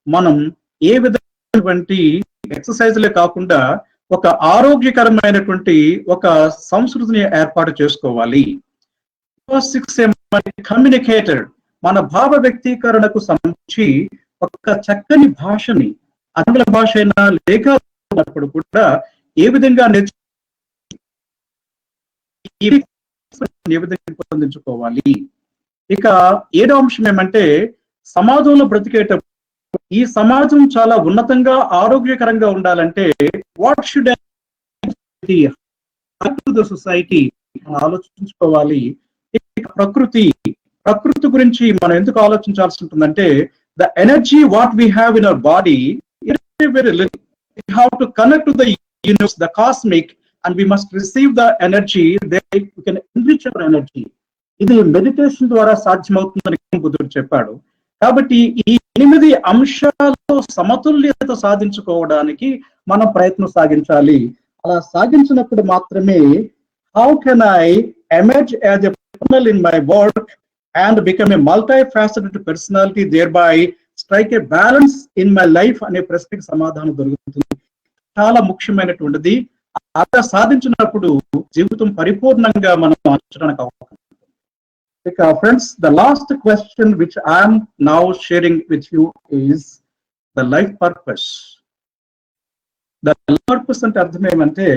మనం ఏ విధమైనటువంటి ఎక్సర్సైజ్లే కాకుండా ఒక ఆరోగ్యకరమైనటువంటి ఒక సంస్కృతిని ఏర్పాటు చేసుకోవాలి. 6 కమ్యూనికేటర్, మన భావ వ్యక్తీకరణకు సంబంధించి ఒక చక్కని భాషని, ఆంగ్ల భాష అయినా లేక కూడా ఏ విధంగా ఏ విధంగా పొందించుకోవాలి. ఇక 7వ అంశం ఏమంటే, సమాజంలో బ్రతికేటప్పుడు ఈ సమాజం చాలా ఉన్నతంగా ఆరోగ్యకరంగా ఉండాలంటే వాట్ షుడ్ సొసైటీ ఆలోచించుకోవాలి. ప్రకృతి గురించి మనం ఎందుకు ఆలోచించాల్సి ఉంటుందంటే, the energy what we have in our body very little. We have to connect to the universe, the cosmic, and we must receive the energy. Then we can enrich our energy. ఇది మెడిటేషన్ ద్వారా సాధ్యమవుతుందని బుద్ధుడు చెప్పాడు. కాబట్టి ఈ 8 అంశాల్లో సమతుల్యత సాధించుకోవడానికి మనం ప్రయత్నం సాగించాలి. అలా సాగించినప్పుడు మాత్రమే how can I emerge as a professional in my work and become a multi faceted personality, thereby strike a balance in my life అనే ప్రశ్నకి సమాధానం దొరుకుతుంది. చాలా ముఖ్యమైనటువంటిది. అలా సాధించినప్పుడు జీవితం పరిపూర్ణంగా మనం మార్చడానికి అవకాశం. Friends, the last question which I am now sharing with you is the life purpose. The life purpose అంటే అర్థం ఏమంటే,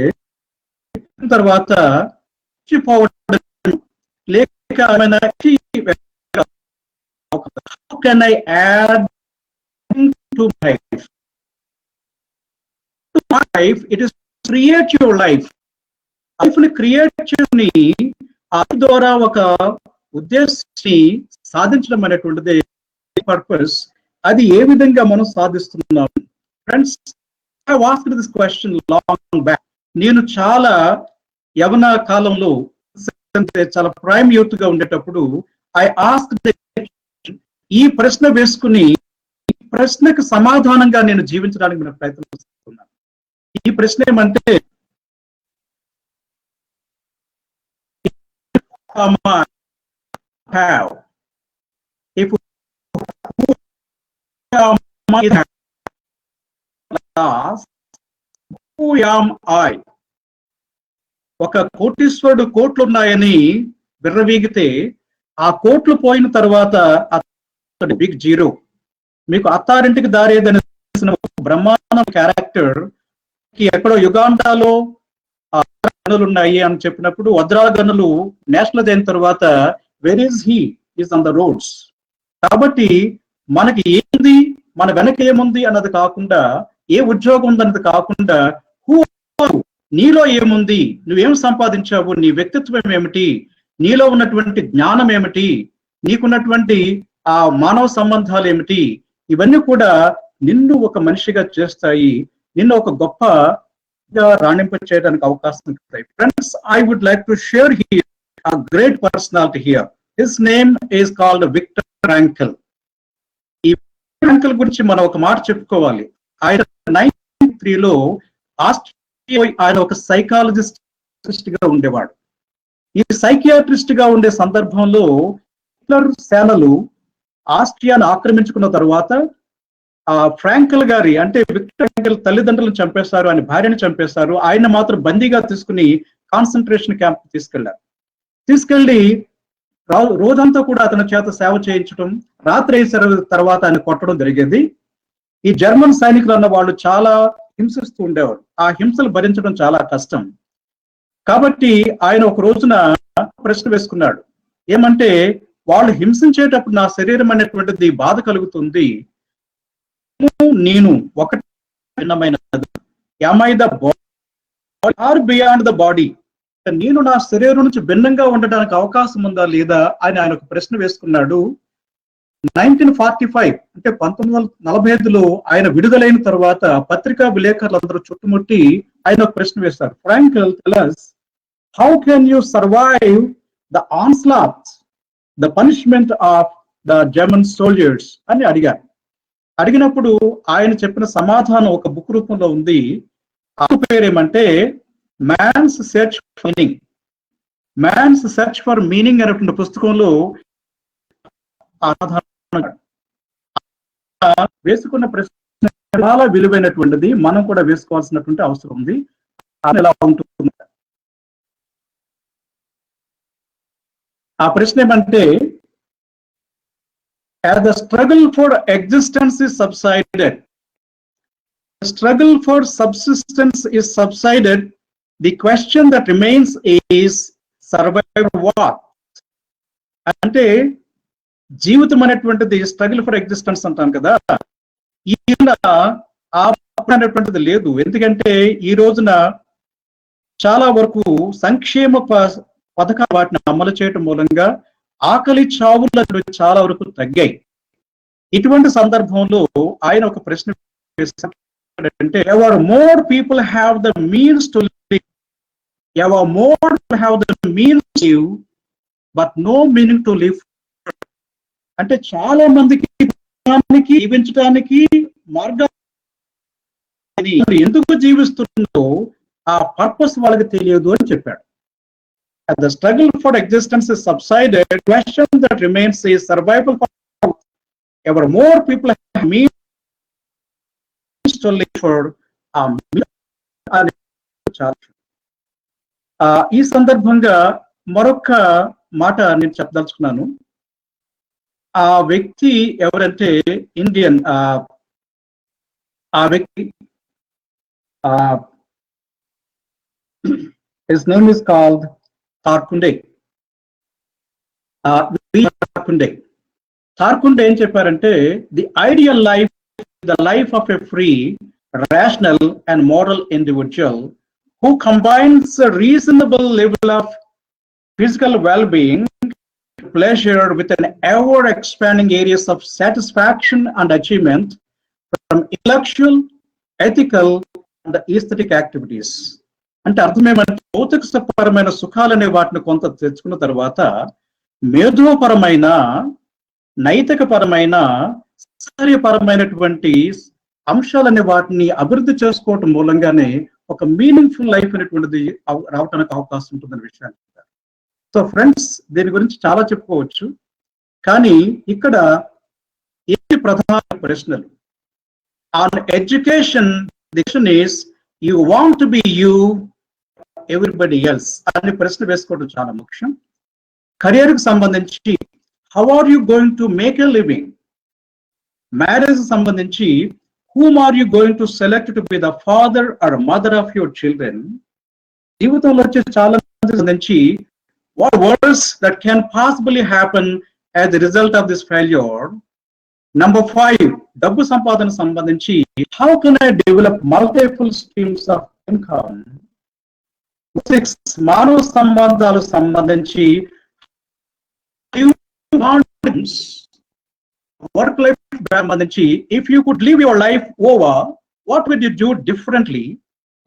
తర్వాత లేక how can I add to my life? To my life, it is create your life. Life ని క్రియేట్ చేసుకుని అది ద్వారా ఒక ఉద్దేశాన్ని సాధించడం అనేటువంటిది పర్పస్. అది ఏ విధంగా మనం సాధిస్తున్నాం? Friends, I asked this question long back. నేను చాలా యవన కాలంలో, చాలా ప్రైమ్ యూత్ గా ఉండేటప్పుడు ఐ ఆస్క్డ్ ఈ ప్రశ్న వేసుకుని, ఈ ప్రశ్నకు సమాధానంగా నేను జీవించడానికి నేను ప్రయత్నిస్తున్నాను. ఈ ప్రశ్న ఏమంటే, have, if who ఒక కోటీశ్వరుడు కోట్లున్నాయని విర్రవీగితే ఆ కోట్లు పోయిన తర్వాత బిగ్ జీరో. మీకు అత్తారింటికి దారేదని బ్రహ్మాండ క్యారెక్టర్ ఎక్కడో యుగాండాలో గనులు ఉన్నాయి అని చెప్పినప్పుడు వజ్రాల గనులు నేషనల్ అయిన తర్వాత where is he is on the roads. కాబట్టి మనకి ఏంది, మన వెనక ఏముంది అన్నది కాకుండా, ఏ ఉద్యోగం ఉందన్నది కాకుండా, నీలో ఏముంది, నువ్వేం సంపాదించావు, నీ వ్యక్తిత్వం ఏమిటి, నీలో ఉన్నటువంటి జ్ఞానం ఏమిటి, నీకున్నటువంటి ఆ మానవ సంబంధాలు ఏమిటి, ఇవన్నీ కూడా నిన్ను ఒక మనిషిగా చేస్తాయి, నిన్ను ఒక గొప్ప రాణింప చేయడానికి అవకాశం ఉంటాయి. Friends, I would like to share here a great personality here. His name is called Viktor Frankl. ఈ ఫ్రాంకల్ గురించి మనం ఒక మాట చెప్పుకోవాలి. ఆయన 1903లో ఆయన ఒక సైకాలజిస్ట్ గా ఉండేవాడు. ఈ సైకియాట్రిస్ట్ గా ఉండే సందర్భంలో హిట్లర్ సేనలు ఆస్ట్రియాను ఆక్రమించుకున్న తర్వాత ఆ ఫ్రాంకల్ గారి, అంటే విక్టర్ ఫ్రాంకల్ తల్లిదండ్రులను చంపేశారు, ఆయన భార్యను చంపేశారు. ఆయన మాత్రం బందీగా తీసుకుని కాన్సన్ట్రేషన్ క్యాంప్ తీసుకెళ్లి రోజంతా కూడా అతని చేత సేవ చేయించడం, రాత్రి అయిన తర్వాత ఆయన కొట్టడం జరిగేది. ఈ జర్మన్ సైనికులు అన్న వాళ్ళు చాలా హింసిస్తూ ఉండేవారు. ఆ హింసలు భరించడం చాలా కష్టం. కాబట్టి ఆయన ఒక రోజున ప్రశ్న వేసుకున్నాడు. ఏమంటే, వాళ్ళు హింసించేటప్పుడు నా శరీరం అనేటువంటిది బాధ కలుగుతుంది, నేను ఒకటి భిన్నమైనది, am I the body or beyond the body? నేను నా శరీరం నుంచి భిన్నంగా ఉండడానికి అవకాశం ఉందా లేదా అని ఆయన ఒక ప్రశ్న వేసుకున్నాడు. 1945 అంటే 1945లో ఆయన విడుదలైన తర్వాత పత్రికా విలేకరులు అందరూ చుట్టుముట్టి ఆయన ఒక ప్రశ్న వేస్తారు. Frenkel tell us, how can you survive the onslaught, the punishment of the German soldiers అని అడిగారు. అడిగినప్పుడు ఆయన చెప్పిన సమాధానం ఒక బుక్ రూపంలో ఉంది. ఆ పేరేమంటే మ్యాన్స్ సెర్చ్ ఫర్ మీనింగ్ అనేటువంటి పుస్తకంలో వేసుకున్న ప్రశ్న చాలా విలువైనటువంటిది, మనం కూడా వేసుకోవాల్సినటువంటి అవసరం ఉంది. ఎలా ఉంటుంది ఆ ప్రశ్న ఏమంటే, as the struggle for existence is subsided, the struggle for subsistence is subsided, the question that remains is survival what? అంటే జీవితం అనేటువంటిది స్ట్రగుల్ ఫర్ ఎగ్జిస్టెన్స్ అంటాం కదా, ఈ అనేటువంటిది లేదు. ఎందుకంటే ఈ రోజున చాలా వరకు సంక్షేమ పథకాలు వాటిని అమలు చేయటం మూలంగా ఆకలి చావులు చాలా వరకు తగ్గాయి. ఇటువంటి సందర్భంలో ఆయన ఒక ప్రశ్న వేశారంటే, ever more people have the means to live, ever more have the means to live but no meaning to live. అంటే చాలా మందికి జీవించడానికి మార్గం ఎందుకు జీవిస్తుందో ఆ పర్పస్ వాళ్ళకి తెలియదు అని చెప్పాడు. The struggle for existence is subsided. The question that remains is survival. Ever more people have means to live for. ఈ సందర్భంగా మరొక మాట నేను చెప్పదలుచుకున్నాను. ఆ వ్యక్తి ఎవరంటే ఇండియన్, ఆ వ్యక్తి his name is called Tarkunde. Tarkunde ఏం చెప్పారంటే, the ideal life, the life of a free, rational and moral individual who combines a reasonable level of physical well-being, pleasure with an ever-expanding areas of satisfaction and achievement from intellectual, ethical and aesthetic activities. అంటే అర్థం ఏమంటే, భౌతికపరమైన సుఖాలనే వాటిని కొంత తెచ్చుకున్న తర్వాత మేధోపరమైన, నైతికపరమైన, శాస్త్రీయపరమైనటువంటి అంశాలనే వాటిని అభివృద్ధి చేసుకోవటం మూలంగానే ఒక మీనింగ్ఫుల్ లైఫ్ అనేటువంటిది రావడానికి అవకాశం ఉంటుందనే విషయాన్ని చెప్పారు. సో ఫ్రెండ్స్, దీని గురించి చాలా చెప్పుకోవచ్చు, కానీ ఇక్కడ ఏంటి ప్రధాన ప్రశ్నలు? On education, the question is, you want to be you, everybody else. అని ప్రశ్న వేసుకోవడం చాలా ముఖ్యం. కెరియర్ కి సంబంధించి how are you going to make a living? Marriage సంబంధించి whom are you going to select to be the father or mother of your children? జీవితంలో వచ్చే చాలా మంది సంబంధించి what worse that can possibly happen as a result of this failure? Number 5, డబ్బు సంపాదన సంబంధించి how can I develop multiple streams of income? 6, మానవ సంబంధాలు సంబంధించి వర్క్ లైఫ్ సంబంధించి if you could live your life over, what would you do differently?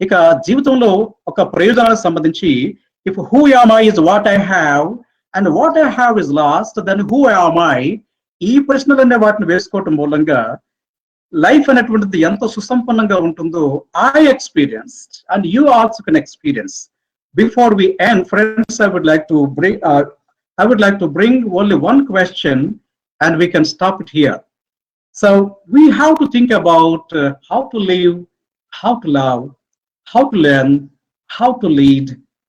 ఇక జీవితంలో ఒక ప్రయోజనాలకు సంబంధించి if who am I is what I have and what I have is lost, then who am I? ఈ ప్రశ్నలనే వాటిని వేసుకోవటం మూలంగా లైఫ్ అనేటువంటిది ఎంత సుసంపన్నంగా ఉంటుందో I experienced and you also can experience. Before we end, friends, I would like to bring only one question and we can stop it here. So we have to think about how to live, how to love, how to learn, how to lead,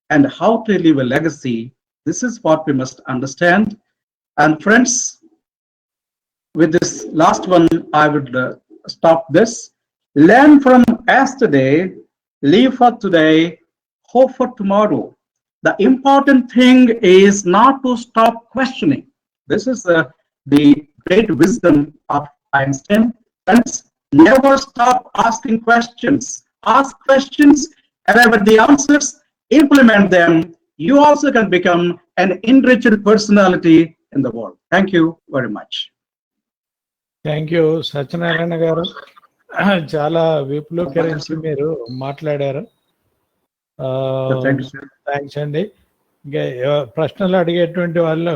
and how to leave a legacy. This is what we must understand. And friends, with this last one, I would stop this. Learn from yesterday, live for today, hope for tomorrow. The important thing is not to stop questioning. This is the great wisdom of Einstein. Friends, never stop asking questions. Ask questions, arrive at the answers, implement them. You also can become an enriched personality in the world. Thank you very much. Thank you Satyanarayana గారు. చాలా విపులీకరించి మీరు మాట్లాడారు. థ్యాంక్స్ అండి. ఇంకా ప్రశ్నలు అడిగేటువంటి వాళ్ళు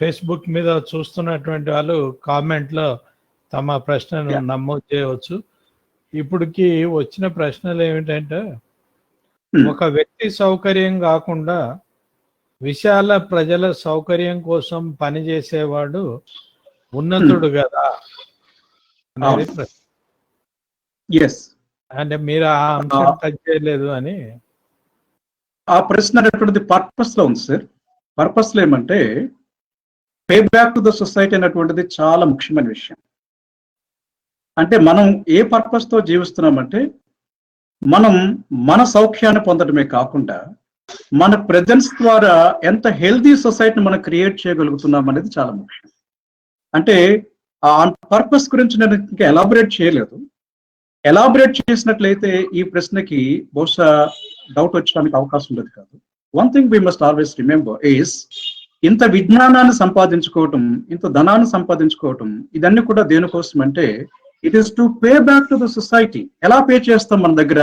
ఫేస్బుక్ మీద చూస్తున్నటువంటి వాళ్ళు కామెంట్లో తమ ప్రశ్నను నమోదు చేయవచ్చు. ఇప్పటికి వచ్చిన ప్రశ్నలు ఏమిటంటే, ఒక వ్యక్తి సౌకర్యం కాకుండా విశాల ప్రజల సౌకర్యం కోసం పనిచేసేవాడు ఉన్నతుడు కదా అనేది ప్రశ్న. అంటే మీరు ఆ అంశం టచ్ చేయలేదు అని. ఆ ప్రశ్న అనేటువంటిది పర్పస్ లో ఉంది సార్. పర్పస్ లో ఏమంటే pay back to the society అనేటువంటిది చాలా ముఖ్యమైన విషయం. అంటే మనం ఏ పర్పస్ తో జీవిస్తున్నామంటే మనం మన సౌఖ్యాన్ని పొందడమే కాకుండా మన ప్రెజెన్స్ ద్వారా ఎంత హెల్దీ సొసైటీని మనం క్రియేట్ చేయగలుగుతున్నాం అనేది చాలా ముఖ్యం. అంటే ఆ పర్పస్ గురించి నేను ఇంకా ఎలాబొరేట్ చేయలేదు. ఎలాబొరేట్ చేసినట్లయితే ఈ ప్రశ్నకి బహుశా డౌట్ వచ్చడానికి అవకాశం ఉండదు కాదు. One thing we must always remember is, ఇంత విజ్ఞానాన్ని సంపాదించుకోవటం, ఇంత ధనాన్ని సంపాదించుకోవటం, ఇదన్నీ కూడా దేనికోసం అంటే it is to pay back to the society. ఎలా పే చేస్తాం? మన దగ్గర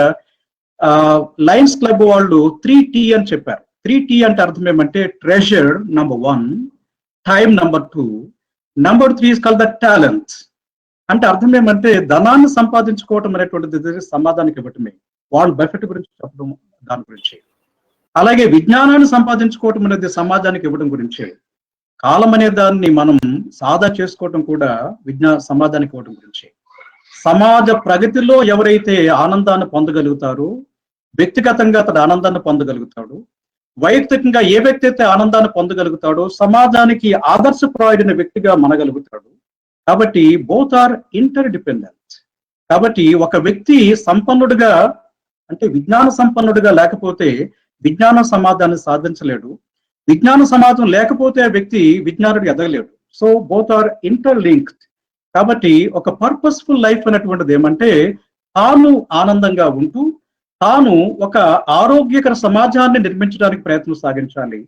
లయన్స్ క్లబ్ వాళ్ళు 3T అని చెప్పారు. 3T అంటే అర్థం ఏమంటే treasure number 1, time number 2, number 3 is called the talent. అంటే అర్థం ఏమంటే ధనాన్ని సంపాదించుకోవటం అనేటువంటిది సమాధానికి ఇవ్వటమే. వార్న్ బఫెట్ గురించి చెప్పడం దాని గురించి. అలాగే విజ్ఞానాన్ని సంపాదించుకోవటం అనేది సమాజానికి ఇవ్వడం గురించే. కాలం అనే దాన్ని మనం సాదా చేసుకోవటం కూడా సమాజానికి ఇవ్వడం గురించే. సమాజ ప్రగతిలో ఎవరైతే ఆనందాన్ని పొందగలుగుతారో, వ్యక్తిగతంగా అతడు ఆనందాన్ని పొందగలుగుతాడు, వైయక్తికంగా ఏ వ్యక్తి అయితే ఆనందాన్ని పొందగలుగుతాడో సమాజానికి ఆదర్శప్రాయుడైన వ్యక్తిగా మనగలుగుతాడు. కాబట్టి బోత్ ఆర్ ఇంటర్ డిపెండెంట్. కాబట్టి ఒక వ్యక్తి సంపన్నుడిగా అంటే విజ్ఞాన సంపన్నుడిగా లేకపోతే విజ్ఞాన సమాజాన్ని సాధించలేడు. విజ్ఞాన సమాజం లేకపోతే ఆ వ్యక్తి విజ్ఞానుడికి ఎదగలేడు. So both are interlinked. కాబట్టి ఒక పర్పస్ఫుల్ లైఫ్ అనేటువంటిది ఏమంటే తాను ఆనందంగా ఉంటూ తాను ఒక ఆరోగ్యకర సమాజాన్ని నిర్మించడానికి ప్రయత్నం సాగించాలి.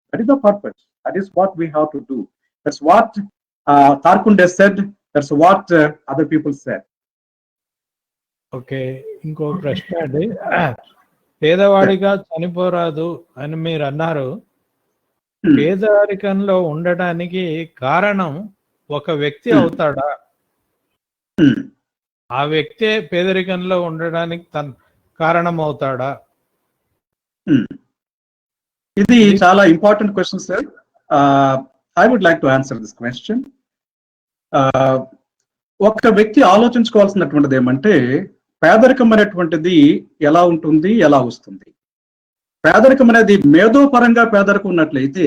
That is the purpose. That is what we have to do. That's what Tarkunde said. That's what other people said. Okay, ఇంకో ప్రశ్న అండి. పేదవాడిగా చనిపోరాదు అని మీరు అన్నారు. పేదరికంలో ఉండటానికి కారణం ఒక వ్యక్తి అవుతాడా? ఆ వ్యక్తే పేదరికంలో ఉండడానికి కారణం అవుతాడా? ఇది చాలా important question sir. I would like to answer this question. ఒక వ్యక్తి ఆలోచించుకోవాల్సినటువంటిది ఏమంటే, పేదరికం అనేటువంటిది ఎలా ఉంటుంది, ఎలా వస్తుంది? పేదరికం అనేది మేధోపరంగా పేదరికం ఉన్నట్లయితే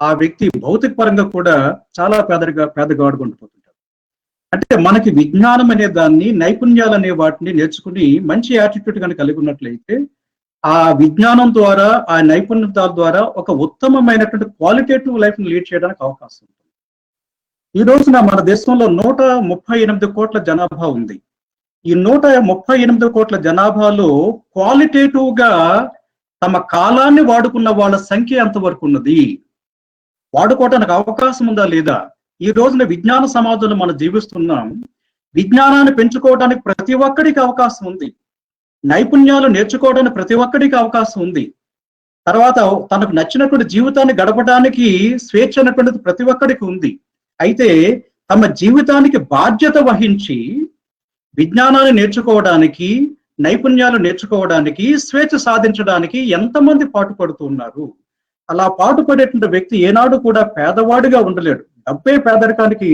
ఆ వ్యక్తి భౌతిక పరంగా కూడా చాలా పేదగాడుగా ఉండిపోతుంటాడు. అంటే మనకి విజ్ఞానం అనే దాన్ని, నైపుణ్యాలు అనే వాటిని నేర్చుకుని మంచి యాటిట్యూడ్ కనుక కలిగి ఉన్నట్లయితే ఆ విజ్ఞానం ద్వారా, ఆ నైపుణ్యతాల ద్వారా ఒక ఉత్తమమైనటువంటి క్వాలిటేటివ్ లైఫ్ ని లీడ్ చేయడానికి అవకాశం ఉంటుంది. ఈ రోజున మన దేశంలో 138 కోట్ల జనాభా ఉంది. ఈ 138 కోట్ల జనాభాలో క్వాలిటేటివ్ గా తమ కాలాన్ని వాడుకున్న వాళ్ళ సంఖ్య ఎంతవరకు ఉన్నది, వాడుకోవడానికి అవకాశం ఉందా లేదా? ఈ రోజున విజ్ఞాన సమాజంలో మనం జీవిస్తున్నాం. విజ్ఞానాన్ని పెంచుకోవడానికి ప్రతి ఒక్కడికి అవకాశం ఉంది. నైపుణ్యాలు నేర్చుకోవడానికి ప్రతి ఒక్కడికి అవకాశం ఉంది. తర్వాత తనకు నచ్చినటువంటి జీవితాన్ని గడపడానికి స్వేచ్ఛ అనేటువంటిది ప్రతి ఒక్కడికి ఉంది. అయితే తమ జీవితానికి బాధ్యత వహించి విజ్ఞానాన్ని నేర్చుకోవడానికి, నైపుణ్యాలు నేర్చుకోవడానికి, స్వేచ్ఛ సాధించడానికి ఎంతమంది పాటుపడుతున్నారు? అలా పాటుపడేటువంటి వ్యక్తి ఏనాడు కూడా పేదవాడిగా ఉండలేడు. డబ్బే పేదరికానికి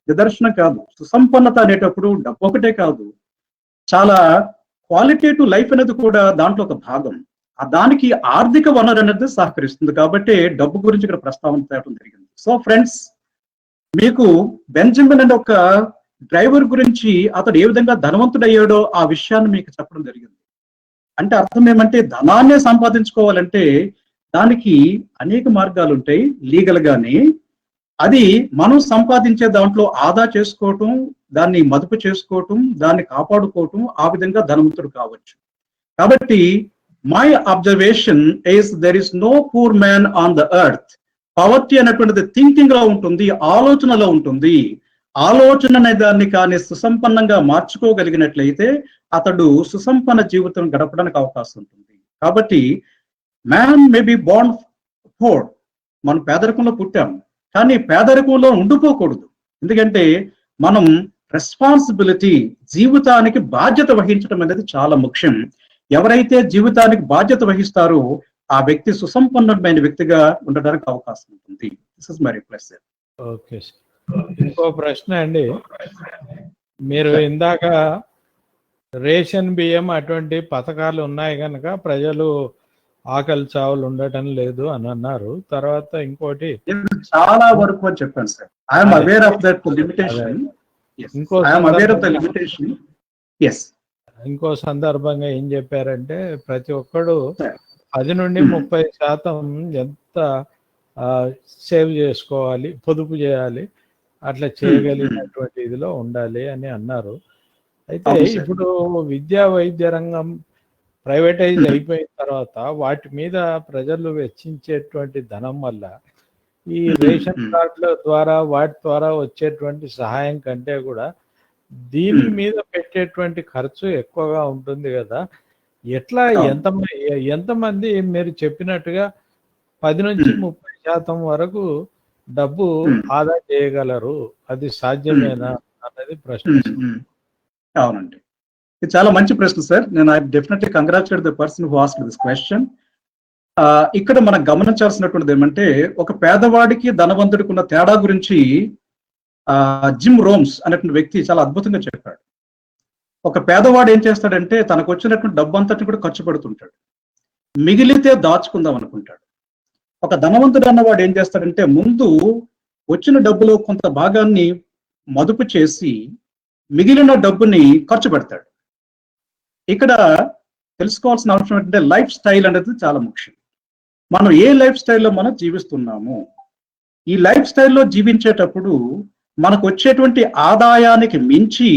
నిదర్శనం కాదు. సుసంపన్నత అనేటప్పుడు డబ్బు ఒకటే కాదు, చాలా క్వాలిటేటివ్ లైఫ్ అనేది కూడా దాంట్లో ఒక భాగం. దానికి ఆర్థిక వనరు అనేది సహకరిస్తుంది. కాబట్టి డబ్బు గురించి ఇక్కడ ప్రస్తావన తేవడం జరిగింది. సో ఫ్రెండ్స్, మీకు బెంజమిన్ అనే ఒక డ్రైవర్ గురించి అతడు ఏ విధంగా ధనవంతుడయ్యాడో ఆ విషయాన్ని మీకు చెప్పడం జరిగింది. అంటే అర్థం ఏమంటే, ధనాన్ని సంపాదించుకోవాలంటే దానికి అనేక మార్గాలు ఉంటాయి. లీగల్ గానే అది మనం సంపాదించే దాంట్లో ఆదా చేసుకోవటం, దాన్ని మదుపు చేసుకోవటం, దాన్ని కాపాడుకోవటం, ఆ విధంగా ధనవంతుడు కావచ్చు. కాబట్టి my observation is there is no poor man on the earth. Poverty అనేటువంటిది థింకింగ్ లో ఉంటుంది, ఆలోచనలో ఉంటుంది. ఆలోచన అనే దాన్ని కానీ సుసంపన్నంగా మార్చుకోగలిగినట్లయితే అతడు సుసంపన్న జీవితం గడపడానికి అవకాశం ఉంటుంది. కాబట్టి man may be born poor, మనం పేదరికంలో పుట్టాం, కానీ పేదరికంలో ఉండిపోకూడదు. ఎందుకంటే మనం రెస్పాన్సిబిలిటీ, జీవితానికి బాధ్యత వహించడం అనేది చాలా ముఖ్యం. ఎవరైతే జీవితానికి బాధ్యత వహిస్తారో ఆ వ్యక్తి సుసంపన్నమైన వ్యక్తిగా ఉండడానికి అవకాశం ఉంటుంది. This is my reply sir. Okay sir. ఇంకో ప్రశ్న అండి, మీరు ఇందాక రేషన్ బియ్యం అటువంటి పథకాలు ఉన్నాయి కనుక ప్రజలు ఆకలి చావులు ఉండటం లేదు అని అన్నారు. తర్వాత ఇంకోటి చాలా వరకు అని చెప్పాను sir. I'm aware of that limitation. ఇంకో సందర్భంగా ఏం చెప్పారంటే, ప్రతి ఒక్కడు 10 నుండి 30% ఎంత సేవ్ చేసుకోవాలి, పొదుపు చేయాలి, అట్లా చేయగలిగినటువంటి ఇదిలో ఉండాలి అని అన్నారు. అయితే ఇప్పుడు విద్యా వైద్య రంగం ప్రైవేటైజ్ అయిపోయిన తర్వాత వాటి మీద ప్రజలు వెచ్చించేటువంటి ధనం వల్ల ఈ రేషన్ కార్డుల ద్వారా, వాటి ద్వారా వచ్చేటువంటి సహాయం కంటే కూడా దీని మీద పెట్టేటువంటి ఖర్చు ఎక్కువగా ఉంటుంది కదా. ఎట్లా ఎంతమంది మీరు చెప్పినట్టుగా 10 నుంచి 30% వరకు డబ్బు ఆదా చేయగలరు, అది సాధ్యమేనా అన్నది ప్రశ్న. అవునండి, ఇది చాలా మంచి ప్రశ్న సార్. నేను definitely congratulate the person who asked this question. ఇక్కడ మనం గమనించాల్సినటువంటిది ఏమంటే, ఒక పేదవాడికి ధనవంతుడికి ఉన్న తేడా గురించి జిమ్ రోమ్స్ అనేటువంటి వ్యక్తి చాలా అద్భుతంగా చెప్పాడు. ఒక పేదవాడు ఏం చేస్తాడంటే, తనకు వచ్చినటువంటి డబ్బు అంతటిని కూడా ఖర్చు పెడుతుంటాడు, మిగిలితే దాచుకుందాం అనుకుంటాడు. ఒక ధనవంతుడు అన్నవాడు ఏం చేస్తాడంటే, ముందు వచ్చిన డబ్బులో కొంత భాగాన్ని మదుపు చేసి మిగిలిన డబ్బుని ఖర్చు పెడతాడు. ఇక్కడ తెలుసుకోవాల్సిన అవసరం ఏంటంటే, లైఫ్ స్టైల్ అనేది చాలా ముఖ్యం. మనం ఏ లైఫ్ స్టైల్లో మనం జీవిస్తున్నాము, ఈ లైఫ్ స్టైల్లో జీవించేటప్పుడు మనకు వచ్చేటువంటి ఆదాయానికి మించి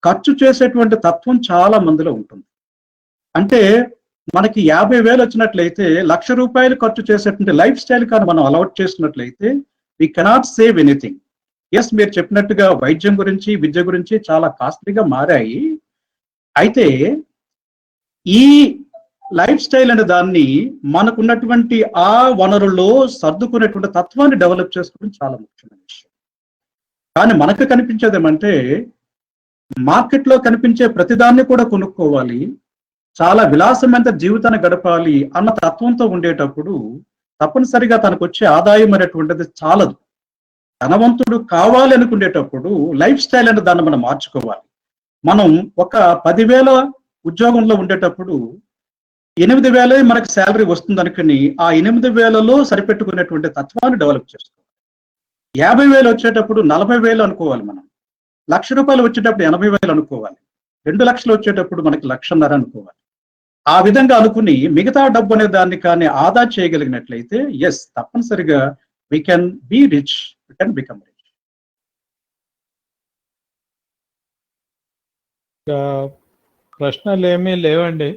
ఖర్చు చేసేటువంటి తత్వం చాలా మందిలో ఉంటుంది. అంటే మనకి 50,000 వచ్చినట్లయితే 1,00,000 రూపాయలు ఖర్చు చేసేటువంటి లైఫ్ స్టైల్ కానీ మనం అలవాటు చేసినట్లయితే we cannot save anything. Yes, మీరు చెప్పినట్టుగా వైద్యం గురించి, విద్య గురించి చాలా కాస్ట్లీగా మారాయి. అయితే ఈ లైఫ్ స్టైల్ అనే దాన్ని మనకున్నటువంటి ఆ వనరులో సర్దుకునేటువంటి తత్వాన్ని డెవలప్ చేసుకోవడం చాలా ముఖ్యమైన విషయం. కానీ మనకు కనిపించేది ఏమంటే, మార్కెట్లో కనిపించే ప్రతిదాన్ని కూడా కొనుక్కోవాలి, చాలా విలాసమైన జీవితాన్ని గడపాలి అన్న తత్వంతో ఉండేటప్పుడు తప్పనిసరిగా తనకు వచ్చే ఆదాయం అనేటువంటిది చాలదు. ధనవంతుడు కావాలి అనుకునేటప్పుడు లైఫ్ స్టైల్ అనే దాన్ని మనం మార్చుకోవాలి. మనం ఒక 10,000 ఉద్యోగంలో ఉండేటప్పుడు 8,000 మనకి శాలరీ వస్తుంది అనుకుని ఆ 8,000లో సరిపెట్టుకునేటువంటి తత్వాన్ని డెవలప్ చేసుకోవాలి. 50,000 వచ్చేటప్పుడు 40,000 అనుకోవాలి. మనం ₹1,00,000 వచ్చేటప్పుడు 80,000 అనుకోవాలి. 2 లక్షలు వచ్చేటప్పుడు మనకి 1,50,000 అనుకోవాలి. ఆ విధంగా అనుకుని మిగతా డబ్బు అనే దాన్ని కానీ ఆదా చేయగలిగినట్లయితే ఎస్, తప్పనిసరిగా we can be rich, we can become rich. ప్రశ్నలు ఏమీ లేవండి.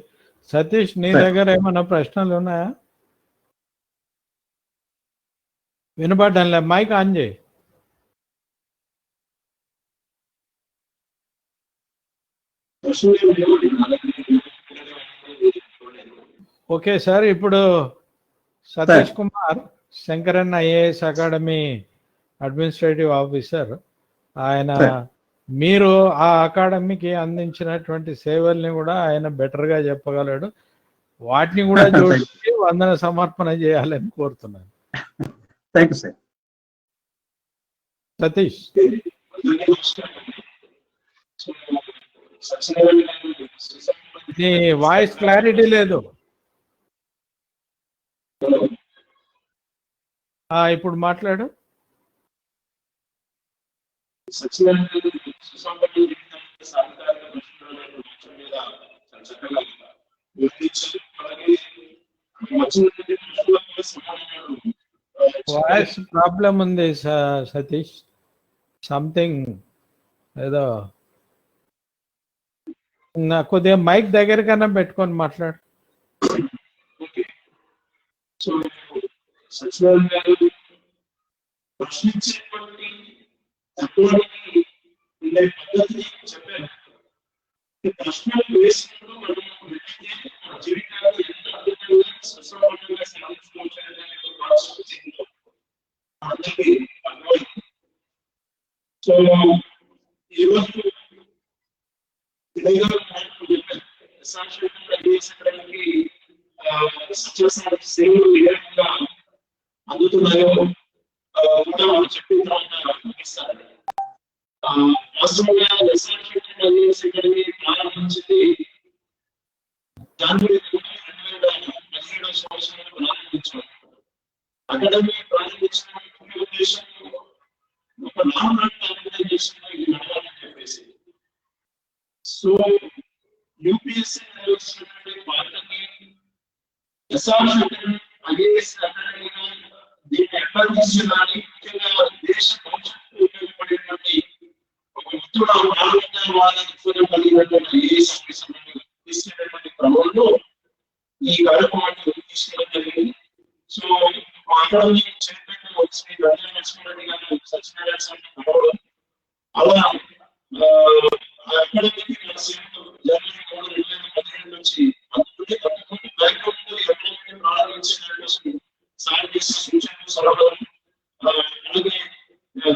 సతీష్, నీ దగ్గర ఏమైనా ప్రశ్నలు ఉన్నాయా? వినపడ్డం లే, మైక్ ఆన్ చేయి. ఓకే సార్, ఇప్పుడు Satish Kumar Shankaran IAS academy administrative officer, ఆయన మీరు ఆ అకాడమీకి అందించినటువంటి సేవల్ని కూడా ఆయన బెటర్గా చెప్పగలడు. వాటిని కూడా జోడించి వందన సమర్పణ చేయాలని కోరుతున్నాను. Thank you sir. సతీష్, నీ వాయిస్ క్లారిటీ లేదు. ఇప్పుడు మాట్లాడు. వాయిస్ ప్రాబ్లం ఉంది సతీష్, సంథింగ్ ఏదో. కొద్దిగా మైక్ దగ్గర కన్నా పెట్టుకొని మాట్లాడు. సచివాలయం గారు ప్రశ్నించేటువంటి తత్వానికి ఉండే పద్ధతిని చెప్పారు. ప్రశ్నలు వేసినప్పుడు మనం మన జీవితాన్ని ఎంత అద్భుతంగా సుసంపన్నంగా సాధించుకోవచ్చు అందరికీ అర్థమైంది. సో ఈరోజు తెలంగాణ చెప్పారు సేవలు ఏ విధంగా అందుతున్నాయో కూడా వాళ్ళు చెప్పిన తర్వాత ముగిస్తారు. వాస్తవంగా ప్రారంభించింది జనవరి 2017 సంవత్సరంలో ప్రారంభించారు. అకాడమీ ప్రారంభించిన ముఖ్య ఉద్దేశం ఒక నాన్ ఆర్గనైజేషన్ ఇది నడవాలని చెప్పేసి. సో యూపీఎస్సీ నిర్వహిస్తున్నటువంటి పార్టీకి ఐఏఎస్ అకాడమీగా దీన్ని ఎట్లా తీసుకెళ్ళాలి, ముఖ్యంగా దేశ భవిష్యత్తు ఉపయోగపడేటువంటి ఒక ఉత్తమ దృక్పథం కలిగినటువంటి ఐఏఎస్ ఆఫీసర్లను తీసుకెళ్ళేటువంటి క్రమంలో ఈ కార్యక్రమాన్ని తీసుకెళ్ళడం జరిగింది. సో మా అకాడమీ చైర్మన్ శ్రీ రంజన్ లక్ష్మణరెడ్డి గారు సత్యనారాయణ స్వామి కలవడం, అలా అకాడమీకి మన సేవలు జనవరి 2017 నుంచి అందుకుంటే తప్పకుండా బ్యాక్గ్రౌండ్ అకాడమీని ప్రారంభించడం కోసం సాయం చేసిన సూచనలు సలహాలు. అలాగే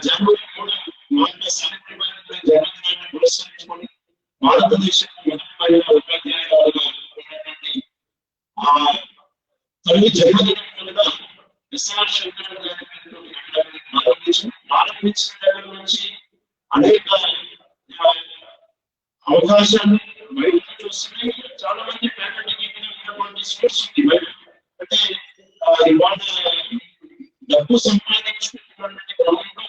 జనవరి 3 మహాత్మా సావిత్రిబాయి జన్మదినాన్ని పురస్కరించుకొని భారతదేశం మొదటి మహిళా ఉపాధ్యాయురాలుగా ఉన్నటువంటి తల్లి జన్మదినం కూడా ఎస్ఆర్ శంకర్ గారి అకాడమీని ప్రారంభించిన దగ్గర నుంచి అనేక అవకాశాలు బయట చూస్తున్నాయి. చాలా మంది ఫ్యాకల్టీకి ఉన్నటువంటి సోర్స్ ఉంది బయట. అంటే ఇవాళ డబ్బు సంపాదించుకున్నటువంటి క్రమంలో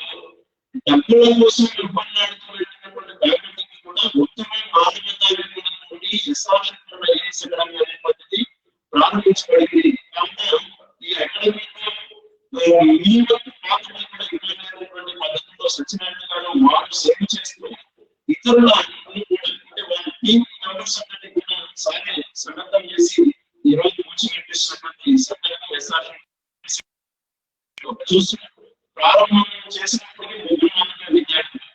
డబ్బుల కోసం ఇబ్బందులటువంటి ఫ్యాకల్టీకి కూడా ఉత్తమ మానవతావిన్నటువంటి ఎస్ఆర్ శంకర్ ఐఏఎస్ అకాడమీ అనే పద్ధతి ప్రారంభించబడింది. కావున ఈ అకాడమీలో మీ వంతు పాత్ర కూడా ఇవ్వలేనటువంటి పద్ధతిలో సత్యనారాయణ గారు వారు సేవ చేస్తూ ఇతరుల అంటే వాళ్ళ టీం మెంబర్స్ అందరినీ కూడా సన్నద్ధం చేసి ఈ రోజు కోచింగ్ ఇప్పిస్తున్నటువంటి సందర్భం ఎస్ఆర్ చూస్తున్నాం. ప్రారంభం చేసినప్పటికీ 3 మంది విద్యార్థులు,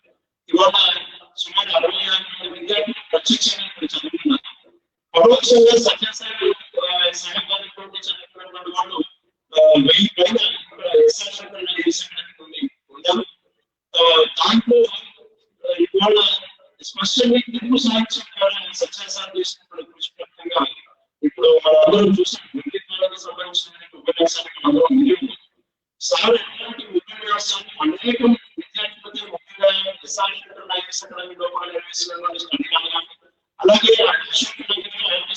ఇవాళ సుమారు 66 మంది విద్యార్థులు ప్రత్యక్షంగా ఇక్కడ చదువుతున్నారు. పరోక్షంగా సత్యసాయి సహకారంతో చదువుతున్నటువంటి వాళ్ళు 1000 పైన ఎస్ఆర్ శంకర్ ఉన్నారు. దాంట్లో ఇవాళ స్పష్టంగా తెలుగు సాహిత్యం ద్వారా సత్యసాయి చేసినటువంటి కృషి ఫలితంగా ఇప్పుడు మన అందరం చూసాం. వ్యక్తిత్వాలకు సంబంధించిన ఉపన్యాసానికి అందరం మిగిలి సార్ ఎట్లాంటి ఉపన్యాసాన్ని అనేక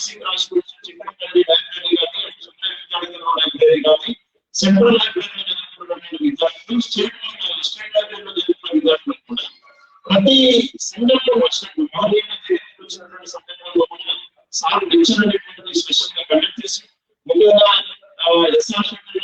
బేసిక్ రాసుకోవచ్చు, చిక్కడపల్లి లైబ్రరీ కానీ, విద్యార్థుల లైబ్రరీ కానీ, సెంట్రల్ లైబ్రరీలో చదువుతున్నటువంటి విద్యార్థులు, స్టేట్ లైబ్రరీలో చదువుతున్న విద్యార్థులు కూడా ప్రతి సంఘంలో వచ్చినట్టు వచ్చినటువంటి సందర్భంలో కూడా సార్ లెక్చర్ అనేటువంటి స్పెషల్ గా కండక్ట్ చేసి ముఖ్యంగా ఎస్ఆర్ శంకర్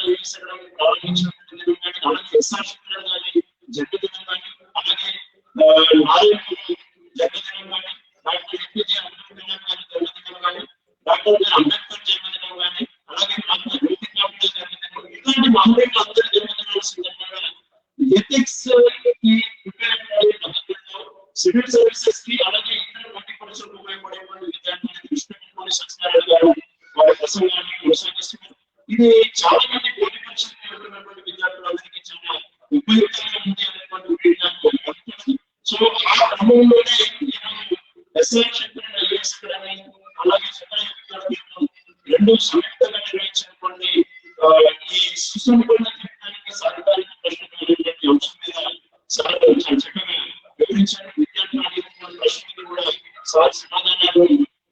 ప్రారంభించినటువంటి కానీ, అలాగే ఎస్ఆర్ శంకర్ గారి జన్మదినం కానీ, అలాగే నారాయణుడు జన్మదినం కానీ, డాక్టర్ ఏపీజే అబ్దుల్ కలాం గారి జన్మదినం కానీ, డాక్టర్ అంబేద్కర్ జన్మదినం కానీ, అలాగే డాక్టర్ జ్యోతిరావు పూలే జన్మదినం, ఇలాంటి మహనీయులు అందరి జన్మదినాల సందర్భంగా ఎథిక్స్ కి ప్రిపేర్ అయ్యే పద్ధతుల్లో సివిల్ సర్వీసెస్ కి, అలాగే ఇతర పోటీ పరీక్షలకు ఉపయోగపడేటువంటి విద్యార్థులను దృష్టి పెట్టుకొని సత్యనారాయణ గారు వారి ప్రసంగాన్ని కొనసాగిస్తున్నారు. ఇది చాలా మంది పోటీ పరీక్షలకు వెళ్తున్నటువంటి విద్యార్థులందరికీ చాలా ఉపయుక్తంగా ఉంది అనేటువంటి నాకు అనిపిస్తుంది. సో ఆ క్రమంలోనే ఎస్ఆర్ శంకర్ ఐఏఎస్ అకాడమీ, అలాగే సుందరయ్య విద్యార్థులను రెండు సంయుక్తంగా నిర్వహించినటువంటి ఈ సుసంపన్న జీవితానికి సాధికారిక ప్రశ్నలు అనేటువంటి అంశం మీద సార్ చాలా చక్కగా వివరించారు. విద్యార్థులు అడిగినటువంటి ప్రశ్నలు కూడా సార్ సమాధానాలు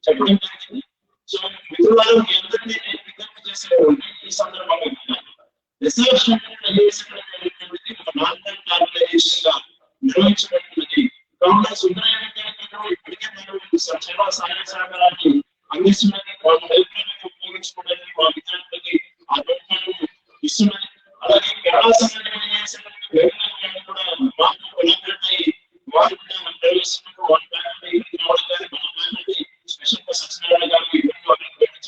చెప్పడం జరిగింది. సో మిత్రులారా, మీ అందరినీ నేను విజ్ఞప్తి చేసేవాడిని ఈ సందర్భంగా ఎస్ఆర్ శంకర్ ఐఏఎస్ అకాడమీ అనేటువంటిది ఒక నాన్ ప్రాఫిట్ ఆర్గనైజేషన్ గా నిర్వహించబడుతున్నది. కావున సుందరయ్య విద్యార్థులు ఇప్పటికే చాలా సహాయ సహకారాన్ని అందిస్తున్నది. వాళ్ళ లైబ్రరీని ఉపయోగించుకోవడానికి వాళ్ళ విద్యార్థులకి ఆ ప్రోత్సాహం ఇస్తున్నది. అలాగే కేరళ సంఘటన కూడా మాకు కొలాబరేట్ అయ్యి వారు కూడా నిర్వహిస్తున్నట్టు వాళ్ళ ఫ్యాకల్టీ రావడం కానీ, మన ఫ్యాకల్టీ స్పెషల్ గా సత్యనారాయణ గారు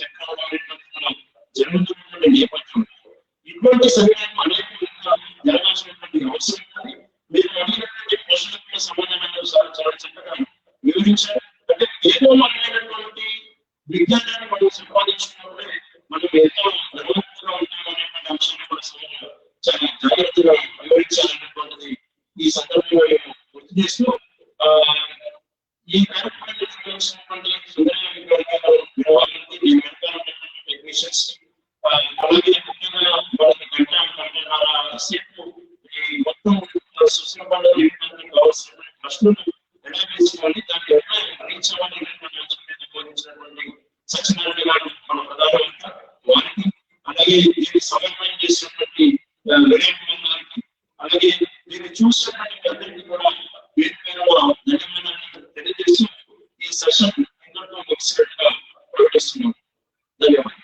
చెప్పడం జరుగుతున్నటువంటి నేపథ్యం ఇటువంటి సమయాన్ని అనేక జరగాల్సినటువంటి అవసరం ఉంది. మీరు అడిగినటువంటి ప్రశ్నలకు సమాధానాలు చాలా చక్కగా వివరించారు. అంటే ఏదో మనమైనటువంటి విజ్ఞానాన్ని మనం సంపాదించుకున్నప్పుడే మనం ఎంతో గర్వంగా ఉంటాం అనేటువంటి అంశాన్ని కూడా చాలా జాగ్రత్తగా వివరించాలనేటువంటిది ఈ సందర్భంగా నేను గుర్తు చేస్తూ ఈ కార్యక్రమాన్ని నిర్వహించినటువంటి సుందరయ్య గారు నిర్వాహకులకి, ఈ వెనకాల ఉన్నటువంటి టెక్నీషియన్స్, అలాగే ముఖ్యంగా వాళ్ళకి గంట సేపు ఈ మొత్తం సుసంపన్న కావాల్సినటువంటి ప్రశ్నలు ఎలా వేసుకోవాలి, దాన్ని ఎలా గ్రహించాలి అనేటువంటి అంశం మీద బోధించినటువంటి సత్యనారాయణ గారు మన ప్రధానమంతా వారికి, అలాగే దీన్ని సమన్వయం చేసినటువంటి వినాయకులు గారికి, అలాగే దీన్ని చూసినటువంటి అందరికీ కూడా పేరు పేరులో ధన్యవాదాలు తెలియజేస్తూ ఈ సెషన్ ఇంతటితో ముగిసినట్టుగా ప్రకటిస్తున్నాం. ధన్యవాదాలు.